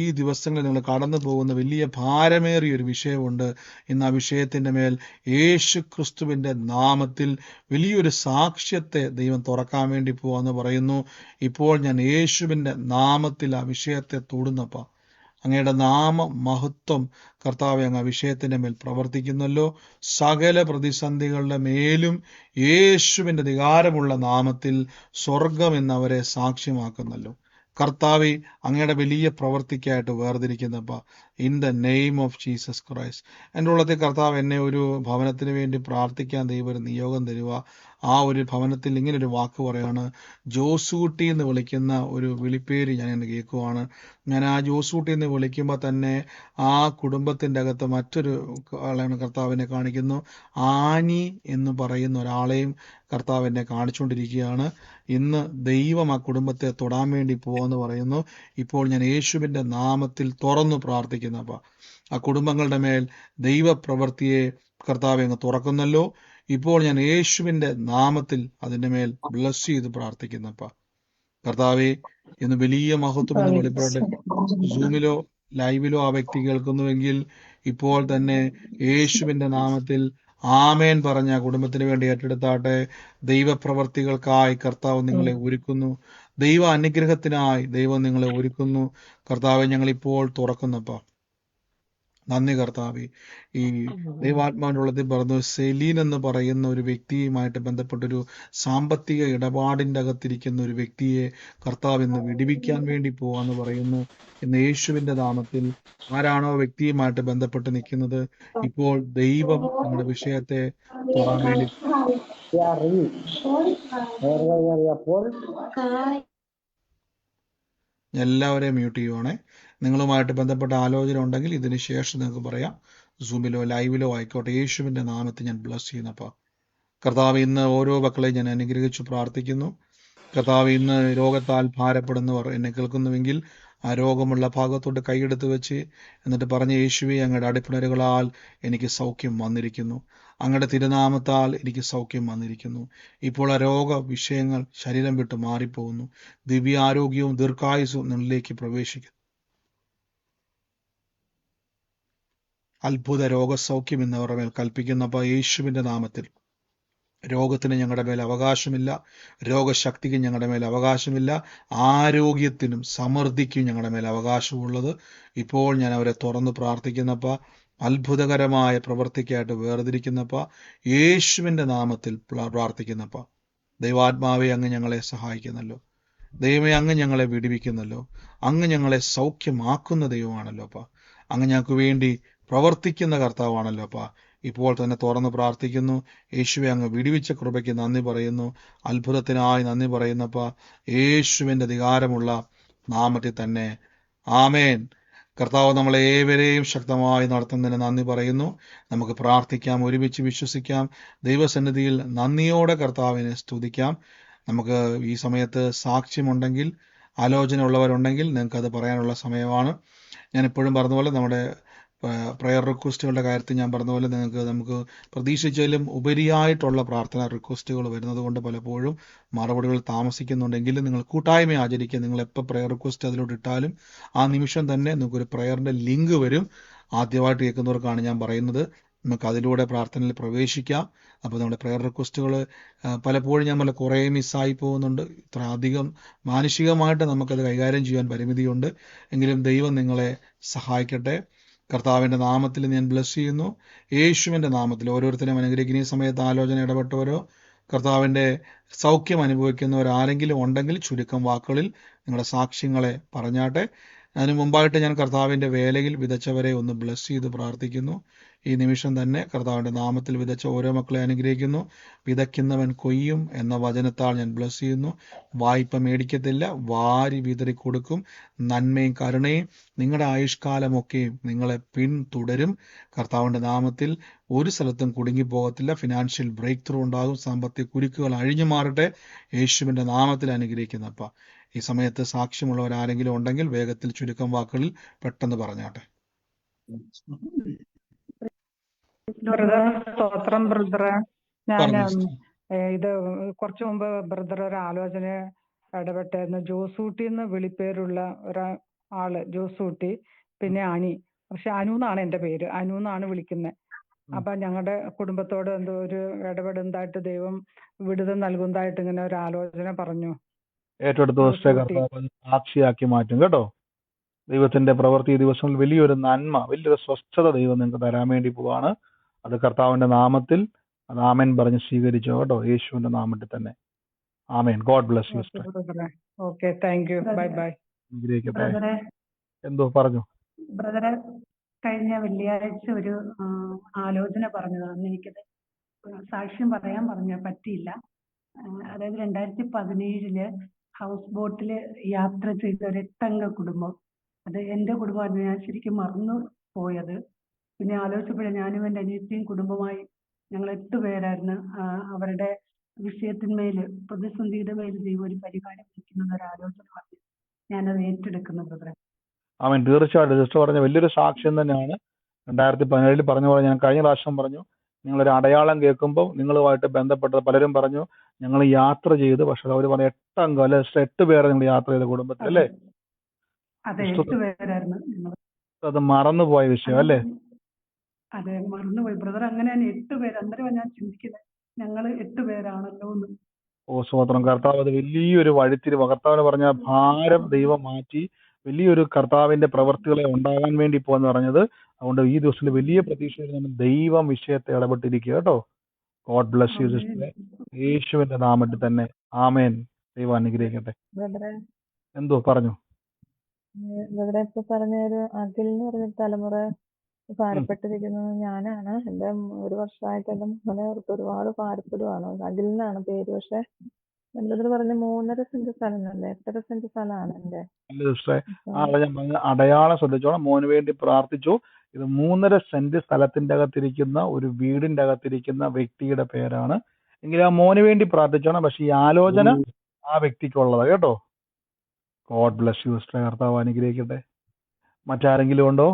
ഈ ദിവസങ്ങളിൽ നിങ്ങൾ കടന്നു പോകുന്ന വലിയ ഭാരമേറിയ ഒരു വിഷയമുണ്ട്. ഇന്ന് ആ വിഷയത്തിൻ്റെ മേൽ യേശു ക്രിസ്തുവിൻ്റെ നാമത്തിൽ വലിയൊരു സാക്ഷ്യത്തെ ദൈവം തുറക്കാൻ വേണ്ടി പോവാന്ന് പറയുന്നു. ഇപ്പോൾ ഞാൻ യേശുവിൻ്റെ നാമത്തിൽ ആ വിഷയത്തെ തൊടുന്നപ്പ അങ്ങയുടെ നാമ മഹത്വം കർത്താവെ അങ്ങ് ആ വിഷയത്തിൻ്റെ മേൽ പ്രവർത്തിക്കുന്നല്ലോ. സകല പ്രതിസന്ധികളുടെ മേലും യേശുവിൻ്റെ അധികാരമുള്ള നാമത്തിൽ സ്വർഗം എന്നവരെ സാക്ഷ്യമാക്കുന്നല്ലോ. കർത്താവെ അങ്ങയുടെ വലിയ പ്രവർത്തിക്കായിട്ട് വേർതിരിക്കുന്നപ്പ in the name of Jesus Christ. എൻ്റെ ഉള്ളത്തിൽ കർത്താവ് എന്നെ ഒരു ഭവനത്തിന് വേണ്ടി പ്രാർത്ഥിക്കാൻ ദൈവം ഒരു നിയോഗം തരുക. ആ ഒരു ഭവനത്തിൽ ഇങ്ങനെ ഒരു വാക്ക് പറയാണ്, ജോസൂട്ടി എന്ന് വിളിക്കുന്ന ഒരു വിളിപ്പേര് ഞാൻ എന്നെ കേൾക്കുവാണ്. ഞാൻ ആ ജോസൂട്ടി എന്ന് വിളിക്കുമ്പോൾ തന്നെ ആ കുടുംബത്തിൻ്റെ അകത്ത് മറ്റൊരു ആളാണ് കർത്താവിനെ കാണിക്കുന്നു. ആനി എന്ന് പറയുന്ന ഒരാളെയും കർത്താവ് എന്നെ കാണിച്ചുകൊണ്ടിരിക്കുകയാണ്. ഇന്ന് ദൈവം ആ കുടുംബത്തെ തൊടാൻ വേണ്ടി പോവാന്ന് പറയുന്നു. ഇപ്പോൾ ഞാൻ യേശുവിൻ്റെ നാമത്തിൽ തുറന്നു പ്രാർത്ഥിക്കുന്നപ്പ ആ കുടുംബങ്ങളുടെ മേൽ ദൈവപ്രവൃത്തിയെ കർത്താവ് അങ്ങ് തുറക്കുന്നല്ലോ. ഇപ്പോൾ ഞാൻ യേശുവിൻ്റെ നാമത്തിൽ അതിൻ്റെ മേൽ ബ്ലസ് ചെയ്ത് പ്രാർത്ഥിക്കുന്നപ്പ കർത്താവെ ഇന്ന് വലിയ മഹത്വം എന്ന് വെളിപ്പെടട്ടെ. സൂമിലോ ലൈവിലോ ആ വ്യക്തി കേൾക്കുന്നുവെങ്കിൽ ഇപ്പോൾ തന്നെ യേശുവിൻ്റെ നാമത്തിൽ ആമേൻ പറഞ്ഞ കുടുംബത്തിന് വേണ്ടി ഏറ്റെടുത്താട്ടെ. ദൈവപ്രവർത്തികൾക്കായി കർത്താവ് നിങ്ങളെ ഒരുക്കുന്നു. ദൈവ അനുഗ്രഹത്തിനായി ദൈവം നിങ്ങളെ ഒരുക്കുന്നു. കർത്താവെ ഞങ്ങളിപ്പോൾ തുറക്കുന്നപ്പ നന്ദി കർത്താവെ. ഈ ദൈവാത്മാവിൻ്റെ ഉള്ളത്തിൽ പറഞ്ഞു സെലീൻ എന്ന് പറയുന്ന ഒരു വ്യക്തിയുമായിട്ട് ബന്ധപ്പെട്ടൊരു സാമ്പത്തിക ഇടപാടിൻ്റെ അകത്തിരിക്കുന്ന ഒരു വ്യക്തിയെ കർത്താവ് ഇന്ന് വിടിവിക്കാൻ വേണ്ടി പോവാന്ന് പറയുന്നു. ഇന്ന് യേശുവിൻ്റെ നാമത്തിൽ ആരാണോ വ്യക്തിയുമായിട്ട് ബന്ധപ്പെട്ട് നിൽക്കുന്നത്, ഇപ്പോൾ ദൈവം നമ്മുടെ വിഷയത്തെ തൊടാൻ വേണ്ടി എല്ലാവരെയും മ്യൂട്ട് ചെയ്യുവാണേ. നിങ്ങളുമായിട്ട് ബന്ധപ്പെട്ട ആലോചന ഉണ്ടെങ്കിൽ ഇതിന് ശേഷം നിങ്ങൾക്ക് പറയാം. സൂമിലോ ലൈവിലോ ആയിക്കോട്ടെ. യേശുവിൻ്റെ നാമത്തിൽ ഞാൻ ബ്ലസ് ചെയ്യുന്നപ്പോൾ കർത്താവ് ഇന്ന് ഓരോ മക്കളെയും ഞാൻ അനുഗ്രഹിച്ചു പ്രാർത്ഥിക്കുന്നു. കർത്താവ് ഇന്ന് രോഗത്താൽ ഭാരപ്പെടുന്നവർ എന്നെ കേൾക്കുന്നുവെങ്കിൽ ആ രോഗമുള്ള ഭാഗത്തോട്ട് കൈയെടുത്ത് വെച്ച് എന്നിട്ട് പറഞ്ഞ യേശുവെ അങ്ങയുടെ അടിപ്പിണരുകളാൽ എനിക്ക് സൗഖ്യം വന്നിരിക്കുന്നു. അങ്ങയുടെ തിരുനാമത്താൽ എനിക്ക് സൗഖ്യം വന്നിരിക്കുന്നു. ഇപ്പോൾ ആ രോഗ വിഷയങ്ങൾ ശരീരം വിട്ട് മാറിപ്പോകുന്നു. ദിവ്യാരോഗ്യവും ദീർഘായുസ്സും നിങ്ങളിലേക്ക് പ്രവേശിക്കുന്നു. അത്ഭുത രോഗസൗഖ്യം എന്നവരുടെ മേൽ കൽപ്പിക്കുന്നപ്പോൾ യേശുവിൻ്റെ നാമത്തിൽ രോഗത്തിന് ഞങ്ങളുടെ മേൽ അവകാശമില്ല, രോഗശക്തിക്ക് ഞങ്ങളുടെ മേൽ അവകാശമില്ല, ആരോഗ്യത്തിനും സമൃദ്ധിക്കും ഞങ്ങളുടെ മേൽ അവകാശമുള്ളത്. ഇപ്പോൾ ഞാൻ അവരെ തുറന്ന് പ്രാർത്ഥിക്കുന്നപ്പോൾ അത്ഭുതകരമായ പ്രവൃത്തിക്കായിട്ട് വേർതിരിക്കുന്നപ്പോൾ യേശുവിൻ്റെ നാമത്തിൽ പ്രാർത്ഥിക്കുന്നപ്പോൾ ദൈവാത്മാവെ അങ്ങ് ഞങ്ങളെ സഹായിക്കുന്നല്ലോ. ദൈവമേ അങ്ങ് ഞങ്ങളെ വിടുവിക്കുന്നല്ലോ. അങ്ങ് ഞങ്ങളെ സൗഖ്യമാക്കുന്ന ദൈവമാണല്ലോ അപ്പാ. അങ്ങ് ഞങ്ങൾക്ക് വേണ്ടി പ്രവർത്തിക്കുന്ന കർത്താവാണല്ലോ അപ്പാ. ഇപ്പോൾ തന്നെ തുറന്ന് പ്രാർത്ഥിക്കുന്നു. യേശുവെ അങ്ങ് വിടുവിച്ച കൃപയ്ക്ക് നന്ദി പറയുന്നു. അത്ഭുതത്തിനായി നന്ദി പറയുന്നപ്പാ യേശുവിൻ്റെ അധികാരമുള്ള നാമത്തിൽ തന്നെ ആമേൻ. കർത്താവ് നമ്മളെ ഏവരെയും ശക്തമായി നടത്തുന്നതിന് നന്ദി പറയുന്നു. നമുക്ക് പ്രാർത്ഥിക്കാം, ഒരുമിച്ച് വിശ്വസിക്കാം, ദൈവസന്നിധിയിൽ നന്ദിയോടെ കർത്താവിനെ സ്തുതിക്കാം. നമുക്ക് ഈ സമയത്ത് സാക്ഷ്യമുണ്ടെങ്കിൽ, ആലോചന ഉള്ളവരുണ്ടെങ്കിൽ നിങ്ങൾക്കത് പറയാനുള്ള സമയമാണ്. ഞാൻ എപ്പോഴും പറഞ്ഞതുപോലെ നമ്മുടെ പ്രയർ റിക്വസ്റ്റുകളുടെ കാര്യത്തിൽ ഞാൻ പറഞ്ഞതുപോലെ നമുക്ക് പ്രതീക്ഷിച്ചാലും ഉപരിയായിട്ടുള്ള പ്രാർത്ഥന റിക്വസ്റ്റുകൾ വരുന്നത് കൊണ്ട് പലപ്പോഴും മറുപടികൾ താമസിക്കുന്നുണ്ടെങ്കിലും നിങ്ങൾ കൂട്ടായ്മ ആചരിക്കുക. നിങ്ങൾ എപ്പോൾ പ്രയർ റിക്വസ്റ്റ് അതിലോട്ട് ഇട്ടാലും ആ നിമിഷം തന്നെ നിങ്ങൾക്കൊരു പ്രയറിൻ്റെ ലിങ്ക് വരും. ആദ്യമായിട്ട് കേൾക്കുന്നവർക്കാണ് ഞാൻ പറയുന്നത്. നമുക്ക് അതിലൂടെ പ്രാർത്ഥനയിൽ പ്രവേശിക്കാം. അപ്പോൾ നമ്മുടെ പ്രയർ റിക്വസ്റ്റുകൾ പലപ്പോഴും ഞാൻ കുറേ മിസ്സായി പോകുന്നുണ്ട്. ഇത്ര അധികം മാനുഷികമായിട്ട് നമുക്കത് കൈകാര്യം ചെയ്യാൻ പരിമിതിയുണ്ട്. എങ്കിലും ദൈവം നിങ്ങളെ സഹായിക്കട്ടെ. കർത്താവിൻ്റെ നാമത്തിൽ ഞാൻ ബ്ലസ് ചെയ്യുന്നു. യേശുവിൻ്റെ നാമത്തിൽ ഓരോരുത്തരെയും അനുഗ്രഹിക്കുന്ന ഈ സമയത്ത് ആലോചന ഇടപെട്ടവരോ കർത്താവിൻ്റെ സൗഖ്യം അനുഭവിക്കുന്നവരാരെങ്കിലും ഉണ്ടെങ്കിൽ ചുരുക്കം വാക്കുകളിൽ നിങ്ങളുടെ സാക്ഷ്യങ്ങളെ പറഞ്ഞാട്ടെ. അതിനു മുമ്പായിട്ട് ഞാൻ കർത്താവിൻ്റെ വേലയിൽ വിതച്ചവരെ ഒന്ന് ബ്ലസ് ചെയ്ത് പ്രാർത്ഥിക്കുന്നു. ഈ നിമിഷം തന്നെ കർത്താവിൻ്റെ നാമത്തിൽ വിതച്ച ഓരോ മക്കളെ അനുഗ്രഹിക്കുന്നു. വിതയ്ക്കുന്നവൻ കൊയ്യും എന്ന വചനത്താൽ ഞാൻ ബ്ലസ് ചെയ്യുന്നു. വായ്പ മേടിക്കത്തില്ല, വാരി വിതറി കൊടുക്കും. നന്മയും കരുണയും നിങ്ങളുടെ ആയുഷ്കാലമൊക്കെയും നിങ്ങളെ പിന്തുടരും. കർത്താവിൻ്റെ നാമത്തിൽ ഒരു സ്ഥലത്തും കുടുങ്ങിപ്പോകത്തില്ല. ഫിനാൻഷ്യൽ ബ്രേക്ക് ത്രൂ ഉണ്ടാകും. സാമ്പത്തിക കുരുക്കുകൾ അഴിഞ്ഞു മാറട്ടെ. യേശുവിൻ്റെ നാമത്തിൽ അനുഗ്രഹിക്കുന്നപ്പ ഈ സമയത്ത് സാക്ഷ്യമുള്ളവർ ആരെങ്കിലും ഉണ്ടെങ്കിൽ വേഗത്തിൽ ചുരുക്കം വാക്കുകളിൽ പെട്ടെന്ന് പറഞ്ഞാട്ടെ. സ്തോത്രം ബ്രദറെ. ഞാൻ പറഞ്ഞു സിസ്റ്റർ. ഇത് കുറച്ചു മുമ്പ് ബ്രദർ ഒരു ആലോചന ഇടപെട്ടായിരുന്നു. ജോസൂട്ടി എന്ന് വിളിപ്പേരുള്ള ഒരാള്, ജോസൂട്ടി, പിന്നെ അനി. പക്ഷെ അനു എന്നാണ് എന്റെ പേര്, അനു എന്നാണ് വിളിക്കുന്നത്. അപ്പൊ ഞങ്ങളുടെ കുടുംബത്തോട് എന്തോ ഒരു ഇടപെടുന്നതായിട്ട് ദൈവം വിടുതൽ നൽകുന്നതായിട്ട് ഇങ്ങനെ ഒരു ആലോചന പറഞ്ഞു. ഏറ്റെടുത്ത ദിവസത്തെ കർത്താവ് സാക്ഷിയാക്കി മാറ്റും കേട്ടോ. ദൈവത്തിന്റെ പ്രവൃത്തി ഈ ദിവസങ്ങളിൽ വലിയൊരു നന്മ, വലിയൊരു സ്വസ്ഥത ദൈവം നിങ്ങൾക്ക് തരാൻ വേണ്ടി പോവാണ്. അത് കർത്താവിന്റെ നാമത്തിൽ അത് ആമേൻ പറഞ്ഞ് സ്വീകരിച്ചോ കേട്ടോ, യേശുവിന്റെ നാമത്തിൽ തന്നെ. ആമേൻ. God bless you. Okay, thank you. Bye bye. ബ്രദറെ, എന്തോ പറഞ്ഞു ബ്രദറെ. കഴിഞ്ഞ വെള്ളിയാഴ്ച ഒരു ആലോചന പറഞ്ഞതാണ്. എനിക്കത് സാക്ഷ്യം പറയാൻ പറ്റിയില്ല. അതായത് 2017 ഹൗസ് ബോട്ടില് യാത്ര ചെയ്ത ഒരു 8 കുടുംബം. അത് എന്റെ കുടുംബമായിരുന്നു. ഞാൻ ശരിക്കും മറന്നു പോയത്. പിന്നെ ആലോചിച്ചപ്പോഴേ ഞാനും എൻ്റെ അനിയത്തിയും കുടുംബമായി ഞങ്ങൾ 8 പേരായിരുന്നു. അവരുടെ വിഷയത്തിന്മേല്, പ്രതിസന്ധിയുടെ മേൽ ദൈവം ഒരു പരിഹാരം വയ്ക്കുന്ന ഒരു ആലോചന പറഞ്ഞു. ഞാനത് ഏറ്റെടുക്കുന്നു ബ്രദറെ. ആമേൻ. തീർച്ചയായിട്ടും സിസ്റ്റർ പറഞ്ഞ വലിയൊരു സാക്ഷ്യം തന്നെയാണ്. 2017 പറഞ്ഞ പോലെ ഞാൻ കഴിഞ്ഞ പ്രാവശ്യം പറഞ്ഞു, നിങ്ങളൊരു അടയാളം കേൾക്കുമ്പോൾ നിങ്ങളുമായിട്ട് ബന്ധപ്പെട്ട പലരും പറഞ്ഞു ഞങ്ങൾ യാത്ര ചെയ്ത്, പക്ഷെ അവർ പറഞ്ഞ 8 അംഗം അല്ലെ 8 പേരെ നിങ്ങൾ യാത്ര ചെയ്ത കുടുംബത്തിൽ അല്ലേ? അതെ, 8 പേരായിരുന്നു. അത് മറന്നുപോയ വിഷയം അല്ലേ? അതെ, മറന്നുപോയി ബ്രദർ. അങ്ങനെയാണ് 8 പേര്. അന്നേരം ഞാൻ ചിന്തിക്കുന്നത് ഞങ്ങൾ 8 പേരാണല്ലോ എന്ന്. ഓ സ്വതന്ത്രം. കർത്താവ് അത് വലിയൊരു വഴിത്തിരിവ്, കർത്താവിന് പറഞ്ഞ ഭാരം ദൈവം മാറ്റി വലിയൊരു കർത്താവിന്റെ പ്രവൃത്തികളെ ഉണ്ടാകാൻ വേണ്ടി പോകാന്ന് പറഞ്ഞത്. അതുകൊണ്ട് ഈ ദിവസത്തിൽ വലിയ പ്രതീക്ഷയിൽ ദൈവം വിഷയത്തെ ഇടപെട്ടിരിക്കുക കേട്ടോ. God bless you sister. യേശുവിന്റെ നാമത്തിൽ തന്നെ ആമേൻ. ദൈവം അനുഗ്രഹിക്കട്ടെ. എന്തോ പറഞ്ഞു ബ്രദറെ? ഇപ്പൊ പറഞ്ഞ ഒരു അഖിൽ എന്ന് പറഞ്ഞ തലമുറ ഭാരപ്പെട്ടിരിക്കുന്നത് ഞാനാണ്. എന്റെ 1 വർഷമായിട്ട് എന്റെ മകനെ ഓർത്ത് ഒരുപാട് ഭാരപ്പെടുവാണ്. അഖിൽ എന്നാണ് പേര്. പക്ഷെ ബ്രദർ പറഞ്ഞ 3.5 സെന്റ് സ്ഥലമല്ലേ? 8.5 സെന്റ് സ്ഥലമാണ് എന്റെ. സിസ്റ്ററെ, ഞാൻ പറഞ്ഞ അടയാളം ശ്രദ്ധിച്ചോളാം. മോന് വേണ്ടി പ്രാർത്ഥിച്ചു. ഇത് 3.5 സെന്റ് സ്ഥലത്തിന്റെ അകത്തിരിക്കുന്ന ഒരു വീടിന്റെ അകത്തിരിക്കുന്ന വ്യക്തിയുടെ പേരാണ്. എങ്കിലും ആ മോന് വേണ്ടി പ്രാർത്ഥിച്ചോണം. പക്ഷെ ഈ ആലോചന ആ വ്യക്തിക്കുള്ളതാണ് കേട്ടോ. God bless you sister. കർത്താവ് അനുഗ്രഹിക്കട്ടെ. മറ്റാരെങ്കിലും ഉണ്ടോ?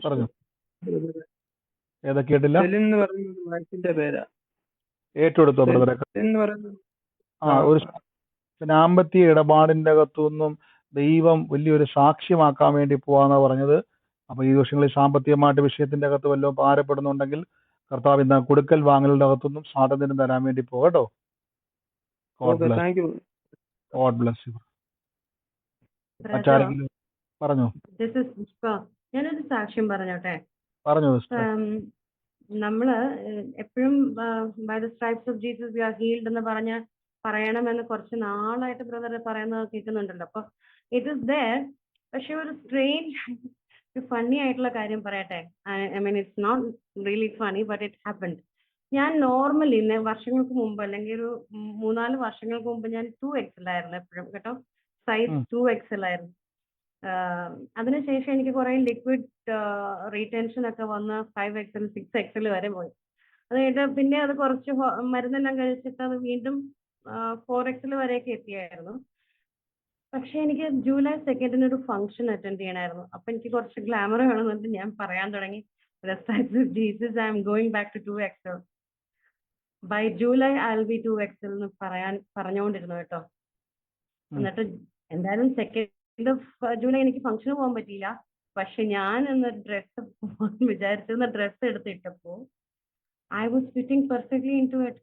പറഞ്ഞു. ഏതൊക്കെ കേട്ടില്ല? ഏറ്റെടുത്തോ ബ്രദറെ? ഒരു സാമ്പത്തിക ഇടപാടിന്റെ അകത്തുനിന്നും ദൈവം വലിയൊരു സാക്ഷ്യമാക്കാൻ വേണ്ടി പോവാന്നാ പറഞ്ഞത്. അപ്പൊ ഈ ദിവസങ്ങളിൽ സാമ്പത്തികമായിട്ട് വിഷയത്തിന്റെ അകത്ത് വല്ലതും ഭാരപ്പെടുന്നുണ്ടെങ്കിൽ കർത്താവ് ഇന്ന് കൊടുക്കൽ വാങ്ങലിന്റെ അകത്തുനിന്നും സ്വാതന്ത്ര്യം തരാൻ വേണ്ടി പോകട്ടോ. God bless you. മറ്റാരെങ്കിലും പറഞ്ഞോ? ഞാനൊരു സാക്ഷ്യം പറഞ്ഞോട്ടെ. പറഞ്ഞു. നമ്മള് എപ്പോഴും by the stripes of Jesus we are healed എന്ന് പറയണമെന്ന് കുറച്ച് നാളായിട്ട് ബ്രദർ പറയുന്നത് കേൾക്കുന്നുണ്ടല്ലോ. അപ്പൊ ഇറ്റ് ഇസ് ദേർ. പക്ഷെ ഒരു സ്ട്രേഞ്ച്, ഒരു ഫണ്ണി ആയിട്ടുള്ള കാര്യം പറയട്ടെ. I mean it's not really funny but it happened. ഞാൻ നോർമലി വർഷങ്ങൾക്ക് മുമ്പ്, അല്ലെങ്കിൽ ഒരു 3-4 വർഷങ്ങൾക്ക് മുമ്പ് ഞാൻ 2XL ആയിരുന്നു എപ്പോഴും കേട്ടോ. സൈസ് 2XL ആയിരുന്നു. അതിനുശേഷം എനിക്ക് കുറെ ലിക്വിഡ് റീടെൻഷൻ ഒക്കെ വന്ന് 5XL 6XL വരെ പോയി. അത് കഴിഞ്ഞിട്ട് പിന്നെ അത് കുറച്ച് മരുന്നെല്ലാം കഴിച്ചിട്ട് അത് വീണ്ടും 4XL വരെയൊക്കെ എത്തിയായിരുന്നു. പക്ഷെ എനിക്ക് ജൂലൈ 2 ഒരു ഫംഗ്ഷൻ അറ്റൻഡ് ചെയ്യണമായിരുന്നു. അപ്പൊ എനിക്ക് കുറച്ച് ഗ്ലാമർ വേണമെന്നിട്ട് ഞാൻ പറയാൻ തുടങ്ങി, Jesus I am going back to 2XL. By July I will be 2XL എന്ന് പറഞ്ഞുകൊണ്ടിരുന്നു കേട്ടോ. എന്നിട്ട് എന്തായാലും 2 ജൂലൈ എനിക്ക് ഫംഗ്ഷന് പോകാൻ പറ്റിയില്ല. പക്ഷെ ഞാൻ എന്ന ഡ്രസ്സ് വിചാരിച്ചിരുന്ന ഡ്രസ്സ് എടുത്തിട്ടപ്പോ I was fitting perfectly into it.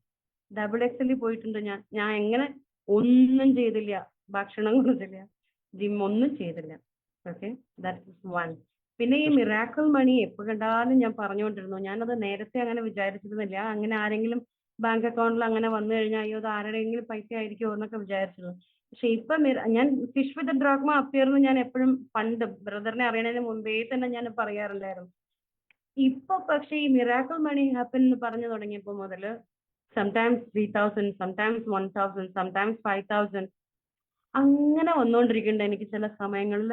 XXL പോയിട്ടുണ്ട് ഞാൻ. ഞാൻ എങ്ങനെ ഒന്നും ചെയ്തില്ല, ഭക്ഷണം കൊടുത്തില്ല, ജിം ഒന്നും ചെയ്തില്ല. Okay, that is 1. പിന്നെ ഈ മിറാക്കിൾ മണി എപ്പോ കണ്ടാലും ഞാൻ പറഞ്ഞുകൊണ്ടിരുന്നു. ഞാനത് നേരത്തെ അങ്ങനെ വിചാരിച്ചിരുന്നില്ല. അങ്ങനെ ആരെങ്കിലും ബാങ്ക് അക്കൗണ്ടിൽ അങ്ങനെ വന്നു കഴിഞ്ഞാൽ അയ്യോ അത് ആരുടെയെങ്കിലും പൈസ ആയിരിക്കുമോ എന്നൊക്കെ വിചാരിച്ചിരുന്നു. പക്ഷെ ഇപ്പൊ ഞാൻ ഫിഷ് വിത്ത് ഡ്രാഗ്മ അപ്പിയർന്ന് ഞാൻ എപ്പോഴും പണ്ട് ബ്രദറിനെ അറിയണതിന് മുമ്പേ തന്നെ ഞാൻ പറയാറുണ്ടായിരുന്നു. ഇപ്പൊ പക്ഷെ ഈ മിറാക്കിൾ മണി ഹാപ്പൻ എന്ന് പറഞ്ഞു തുടങ്ങിയപ്പോ മുതല് സംടൈംസ് 3,000, സംടൈംസ് 1,000, സംടൈംസ് 5,000 അങ്ങനെ വന്നുകൊണ്ടിരിക്കുന്നുണ്ട് എനിക്ക് ചില സമയങ്ങളിൽ.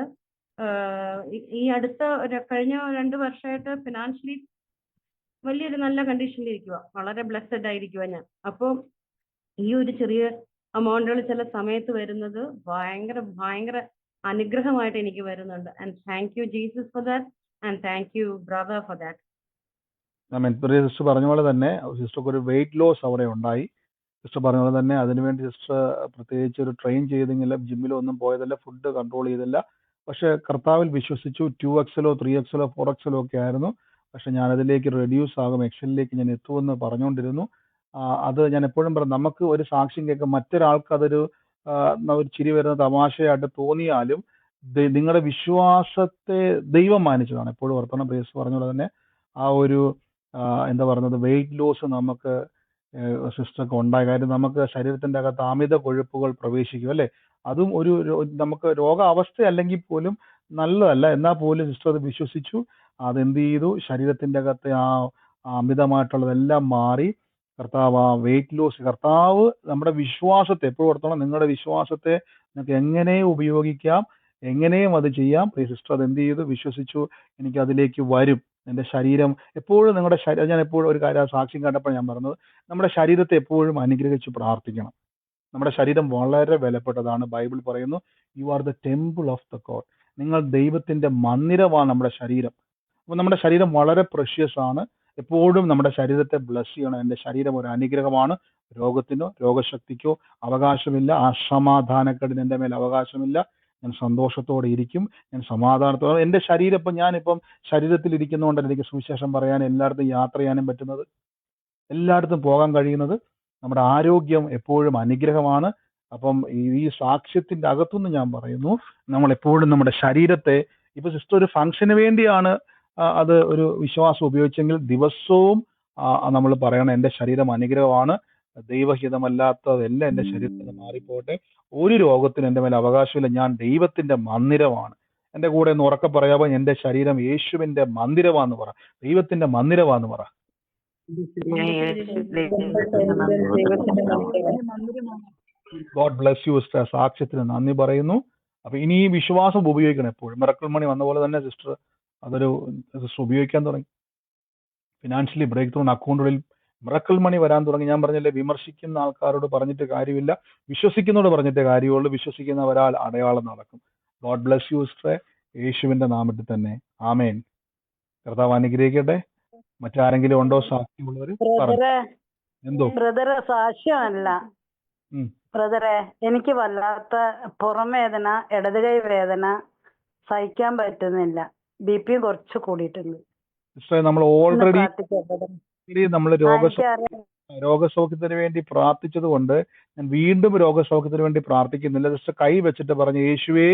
ഈ അടുത്ത കഴിഞ്ഞ 2 വർഷമായിട്ട് ഫിനാൻഷ്യലി വലിയൊരു നല്ല കണ്ടീഷനിൽ ഇരിക്കുക, വളരെ ബ്ലെസ്ഡ് ആയിരിക്കുക ഞാൻ. അപ്പോൾ ഈ ഒരു ചെറിയ എമൗണ്ടുകൾ ചില സമയത്ത് വരുന്നത് ഭയങ്കര ഭയങ്കര അനുഗ്രഹമായിട്ട് എനിക്ക് വരുന്നുണ്ട്. And thank you Jesus for that, and thank you brother for that. Sister പറഞ്ഞ പോലെ തന്നെ സിസ്റ്റർക്ക് ഒരു വെയിറ്റ് ലോസ് അവിടെ ഉണ്ടായി. സിസ്റ്റർ പറഞ്ഞ പോലെ തന്നെ അതിനുവേണ്ടി സിസ്റ്റർ പ്രത്യേകിച്ച് ഒരു ട്രെയിൻ ചെയ്തെങ്കിലും ജിമ്മിലോ ഒന്നും പോയതല്ല, ഫുഡ് കൺട്രോൾ ചെയ്തില്ല. പക്ഷെ കർത്താവിൽ വിശ്വസിച്ചു. 2XL 3XL 4XL ഒക്കെ ആയിരുന്നു. പക്ഷെ ഞാനതിലേക്ക് റെഡ്യൂസ് ആകും, എക്സലിലേക്ക് ഞാൻ എത്തുമെന്ന് പറഞ്ഞുകൊണ്ടിരുന്നു. അത് ഞാൻ എപ്പോഴും പറഞ്ഞു, നമുക്ക് ഒരു സാക്ഷ്യം കേൾക്കാം, മറ്റൊരാൾക്ക് അതൊരു ഒരു ചിരി വരുന്ന തമാശയായിട്ട് തോന്നിയാലും നിങ്ങളുടെ വിശ്വാസത്തെ ദൈവം മാനിച്ചതാണ്. എപ്പോഴും ഓർക്കണം, പ്രിയസ് പറഞ്ഞ പോലെ തന്നെ ആ ഒരു എന്താ പറയുന്നത്, വെയിറ്റ് ലോസ് നമുക്ക് സിസ്റ്റർക്ക് ഉണ്ടായ കാര്യം, നമുക്ക് ശരീരത്തിന്റെ അകത്ത് അമിത കൊഴുപ്പുകൾ പ്രവേശിക്കും അല്ലേ. അതും ഒരു നമുക്ക് രോഗാവസ്ഥ അല്ലെങ്കിൽ പോലും നല്ലതല്ല, എന്നാൽ പോലും സിസ്റ്റർ അത് വിശ്വസിച്ചു. അതെന്ത് ചെയ്തു, ശരീരത്തിന്റെ അകത്തെ ആ അമിതമായിട്ടുള്ളതെല്ലാം മാറി. കർത്താവ് ആ വെയിറ്റ് ലോസ്, കർത്താവ് നമ്മുടെ വിശ്വാസത്തെ എപ്പോഴും ഓർത്തോണം, നിങ്ങളുടെ വിശ്വാസത്തെ നിങ്ങൾക്ക് എങ്ങനെ ഉപയോഗിക്കാം, എങ്ങനെയും അത് ചെയ്യാം. സിസ്റ്റർ അത് എന്ത് ചെയ്തു, വിശ്വസിച്ചു. എനിക്ക് അതിലേക്ക് വരും. എൻ്റെ ശരീരം എപ്പോഴും, നിങ്ങളുടെ ശരീരം, ഞാൻ എപ്പോഴും ഒരു കാര്യം സാക്ഷ്യം കണ്ടപ്പോൾ ഞാൻ പറഞ്ഞത്, നമ്മുടെ ശരീരത്തെ എപ്പോഴും അനുഗ്രഹിച്ച് പ്രാർത്ഥിക്കണം. നമ്മുടെ ശരീരം വളരെ വിലപ്പെട്ടതാണ്. ബൈബിൾ പറയുന്നു, you are the temple of the God. നിങ്ങൾ ദൈവത്തിന്റെ മന്ദിരമാണ് നമ്മുടെ ശരീരം. അപ്പോൾ നമ്മുടെ ശരീരം വളരെ പ്രഷ്യസ് ആണ്. എപ്പോഴും നമ്മുടെ ശരീരത്തെ ബ്ലസ് ചെയ്യണം. എൻ്റെ ശരീരം ഒരു അനുഗ്രഹമാണ്. രോഗത്തിനോ രോഗശക്തിക്കോ അവകാശമില്ല. അസമാധാനക്കേടിന് എൻ്റെ മേൽ അവകാശമില്ല. ഞാൻ സന്തോഷത്തോടെ ഇരിക്കും, ഞാൻ സമാധാനത്തോടെ. എൻ്റെ ശരീരം ഇപ്പം, ഞാനിപ്പം ശരീരത്തിൽ ഇരിക്കുന്നതുകൊണ്ടല്ല എനിക്ക് സുവിശേഷം പറയാൻ, എല്ലായിടത്തും യാത്ര ചെയ്യാനും പറ്റുന്നത്, എല്ലായിടത്തും പോകാൻ കഴിയുന്നത്. നമ്മുടെ ആരോഗ്യം എപ്പോഴും അനുഗ്രഹമാണ്. അപ്പം ഈ സാക്ഷ്യത്തിന്റെ അകത്തുനിന്ന് ഞാൻ പറയുന്നു, നമ്മൾ എപ്പോഴും നമ്മുടെ ശരീരത്തെ, ഇപ്പൊ സിസ്റ്റർ ഒരു ഫംഗ്ഷന് വേണ്ടിയാണ് അത് ഒരു വിശ്വാസം ഉപയോഗിച്ചെങ്കിൽ ദിവസവും നമ്മൾ പറയണം, എൻ്റെ ശരീരം അനുഗ്രഹമാണ്, ദൈവഹിതമല്ലാത്തതെല്ലാം എൻ്റെ ശരീരത്തിൽ മാറിപ്പോട്ടെ, ഒരു രോഗത്തിന് എൻ്റെ മേൽ അവകാശമില്ല, ഞാൻ ദൈവത്തിന്റെ മന്ദിരമാണ്. എൻ്റെ കൂടെ ഒന്ന് ഉറക്കെ പറയാമോ, എൻ്റെ ശരീരം യേശുവിന്റെ മന്ദിരമാന്ന് പറ, ദൈവത്തിന്റെ മന്ദിരമാന്ന് പറ. God bless you sister. സാക്ഷ്യത്തിന് നന്ദി പറയുന്നു. അപ്പൊ ഇനി ഈ വിശ്വാസം ഉപയോഗിക്കണം എപ്പോഴും. മിറക്കിൾ മണി വന്ന പോലെ തന്നെ സിസ്റ്റർ സിസ്റ്റർ ഉപയോഗിക്കാൻ തുടങ്ങി. ഫിനാൻഷ്യലി ബ്രേക്ക് ത്രൂ, അക്കൗണ്ടുകളിൽ മിറക്കിൾ മണി വരാൻ തുടങ്ങി. ഞാൻ പറഞ്ഞില്ലേ, വിമർശിക്കുന്ന ആൾക്കാരോട് പറഞ്ഞിട്ട് കാര്യമില്ല, വിശ്വസിക്കുന്നതോട് പറഞ്ഞിട്ടേ കാര്യമുള്ളൂ. വിശ്വസിക്കുന്നവരാൽ അടയാളം നടക്കും. ഗോഡ് ബ്ലെസ് യു സിസ്റ്റർ, യേശുവിന്റെ നാമത്തിൽ തന്നെ ആമേൻ. കർത്താവ് അനുഗ്രഹിക്കട്ടെ. മറ്റാരെങ്കിലും ഉണ്ടോ സാക്ഷ്യമുള്ളവർ? എന്തോ ബ്രദറെ, സാക്ഷ്യമല്ല ബ്രദറെ, എനിക്ക് വല്ലാത്ത പുറംവേദന, ഇടതുകൈ വേദന സഹിക്കാൻ പറ്റുന്നില്ല. BP കുറച്ച് കൂടിയിട്ടുണ്ട്. നമ്മൾ ഓൾറെഡി നമ്മൾ രോഗസൗഖ്യത്തിന് വേണ്ടി പ്രാർത്ഥിച്ചത് കൊണ്ട് ഞാൻ വീണ്ടും രോഗസൗഖ്യത്തിന് വേണ്ടി പ്രാർത്ഥിക്കുന്നില്ല. ജസ്റ്റ് കൈ വെച്ചിട്ട് പറഞ്ഞു, യേശുവേ,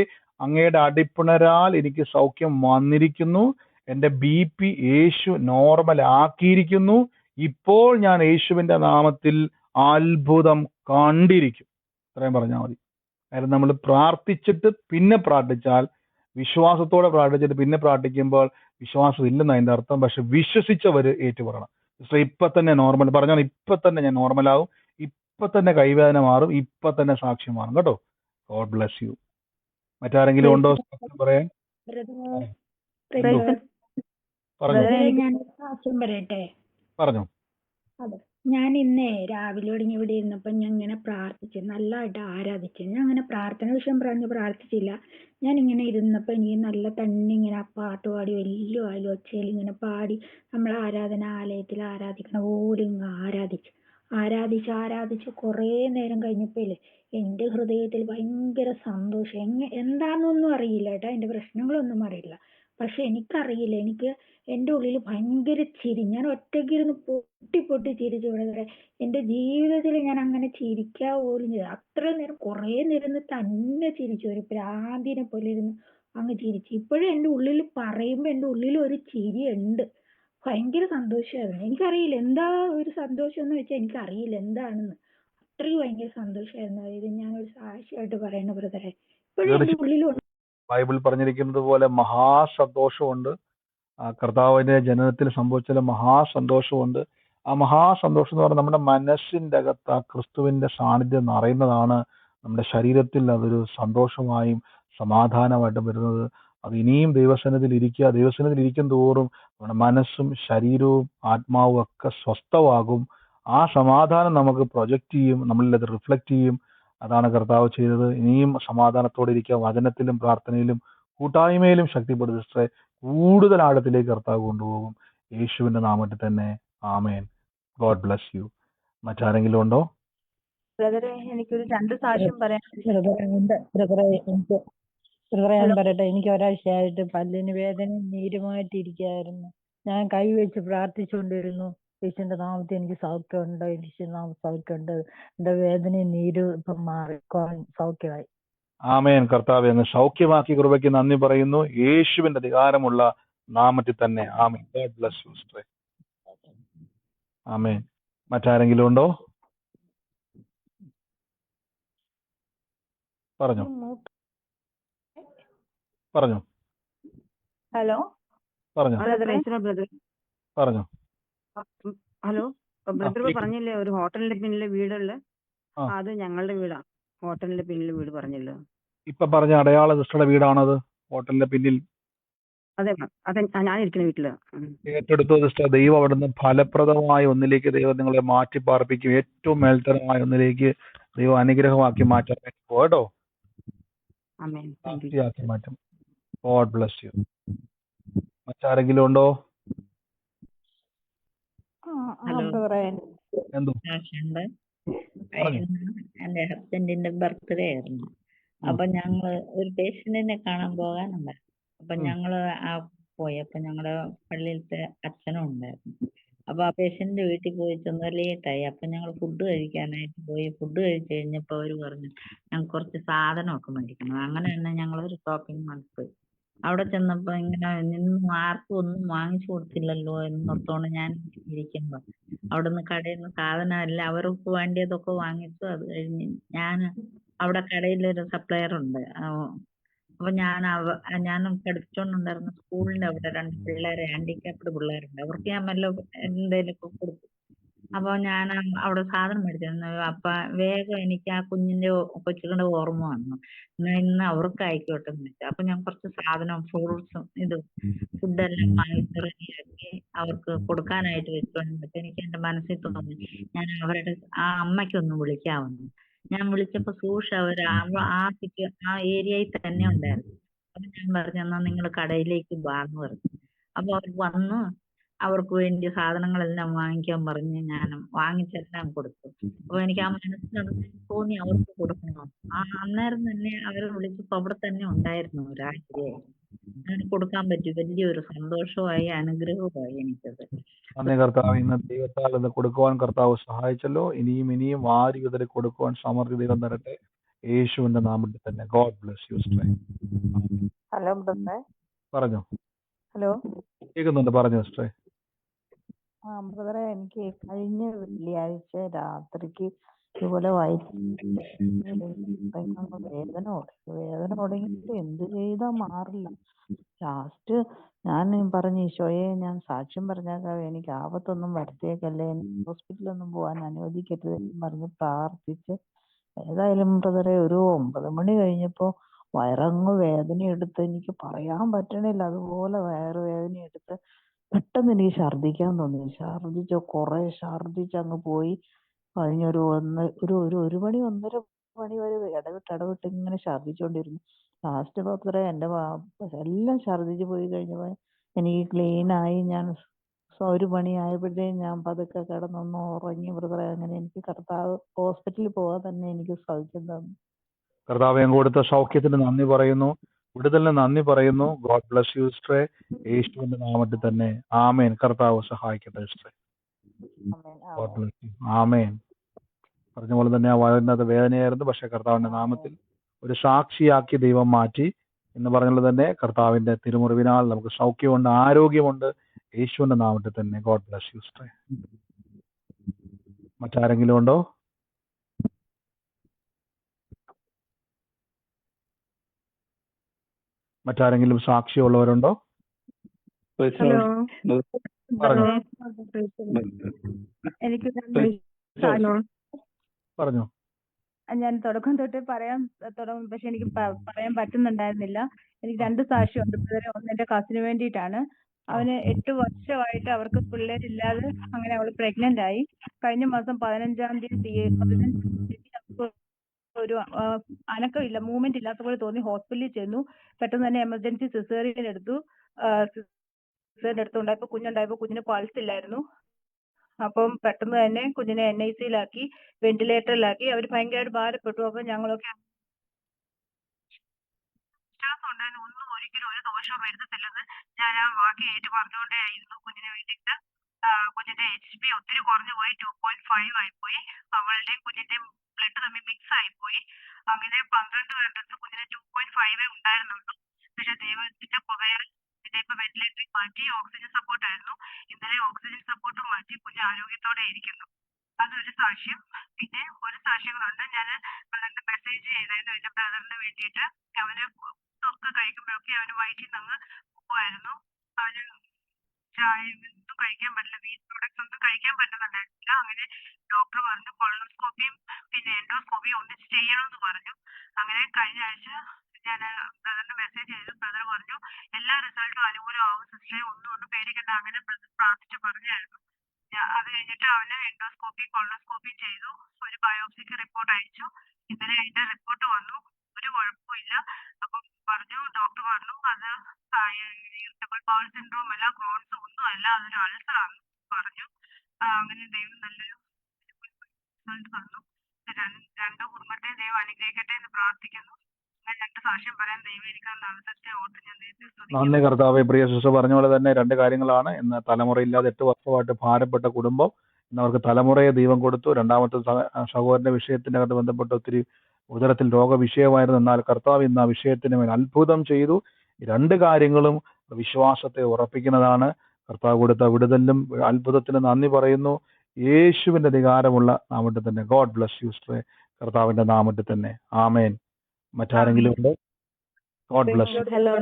അങ്ങയുടെ അടിപ്പിണരാൽ എനിക്ക് സൗഖ്യം വന്നിരിക്കുന്നു, എൻ്റെ BP യേശു നോർമൽ ആക്കിയിരിക്കുന്നു, ഇപ്പോൾ ഞാൻ യേശുവിന്റെ നാമത്തിൽ അത്ഭുതം കണ്ടിരിക്കും. ഇത്രയും പറഞ്ഞാൽ മതി. കാര്യം നമ്മൾ പ്രാർത്ഥിച്ചിട്ട് പിന്നെ പ്രാർത്ഥിച്ചാൽ, വിശ്വാസത്തോടെ പ്രാർത്ഥിച്ചിട്ട് പിന്നെ പ്രാർത്ഥിക്കുമ്പോൾ വിശ്വാസം ഇല്ലെന്ന് അതിന്റെ അർത്ഥം. പക്ഷെ വിശ്വസിച്ചവർ ഏറ്റുപറയണം, ഇപ്പൊ തന്നെ നോർമൽ പറഞ്ഞാൽ, ഇപ്പൊ തന്നെ ഞാൻ നോർമലാവും, ഇപ്പൊ തന്നെ കൈവേദന മാറും, ഇപ്പൊ തന്നെ സാക്ഷ്യം മാറും കേട്ടോ. God bless U. മറ്റാരെങ്കിലും ഉണ്ടോ പറയാൻ? പറഞ്ഞോ. അതെ, ഞാൻ ഇന്നേ രാവിലെ തുടങ്ങി ഇവിടെ ഇരുന്നപ്പോ ഞാൻ ഇങ്ങനെ പ്രാർത്ഥിച്ചു, നല്ലതായിട്ട് ആരാധിച്ചു. ഞാൻ അങ്ങനെ പ്രാർത്ഥന വിഷയം പറഞ്ഞ് പ്രാർത്ഥിച്ചില്ല. ഞാൻ ഇങ്ങനെ ഇരുന്നപ്പോ എനിക്ക് നല്ല തന്നെ ഇങ്ങനെ ആ പാട്ട് പാടി, വലിയ ഒച്ചയിൽ ഇങ്ങനെ പാടി, നമ്മൾ ആരാധനാലയത്തിൽ ആരാധിക്കണ പോലെ ഇങ്ങ് ആരാധിച്ച് കുറേ നേരം കഴിഞ്ഞപ്പോഴേ എൻ്റെ ഹൃദയത്തിൽ ഭയങ്കര സന്തോഷം. എന്താണെന്നൊന്നും അറിയില്ല കേട്ടോ, എൻ്റെ പ്രശ്നങ്ങളൊന്നും അറിയില്ല. പക്ഷെ എനിക്കറിയില്ല, എനിക്ക് എൻ്റെ ഉള്ളിൽ ഭയങ്കര ചിരി. ഞാൻ ഒറ്റയ്ക്കിരുന്ന് പൊട്ടി ചിരിച്ചു. ഇവിടെ എൻ്റെ ജീവിതത്തിൽ ഞാൻ അങ്ങനെ ചിരിക്കാൻ പോലും ചെയ്തു. അത്ര നേരം കുറേ നേരം തന്നെ ചിരിച്ചു, ഒരു പ്രാന്തിനെ പോലെ ഇരുന്ന് അങ്ങ് ചിരിച്ചു. ഇപ്പോഴും എൻ്റെ ഉള്ളിൽ പറയുമ്പോൾ എൻ്റെ ഉള്ളിൽ ഒരു ചിരി ഉണ്ട്. ഭയങ്കര സന്തോഷമായിരുന്നു. എനിക്കറിയില്ല എന്താ ഒരു സന്തോഷം എന്ന് വെച്ചാൽ, എനിക്കറിയില്ല എന്താണെന്ന്. അത്രയും ഭയങ്കര സന്തോഷമായിരുന്നു. ഇത് ഞാനൊരു സാക്ഷിയായിട്ട് പറയണ ബ്രദറെ, ഇപ്പോഴും എൻ്റെ ഉള്ളിൽ ബൈബിൾ പറഞ്ഞിരിക്കുന്നത് പോലെ മഹാസന്തോഷമുണ്ട്. കർത്താവിന്റെ ജനനത്തിൽ സംഭവിച്ച മഹാസന്തോഷമുണ്ട്. ആ മഹാസന്തോഷം എന്ന് പറഞ്ഞാൽ നമ്മുടെ മനസ്സിന്റെ അകത്ത് ആ ക്രിസ്തുവിന്റെ സാന്നിധ്യം നിറയുന്നതാണ്. നമ്മുടെ ശരീരത്തിൽ അതൊരു സന്തോഷമായും സമാധാനമായിട്ടും വരുന്നത്. അത് ഇനിയും ദൈവസന്നിധിയിൽ ഇരിക്കുക. ദൈവസന്നിധിയിൽ ഇരിക്കും തോറും നമ്മുടെ മനസ്സും ശരീരവും ആത്മാവും ഒക്കെ സ്വസ്ഥമാകും. ആ സമാധാനം നമുക്ക് പ്രൊജക്റ്റ് ചെയ്യും, നമ്മളിൽ അത് റിഫ്ലക്റ്റ് ചെയ്യും. അതാണ് കർത്താവ് ചെയ്തത്. ഇനിയും സമാധാനത്തോടെ ഇരിക്കുക, വചനത്തിലും പ്രാർത്ഥനയിലും കൂട്ടായ്മയിലും ശക്തിപ്പെടും സിസ്റ്ററെ. കൂടുതൽ ആഴത്തിലേക്ക് കർത്താവ് കൊണ്ടുപോകും. യേശുവിന്റെ നാമത്തിൽ തന്നെ. ആമേൻ. God bless you. മറ്റാരെങ്കിലും ഉണ്ടോ? ബ്രദറെ എനിക്കൊരു 2 സാക്ഷ്യം പറയാൻ. ബ്രദറെ ഞാൻ ഹലോ. പറയട്ടെ, എനിക്ക് ഒരാഴ്ചയായിട്ട് പല്ലിന് വേദനയും നീരുമായിട്ടിരിക്കുകയായിരുന്നു. ഞാൻ കൈവച്ച് പ്രാർത്ഥിച്ചുകൊണ്ടിരുന്നു. യേശുവിന്റെ നാമത്തിൽ എനിക്ക് സൗഖ്യമുണ്ട്, യേശുവിന്റെ നാമത്തിൽ സൗഖ്യമുണ്ട്. എന്റെ വേദനയും നീരും ഇപ്പം മാറി സൗഖ്യമായി. ആമേൻ. കർത്താവെ അങ്ങ് സൗഖ്യമാക്കി കൃപയ്ക്ക് നന്ദി പറയുന്നു. യേശുവിന്റെ അധികാരമുള്ള നാമത്തിൽ തന്നെ. ആമേൻ. ഗോഡ് ബ്ലസ് യു സിസ്റ്ററെ. ആമേൻ. മറ്റാരെങ്കിലും ഉണ്ടോ? പറഞ്ഞോ പറഞ്ഞോ ഹലോ പറഞ്ഞോ ബ്രദറെ. പറഞ്ഞോ. ഹലോ ബ്രദർ കേൾക്കുന്നു. പറഞ്ഞില്ലേ ഒരു ഹോട്ടലിന്റെ പിന്നിലെ വീടുള്ള ആ. അത് ഞങ്ങളുടെ വീടാ. ഹോട്ടലിന്റെ പിന്നിലെ വീട് പറഞ്ഞല്ലോ. ഇപ്പൊ പറഞ്ഞ അടയാള സിസ്റ്ററുടെ വീടാണത്, ഹോട്ടലിന്റെ പിന്നിൽ അതെ അതെ ഞാൻ ഇരിക്കുന്ന വീട്ടില്. ഏറ്റെടുത്തു സിസ്റ്റർ. ദൈവം അവിടുന്ന് ഫലപ്രദമായ ഒന്നിലേക്ക് ദൈവം നിങ്ങളെ മാറ്റി പാർപ്പിക്കും. ഏറ്റവും മേൽത്തരമായ ഒന്നിലേക്ക് ദൈവം അനുഗ്രഹമാക്കി മാറ്റാൻ വേണ്ടി കേട്ടോ. ആമേൻ. Thank you. സാക്ഷിയാക്കി മാറ്റും. God bless you. മറ്റാരെങ്കിലും ഉണ്ടോ? ഹലോ ബ്രദറെ. എന്തോ ആശുണ്ട്. പറഞ്ഞു. എന്റെ ഹസ്ബൻഡിന്റെ ബർത്ത്ഡേ ആയിരുന്നു. അപ്പൊ ഞങ്ങള് ഒരു പേഷ്യന്റിനെ കാണാൻ പോകാനുണ്ടായിരുന്നു. അപ്പൊ ഞങ്ങള് പോയി. അപ്പൊ ഞങ്ങളുടെ പള്ളിയിലത്തെ അച്ഛനും ഉണ്ടായിരുന്നു. അപ്പൊ ആ പേഷ്യന്റിന്റെ വീട്ടിൽ പോയി ചെന്ന് ലേറ്റായി. അപ്പൊ ഞങ്ങൾ ഫുഡ് കഴിക്കാനായിട്ട് പോയി. ഫുഡ് കഴിച്ച് കഴിഞ്ഞപ്പോ അവര് പറഞ്ഞു ഞങ്ങൾക്ക് കുറച്ച് സാധനമൊക്കെ മേടിക്കണം. അങ്ങനെ തന്നെ ഞങ്ങളൊരു ഷോപ്പിംഗ് മാളിൽ പോയി. അവിടെ ചെന്നപ്പോ ഇങ്ങനെ നിന്ന് ആർക്കും ഒന്നും വാങ്ങിച്ചു കൊടുത്തില്ലല്ലോ എന്നോർത്തോണ്ട് ഞാൻ ഇരിക്കുമ്പോ അവിടുന്ന് കടയിൽ നിന്ന് സാധനം എല്ലാം അവർക്ക് വേണ്ടിയതൊക്കെ വാങ്ങിച്ചു. അത് കഴിഞ്ഞ് ഞാൻ അവിടെ കടയിലൊരു സപ്ലയർ ഉണ്ട്. അപ്പൊ ഞാൻ പഠിപ്പിച്ചോണ്ടുണ്ടായിരുന്ന സ്കൂളിന്റെ അവിടെ 2 പിള്ളേരെ, ഹാൻഡിക്യാപ്ഡ് പിള്ളേരുണ്ട്. അവർക്ക് ഞാൻ എന്തേലൊക്കെ കൊടുത്തു. അപ്പൊ ഞാൻ അവിടെ സാധനം മേടിച്ചിരുന്നു. അപ്പൊ വേഗം എനിക്ക് ആ കൊച്ചുങ്ങളുടെ ഓർമ്മ വന്നു. ഇന്ന് അവർക്ക് ആയിക്കോട്ടെ എന്ന് വെച്ചു. അപ്പൊ ഞാൻ കുറച്ച് സാധനം ഫ്രൂട്ട്സും ഫുഡെല്ലാം വാങ്ങിച്ച് റെഡിയാക്കി അവർക്ക് കൊടുക്കാനായിട്ട് വെച്ചോണ്ടിരുന്നപ്പോ എനിക്ക് എന്റെ മനസ്സിൽ തോന്നി ഞാൻ അവരുടെ ആ അമ്മയ്ക്കൊന്ന് വിളിക്കാമെന്ന്. ഞാൻ വിളിച്ചപ്പോ സൂക്ഷ ആ ഏരിയയിൽ തന്നെ ഉണ്ടായിരുന്നു. അപ്പൊ ഞാൻ പറഞ്ഞു എന്നാ നിങ്ങൾ കടയിലേക്ക് വാന്ന് പറഞ്ഞു. അപ്പൊ അവർ വന്ന് അവർക്ക് വേണ്ടിയ സാധനങ്ങളെല്ലാം വാങ്ങിക്കാൻ പറഞ്ഞ് ഞാൻ വാങ്ങിച്ചെല്ലാം കൊടുത്തു. അപ്പൊ എനിക്ക് ആ മനസ്സിൽ തോന്നി അവർക്ക് കൊടുക്കണം. അന്നേരം തന്നെ അവരെ വിളിച്ചപ്പോ അവിടെ തന്നെ ഉണ്ടായിരുന്നു ഒരാഴ്ചയായി. അങ്ങനെ കൊടുക്കാൻ പറ്റി. വലിയൊരു സന്തോഷമായി, അനുഗ്രഹമായി എനിക്കത്. നന്ദി കർത്താവ്. ഇന്ന് ദൈവത്താൽ ഇത് കൊടുക്കുവാൻ കർത്താവ് സഹായിച്ചല്ലോ. ഇനിയും വാരി ഇതിൽ കൊടുക്കുവാൻ സമൃദ്ധി ദൈവം തരട്ടെ. യേശുവിന്റെ നാമത്തിൽ തന്നെ. ഗോഡ് ബ്ലസ് യു സിസ്റ്ററെ. ഹലോ ബ്രദറെ. പറഞ്ഞോ. ഹലോ. കേൾക്കുന്നുണ്ട്. പറഞ്ഞു സിസ്റ്ററെ. ബ്രദറെ, എനിക്ക് കഴിഞ്ഞ വെള്ളിയാഴ്ച രാത്രിക്ക് ഇതുപോലെ വേദന തുടങ്ങിയിട്ട് എന്ത് ചെയ്താ മാറില്ല. ലാസ്റ്റ് ഞാൻ പറഞ്ഞു ഈശോയെ ഞാൻ സാക്ഷ്യം പറഞ്ഞേക്കാം, എനിക്ക് ആപത്തൊന്നും വരുത്തിയേക്കല്ലേ, ഹോസ്പിറ്റലൊന്നും പോകാൻ അനുവദിക്കരുത് എന്ന് പറഞ്ഞ് പ്രാർത്ഥിച്ച് ഏതായാലും ബ്രദറെ ഒരു 9 മണി കഴിഞ്ഞപ്പോ വയറങ്ങ് വേദന എടുത്ത് എനിക്ക് പറയാൻ പറ്റണില്ല. അതുപോലെ വയറുവേദന എടുത്ത് പെട്ടെന്ന് എനിക്ക് ഛർദ്ദിക്കാൻ തോന്നി. കുറെ ഛർദ്ദിച്ച് അങ്ങ് പോയി. കഴിഞ്ഞൊരു ഒരു മണി 1:30 മണി വരെ ഇടവിട്ട് ഇങ്ങനെ ഛർദ്ദിച്ചുകൊണ്ടിരുന്നു. ലാസ്റ്റ് ബ്രദറെ എന്റെ എല്ലാം ഛർദ്ദിച്ച് പോയി കഴിഞ്ഞപ്പോ എനിക്ക് ക്ലീൻ ആയി. ഞാൻ 1 മണി ആയപ്പോഴത്തേക്കും ഞാൻ പതുക്കെ കിടന്നൊന്ന് ഉറങ്ങി ബ്രദറെ. അങ്ങനെ എനിക്ക് കർത്താവ് ഹോസ്പിറ്റലിൽ പോകാൻ തന്നെ എനിക്ക് സൗഖ്യം തന്നു. കർത്താവ് കൊടുത്ത സൗഖ്യത്തിന് നന്ദി പറയുന്നു. വിടുതലിന് നന്ദി പറയുന്നു. ഗോഡ് ബ്ലസ് യു സിസ്റ്ററെ. യേശുവിന്റെ നാമത്തിൽ തന്നെ. ആമേൻ. കർത്താവ് സഹായിക്കട്ടെ സിസ്റ്ററെ. God bless you. ആമേൻ. പറഞ്ഞ പോലെ തന്നെ ആ വയറിനകത്ത് വേദനയായിരുന്നു. പക്ഷെ കർത്താവിന്റെ നാമത്തിൽ ഒരു സാക്ഷിയാക്കി ദൈവം മാറ്റി. എന്ന് പറഞ്ഞത് തന്നെ കർത്താവിന്റെ തിരുമുറിവിനാൽ നമുക്ക് സൗഖ്യമുണ്ട്, ആരോഗ്യമുണ്ട്. യേശുവിന്റെ നാമത്തിൽ തന്നെ. ഗോഡ് ബ്ലസ് യു സിസ്റ്ററെ. മറ്റാരെങ്കിലും ഉണ്ടോ? മറ്റാരെങ്കിലും സാക്ഷിയുള്ളവരുണ്ടോ? ഹലോ. പറഞ്ഞോ. എനിക്ക് പറഞ്ഞോ. ഞാൻ തുടക്കം തൊട്ട് പറയാൻ തുടങ്ങും, പക്ഷെ എനിക്ക് പറയാൻ പറ്റുന്നുണ്ടായിരുന്നില്ല. എനിക്ക് 2 സാക്ഷ്യമുണ്ട്. ഒന്ന് എന്റെ കസിന് വേണ്ടിയിട്ടാണ്. അവന് 8 വർഷമായിട്ട് അവർക്ക് പിള്ളേരില്ലാതെ അങ്ങനെ അവൾ പ്രഗ്നന്റ് ആയി. കഴിഞ്ഞ മാസം 15-ാം തീയതി അവർക്ക് ഒരു അനക്കമില്ല, മൂവ്മെന്റ് ഇല്ലാത്ത പോലെ തോന്നി. ഹോസ്പിറ്റലിൽ ചെന്നു. പെട്ടെന്ന് തന്നെ എമർജൻസി സിസേറിയൻ എടുത്തു. സിസേറിയൻ എടുത്തുണ്ടായപ്പോൾ കുഞ്ഞിന് പൾസ് ഇല്ലായിരുന്നു. അപ്പം പെട്ടെന്ന് തന്നെ കുഞ്ഞിനെ NIC-യിലാക്കി, വെന്റിലേറ്ററിലാക്കി. അവർ ഭയങ്കരമായിട്ട് ഭാരപ്പെട്ടു. അപ്പൊ ഞങ്ങളൊക്കെ വിശ്വാസം ഉണ്ടായിരുന്നു ഒന്നും ഒരിക്കലും ഒരു ദോഷവും വരുത്തത്തില്ലെന്ന്. ഞാൻ ആ വാക്ക് ഏറ്റു പറഞ്ഞുകൊണ്ടേയിരുന്നു കുഞ്ഞിനെ വേണ്ടിയിട്ട്. കുഞ്ഞിന്റെ HP ഒത്തിരി കുറഞ്ഞു പോയി, 2.5 ആയിപ്പോയി. അവളുടെയും കുഞ്ഞിന്റെയും ബ്ലഡ് തമ്മിൽ മിക്സ് ആയിപ്പോയി. അങ്ങനെ 12 വേണ്ടത് കുഞ്ഞിന് 2.5 ഉണ്ടായിരുന്നുള്ളൂ. പക്ഷെ ദൈവത്തിന്റെ പുകയാൽ ഇപ്പൊ വെന്റിലേറ്ററിൽ മാറ്റി ഓക്സിജൻ സപ്പോർട്ട് ആയിരുന്നു. ഇന്നലെ ഓക്സിജൻ സപ്പോർട്ട് മാറ്റി കുഞ്ഞ് ആരോഗ്യത്തോടെ ഇരിക്കുന്നു. അതൊരു സാക്ഷ്യം. പിന്നെ ഒരു സാക്ഷ്യങ്ങളുണ്ട്. ഞാൻ മെസ്സേജ് ചെയ്തായിരുന്നു എന്റെ ബ്രദറിന് വേണ്ടിയിട്ട്. അവന് ഒക്കെ കഴിക്കുമ്പോഴൊക്കെ അവന് വയറ്റിൽ നിന്ന് പോകുമായിരുന്നു. അവന് ചായ ഒന്നും കഴിക്കാൻ പറ്റില്ല, വീറ്റ് പ്രോഡക്ട്സ് ഒന്നും കഴിക്കാൻ പറ്റുന്നുണ്ടായിരുന്നില്ല. അങ്ങനെ ഡോക്ടർ പറഞ്ഞു കൊളോണോസ്കോപ്പിയും പിന്നെ എൻഡോസ്കോപ്പിയും ഒന്നിച്ച് ചെയ്യണമെന്ന് പറഞ്ഞു. അങ്ങനെ കഴിഞ്ഞ ആഴ്ച ഞാൻ ബ്രദറിന് മെസ്സേജ് ചെയ്തു. ബ്രദർ പറഞ്ഞു എല്ലാ റിസൾട്ടും അനുകൂലമാവും സിസ്റ്ററെ, ഒന്നും പേടിക്കണ്ട. അങ്ങനെ ബ്രദർ പ്രാർത്ഥിച്ച് പറഞ്ഞായിരുന്നു. അത് കഴിഞ്ഞിട്ട് അവന് എൻഡോസ്കോപ്പി കൊളോണോസ്കോപ്പി ചെയ്തു. ഒരു ബയോപ്സിക്ക് റിപ്പോർട്ട് അയച്ചു. ഇന്നലെ അതിന്റെ റിപ്പോർട്ട് വന്നു. ഒരു കുഴപ്പമില്ല. അപ്പം പറഞ്ഞു, ഡോക്ടർ പറഞ്ഞു അത് ഇറിറ്റബിൾ ബൗൾ സിൻഡ്രോം അല്ല, ക്രോൺസ് ഒന്നും അല്ല, അതൊരു അൾസർ ആണെന്ന് പറഞ്ഞു. അങ്ങനെ ദൈവം നല്ലൊരു റിസൾട്ട് തന്നു. രണ്ട് കുടുംബത്തെ ദൈവം അനുഗ്രഹിക്കട്ടെ എന്ന് പ്രാർത്ഥിക്കുന്നു. ഞാൻ 2 സാക്ഷ്യം പറയാൻ ദൈവം എനിക്ക് അവസരത്തെ ഓർത്ത് ഞാൻ ദൈവത്തെ സ്തുതിക്കുന്നു. നന്ദി കർത്താവേ. പ്രിയ സിസ്റ്റർ പറഞ്ഞ പോലെ തന്നെ 2 കാര്യങ്ങളാണ്. ഇന്ന് തലമുറയില്ലാതെ 8 വർഷമായിട്ട് ഭാരപ്പെട്ട കുടുംബം, ഇന്ന് അവർക്ക് തലമുറയെ ദൈവം കൊടുത്തു. രണ്ടാമത്തെ സഹോദരന്റെ വിഷയത്തിനകത്ത് ബന്ധപ്പെട്ട് ഒത്തിരി ഉദരത്തിൽ രോഗവിഷയമായിരുന്നു. എന്നാൽ കർത്താവ് ഇന്ന് ആ വിഷയത്തിന് മേൽ അത്ഭുതം ചെയ്തു. ഈ 2 കാര്യങ്ങളും വിശ്വാസത്തെ ഉറപ്പിക്കുന്നതാണ്. കർത്താവ് കൊടുത്ത വിടുതലിനും അത്ഭുതത്തിന് നന്ദി പറയുന്നു. യേശുവിന്റെ അധികാരമുള്ള നാമത്തിൽ തന്നെ. ഗോഡ് ബ്ലസ് യു സിസ്റ്ററെ, കർത്താവിന്റെ നാമത്തിൽ തന്നെ. ആമേൻ. മറ്റാരെങ്കിലും ഉണ്ട്? God bless U. ഹലോ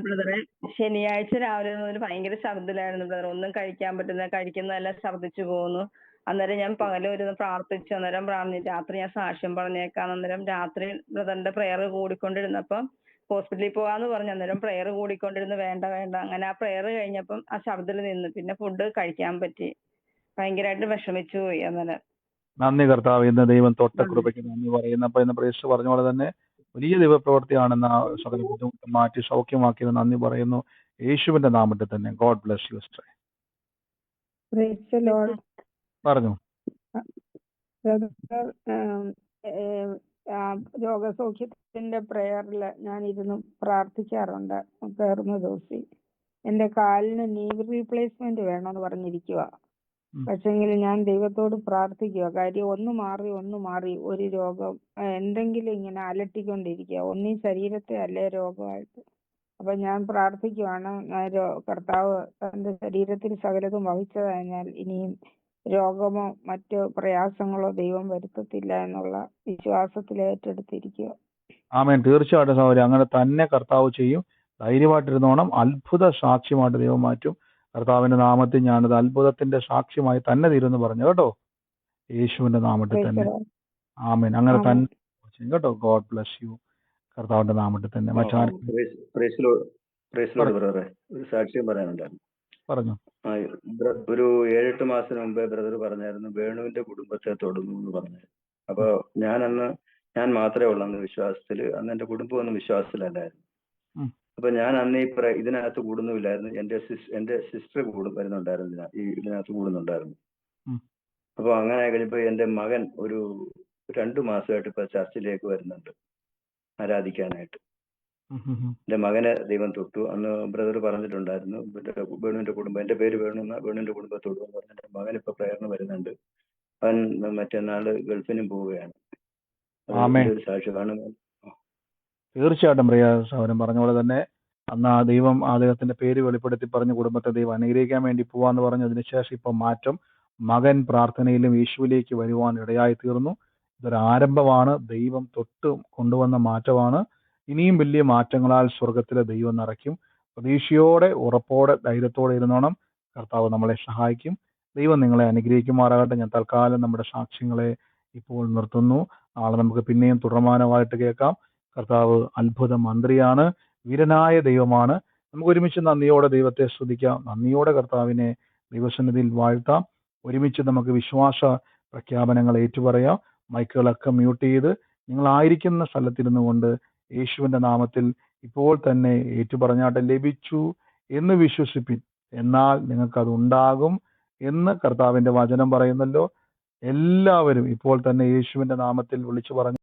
ബ്രദറെ, ശനിയാഴ്ച രാവിലെ മുതൽ ഭയങ്കര ഛർദിലായിരുന്നു ബ്രദർ. ഒന്നും കഴിക്കാൻ പറ്റുന്ന, കഴിക്കുന്നതെല്ലാം ഛർദിച്ചു പോകുന്നു. അന്നേരം ഞാൻ പകല് ഒരു പ്രാർത്ഥിച്ചു. അന്നേരം രാത്രി ഞാൻ സാക്ഷ്യം പറഞ്ഞേക്കാം. അന്നേരം രാത്രി ബ്രദറിന്റെ പ്രെയർ കൂടിക്കൊണ്ടിരുന്നപ്പം ഹോസ്പിറ്റലിൽ പോകാന്ന് പറഞ്ഞു. അന്നേരം പ്രെയർ കൂടിക്കൊണ്ടിരുന്ന് വേണ്ട അങ്ങനെ ആ പ്രെയർ കഴിഞ്ഞപ്പം ആ ഛർദിൽ നിന്ന് പിന്നെ ഫുഡ് കഴിക്കാൻ പറ്റി. ഭയങ്കരമായിട്ട് വിഷമിച്ചു പോയി. അന്നേരം നന്ദി കർത്താവ്. ഇന്ന് ദൈവം തൊട്ട കൃപയ്ക്ക് നന്ദി പറയുന്നു. അപ്പൊ ഇന്ന് പ്രേക്ഷ പറഞ്ഞ പോലെ തന്നെ വലിയ ദൈവപ്രവൃത്തിയാണെന്ന് ആ സകല ബുദ്ധിമുട്ട് മാറ്റി സൗഖ്യമാക്കിയത് നന്ദി പറയുന്നു. യേശുവിന്റെ നാമത്തിൽ തന്നെ. God bless you sister. പറഞ്ഞു. രോഗസൗഖ്യത്തിന്റെ പ്രേയറില് ഞാൻ ഇരുന്ന് പ്രാർത്ഥിക്കാറുണ്ട്. കയറുന്ന ദിവസം എന്റെ കാലിന് നീ റീപ്ലേസ്മെന്റ് വേണമെന്ന് പറഞ്ഞിരിക്കുക. പക്ഷെങ്കിൽ ഞാൻ ദൈവത്തോട് പ്രാർത്ഥിക്കുക. കാര്യം ഒന്ന് മാറി ഒരു രോഗം എന്തെങ്കിലും ഇങ്ങനെ അലട്ടിക്കൊണ്ടിരിക്കുക, ഒന്നീ ശരീരത്തെ അല്ലേ രോഗമായിട്ട്. അപ്പൊ ഞാൻ പ്രാർത്ഥിക്കുവാണ്, കർത്താവ് തന്റെ ശരീരത്തിൽ സകലതും വഹിച്ചതായതിനാൽ ഇനിയും രോഗമോ മറ്റു പ്രയാസങ്ങളോ ദൈവം വരുത്തത്തില്ല എന്നുള്ള വിശ്വാസത്തിൽ ഏറ്റെടുത്തിരിക്കുക. ആമേൻ. തീർച്ചയായിട്ടും സഹോദരി, അങ്ങനെ തന്നെ കർത്താവ് ചെയ്യും. ധൈര്യമായിട്ടിരുന്നോണം. അത്ഭുത സാക്ഷ്യമായിട്ട് ദൈവം മാറ്റും. കർത്താവിന്റെ നാമത്തിൽ ഞാനത് അത്ഭുതത്തിന്റെ സാക്ഷ്യമായി തന്നെ തീരുമെന്ന് പറഞ്ഞു കേട്ടോ. യേശുവിന്റെ നാമത്തിൽ തന്നെ. ആമേൻ. അങ്ങനെ തന്നെ കേട്ടോ. God bless U. കർത്താവിന്റെ നാമത്തിൽ തന്നെ. ഒരു സാക്ഷ്യം പറയാനുണ്ടായിരുന്നു. പറഞ്ഞു. ഒരു 7-8 മാസം മുമ്പേ ബ്രദർ പറഞ്ഞായിരുന്നു വേണുവിന്റെ കുടുംബത്തെ തൊടുന്നു എന്ന് പറഞ്ഞു. അപ്പൊ ഞാൻ മാത്രമേ ഉള്ളൂ അന്ന് വിശ്വാസത്തില്. അന്ന് എന്റെ കുടുംബം ഒന്നും വിശ്വാസത്തിലല്ലായിരുന്നു. അപ്പൊ ഞാൻ അന്ന് ഇതിനകത്ത് കൂടുന്നുമില്ലായിരുന്നു. എന്റെ സിസ്റ്റർ വരുന്നുണ്ടായിരുന്നു, ഇതിനകത്ത് കൂടുന്നുണ്ടായിരുന്നു. അപ്പൊ അങ്ങനെ കഴിഞ്ഞപ്പോ എന്റെ മകൻ ഒരു 2 മാസമായിട്ട് ഇപ്പൊ ചർച്ചിലേക്ക് വരുന്നുണ്ട് ആരാധിക്കാനായിട്ട്. എന്റെ മകനെ ദൈവം തൊട്ടു. അന്ന് ബ്രദർ പറഞ്ഞിട്ടുണ്ടായിരുന്നു വേണുവിന്റെ കുടുംബം, എന്റെ പേര് വേണുവിന്റെ കുടുംബത്തോട് എന്ന് പറഞ്ഞ എന്റെ മകൻ ഇപ്പൊ പ്രേരണ വരുന്നുണ്ട്. അവൻ മറ്റന്നാള് ഗൾഫിനും പോവുകയാണ്. ഒരു സാക്ഷി കാണുക. തീർച്ചയായിട്ടും പ്രിയ സഹോദരൻ പറഞ്ഞ പോലെ തന്നെ അന്ന് ആ ദൈവം അദ്ദേഹത്തിന്റെ പേര് വെളിപ്പെടുത്തി പറഞ്ഞ് കുടുംബത്തെ ദൈവം അനുഗ്രഹിക്കാൻ വേണ്ടി പോവാന്ന് പറഞ്ഞു. അതിനുശേഷം ഇപ്പൊ മാറ്റം. മകൻ പ്രാർത്ഥനയിലും യേശുവിലേക്ക് വരുവാൻ ഇടയായി തീർന്നു. ഇതൊരു ആരംഭമാണ്. ദൈവം തൊട്ട് കൊണ്ടുവന്ന മാറ്റമാണ്. ഇനിയും വലിയ മാറ്റങ്ങളാൽ സ്വർഗത്തിലെ ദൈവം നിറയ്ക്കും. പ്രതീക്ഷയോടെ, ഉറപ്പോടെ, ധൈര്യത്തോടെ ഇരുന്നോണം. കർത്താവ് നമ്മളെ സഹായിക്കും. ദൈവം നിങ്ങളെ അനുഗ്രഹിക്കുമാറാകട്ടെ. ഞാൻ തൽക്കാലം നമ്മുടെ സാക്ഷ്യങ്ങളെ ഇപ്പോൾ നിർത്തുന്നു. നാളെ നമുക്ക് പിന്നെയും തുടർമാനമായിട്ട് കേൾക്കാം. കർത്താവ് അത്ഭുത മന്ത്രിയാണ്, വീരനായ ദൈവമാണ്. നമുക്ക് ഒരുമിച്ച് നന്ദിയോടെ ദൈവത്തെ സ്തുതിക്കാം, നന്ദിയോടെ കർത്താവിനെ ദൈവസന്നിധിയിൽ വാഴ്ത്താം. ഒരുമിച്ച് നമുക്ക് വിശ്വാസ പ്രഖ്യാപനങ്ങൾ ഏറ്റുപറയാം. മൈക്കുകളൊക്കെ മ്യൂട്ട് ചെയ്ത് നിങ്ങളായിരിക്കുന്ന സ്ഥലത്തിരുന്നു കൊണ്ട് യേശുവിൻ്റെ നാമത്തിൽ ഇപ്പോൾ തന്നെ ഏറ്റുപറഞ്ഞാട്ടെ. ലഭിച്ചു എന്ന് വിശ്വസിപ്പിൻ, എന്നാൽ നിങ്ങൾക്കത് ഉണ്ടാകും എന്ന് കർത്താവിൻ്റെ വചനം പറയുന്നല്ലോ. എല്ലാവരും ഇപ്പോൾ തന്നെ യേശുവിൻ്റെ നാമത്തിൽ വിളിച്ചു പറഞ്ഞു.